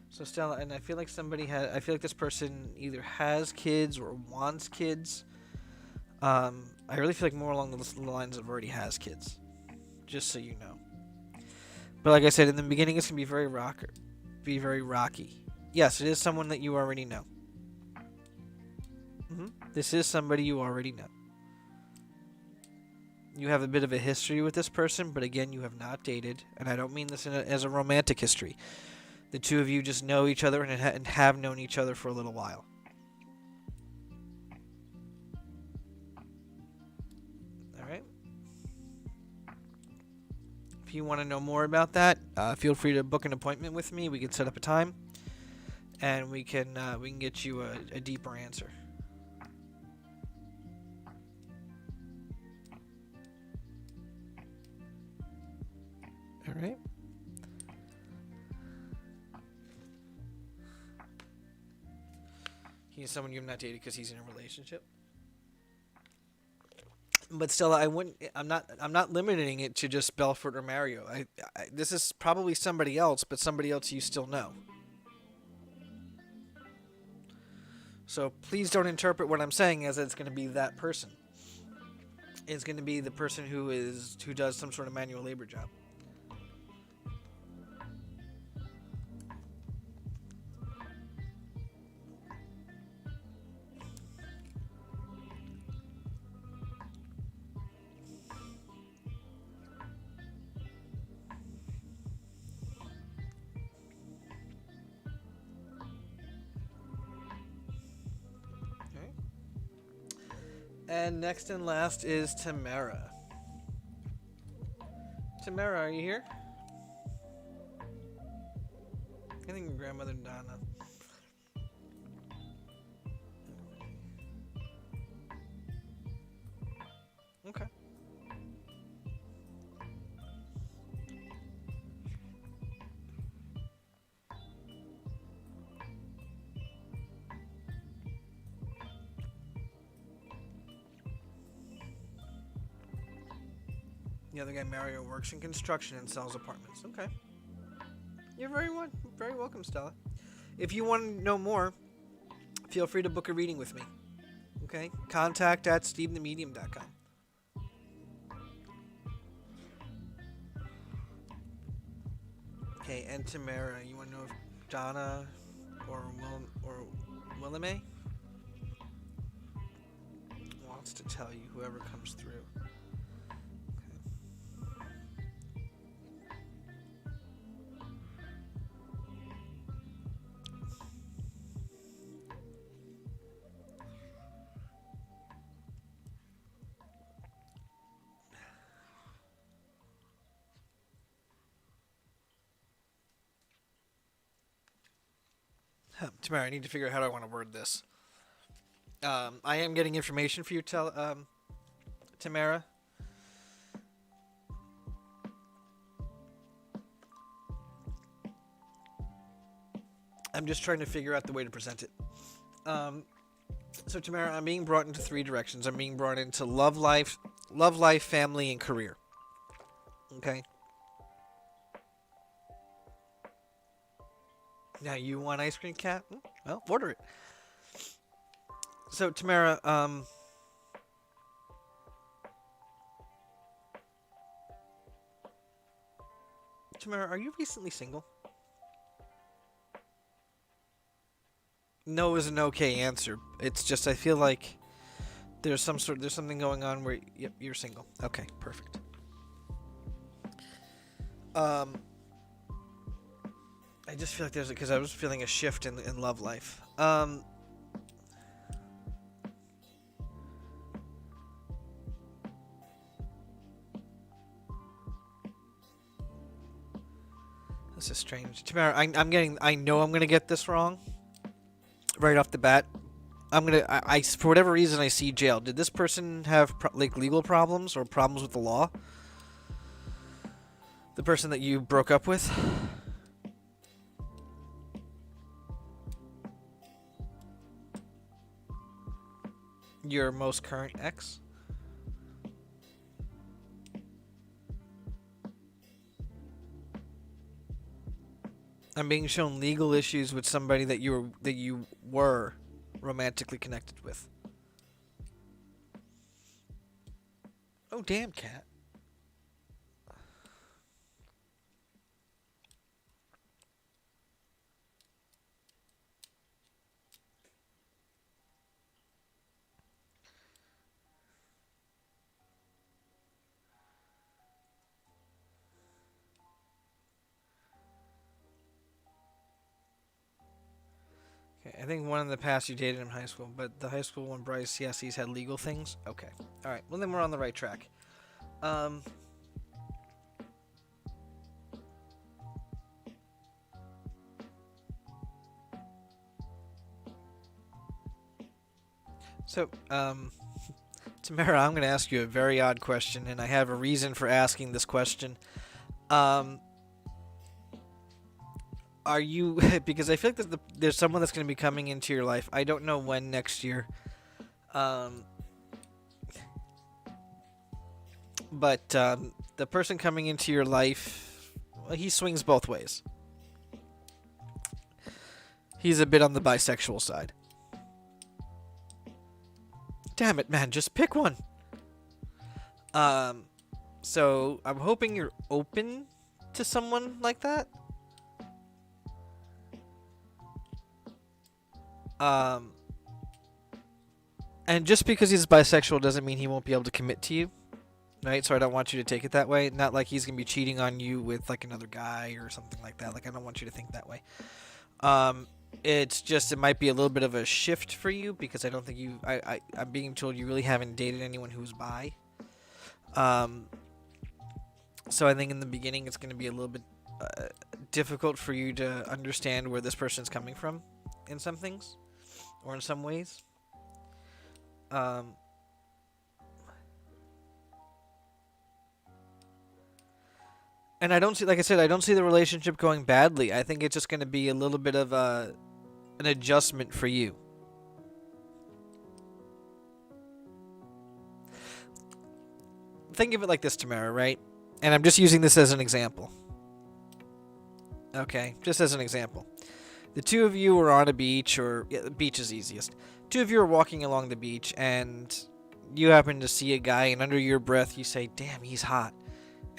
So Stella, and I feel like I feel like this person either has kids or wants kids. I really feel like more along the lines of already has kids, just so you know. But like I said, in the beginning, it's gonna be very rocky. Yes, it is someone that you already know. This is somebody you already know. You have a bit of a history with this person, but again, you have not dated, and I don't mean this as a romantic history. The two of you just know each other and have known each other for a little while. Alright? If you want to know more about that, feel free to book an appointment with me. We can set up a time, and we can get you a deeper answer. Alright? He's someone you've not dated because he's in a relationship. But still, I'm not limiting it to just Belfort or Mario. This is probably somebody else, but somebody else you still know. So please don't interpret what I'm saying as it's going to be that person. It's going to be the person who does some sort of manual labor job. And next and last is Tamara. Tamara, are you here? I think your grandmother Donna. Okay. The other guy, Mario, works in construction and sells apartments. Okay. You're very welcome, Stella. If you want to know more, feel free to book a reading with me. Okay? Contact@stevethemedium.com. Okay, and Tamara, you want to know if Donna or Willame wants to tell you, whoever comes through. Tamara, I need to figure out how I want to word this. I am getting information for you, Tamara. I'm just trying to figure out the way to present it. So Tamara, I'm being brought into three directions. I'm being brought into love life, family, and career. Okay. Now you want ice cream, cat? Well, order it. So Tamara, are you recently single? No is an okay answer. It's just I feel like there's something going on where yep, you're single. Okay, perfect. I just feel like there's because I was feeling a shift in love life. This is strange. Tamara, I know I'm gonna get this wrong. Right off the bat, I for whatever reason I see jail. Did this person have like legal problems or problems with the law? The person that you broke up with? Your most current ex? I'm being shown legal issues with somebody that you were romantically connected with. Oh damn, cat. Okay, I think one in the past you dated in high school, but the high school one, Bryce, yes, he's had legal things. Okay, all right. Well, then we're on the right track. Um. So, Tamara, I'm going to ask you a very odd question, and I have a reason for asking this question. Um, are you because I feel like there's someone that's going to be coming into your life. I don't know when next year. Um, but the person coming into your life, well, he swings both ways. He's a bit on the bisexual side. Damn it, man, just pick one. So I'm hoping you're open to someone like that. And just because he's bisexual doesn't mean he won't be able to commit to you, right? So I don't want you to take it that way. Not like he's gonna be cheating on you with like another guy or something like that. Like I don't want you to think that way. It's just it might be a little bit of a shift for you because I don't think I'm being told you really haven't dated anyone who's bi. So I think in the beginning it's gonna be a little bit difficult for you to understand where this person's coming from in some things or in some ways. And I don't see, like I said, I don't see the relationship going badly. I think it's just going to be a little bit of an adjustment for you. Think of it like this, Tamara, right? And I'm just using this as an example. Okay, just as an example. The two of you are on a beach, or yeah, the beach is easiest. Two of you are walking along the beach, and you happen to see a guy, and under your breath you say, "Damn, he's hot."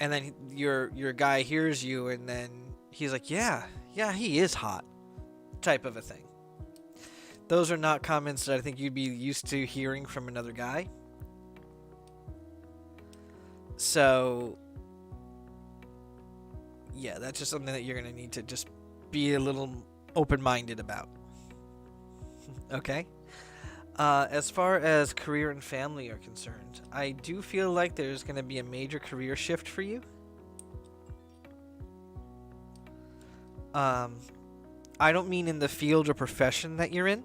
And then your guy hears you, and then he's like, yeah, yeah, he is hot, type of a thing. Those are not comments that I think you'd be used to hearing from another guy. So, yeah, that's just something that you're going to need to just be a little open-minded about. Okay? As far as career and family are concerned, I do feel like there's going to be a major career shift for you. I don't mean in the field or profession that you're in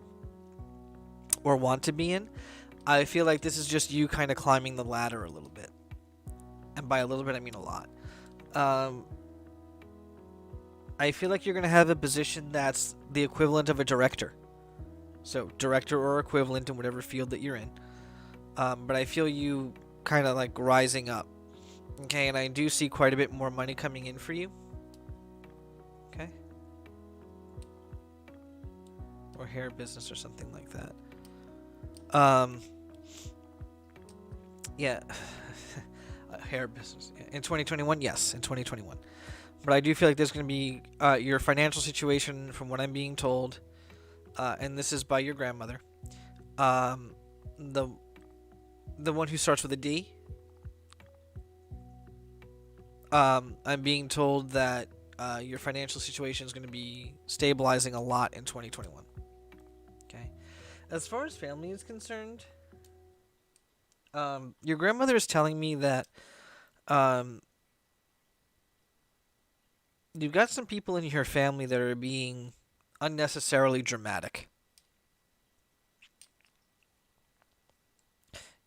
or want to be in. I feel like this is just you kind of climbing the ladder a little bit. And by a little bit, I mean a lot. I feel like you're going to have a position that's the equivalent of a director. So, director or equivalent in whatever field that you're in. But I feel you kind of like rising up. Okay, and I do see quite a bit more money coming in for you. Okay. Or hair business or something like that. Yeah. Hair business. In 2021, yes, in 2021. But I do feel like there's going to be your financial situation, from what I'm being told, and this is by your grandmother. The one who starts with a D. I'm being told that your financial situation is going to be stabilizing a lot in 2021. Okay. As far as family is concerned, your grandmother is telling me that you've got some people in your family that are being unnecessarily dramatic.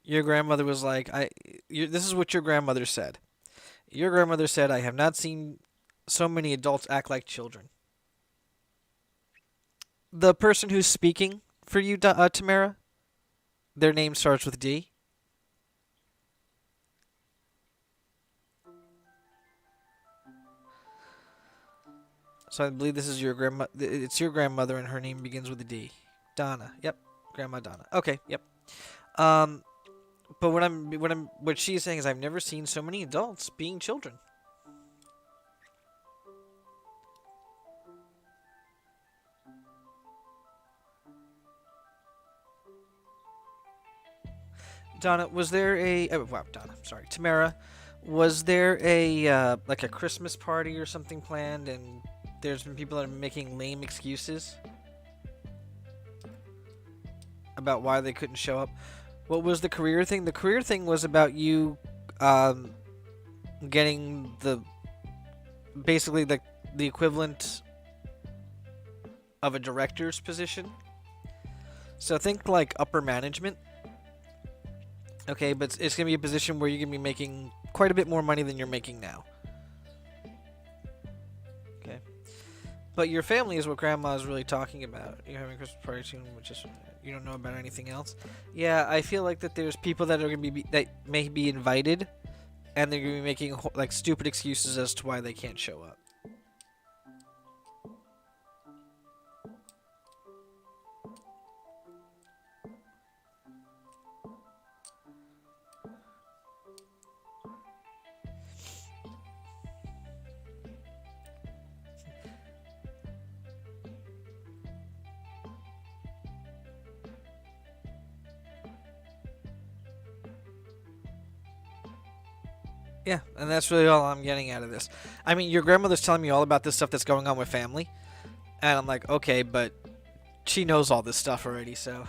Your grandmother was like, this is what your grandmother said. Your grandmother said, I have not seen so many adults act like children. The person who's speaking for you, Tamara, their name starts with D. So I believe this is your grandma. It's your grandmother, and her name begins with a D. Donna. Yep, Grandma Donna. Okay. Yep. But what she's saying is I've never seen so many adults being children. Donna, was there a? Wow, Donna. Sorry, Tamara. Was there a like a Christmas party or something planned, and there's been people that are making lame excuses about why they couldn't show up? What was the career thing? The career thing was about you getting basically the equivalent of a director's position. So think like upper management. Okay, but it's going to be a position where you're going to be making quite a bit more money than you're making now. Okay. But your family is what Grandma is really talking about. You're having a Christmas party soon, which is you don't know about anything else. Yeah, I feel like that there's people that are going to be that may be invited, and they're going to be making like stupid excuses as to why they can't show up. Yeah, and that's really all I'm getting out of this. I mean, your grandmother's telling me all about this stuff that's going on with family, and I'm like, okay, but she knows all this stuff already, so.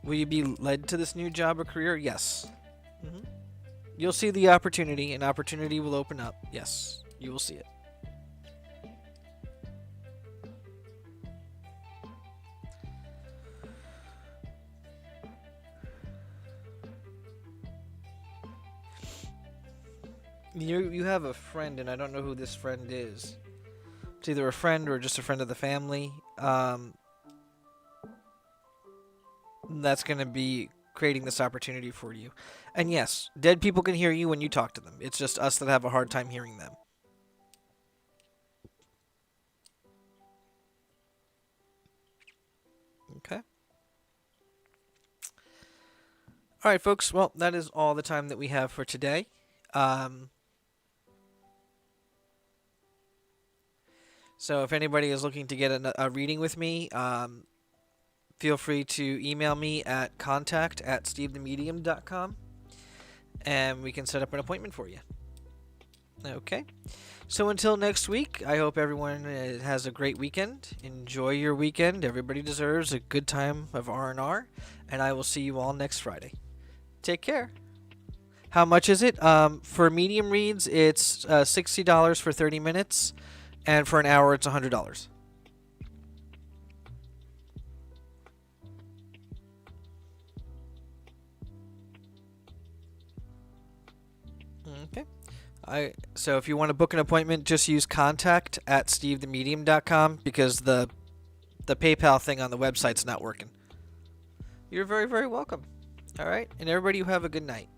Will you be led to this new job or career? Yes. Hmm. You'll see the opportunity, and opportunity will open up. Yes, you will see it. You have a friend, and I don't know who this friend is. It's either a friend or just a friend of the family. That's going to be creating this opportunity for you. And yes, dead people can hear you when you talk to them. It's just us that have a hard time hearing them. Okay. All right, folks. Well, that is all the time that we have for today. Um, So if anybody is looking to get a reading with me, feel free to email me at contact@stevethemedium.com, and we can set up an appointment for you. Okay. So until next week, I hope everyone has a great weekend. Enjoy your weekend. Everybody deserves a good time of R&R, and I will see you all next Friday. Take care. How much is it? For medium reads, it's $60 for 30 minutes, and for an hour, it's $100. Okay. So if you want to book an appointment, just use contact@stevethemedium.com because the PayPal thing on the website's not working. You're very, very welcome. All right, and everybody, you have a good night.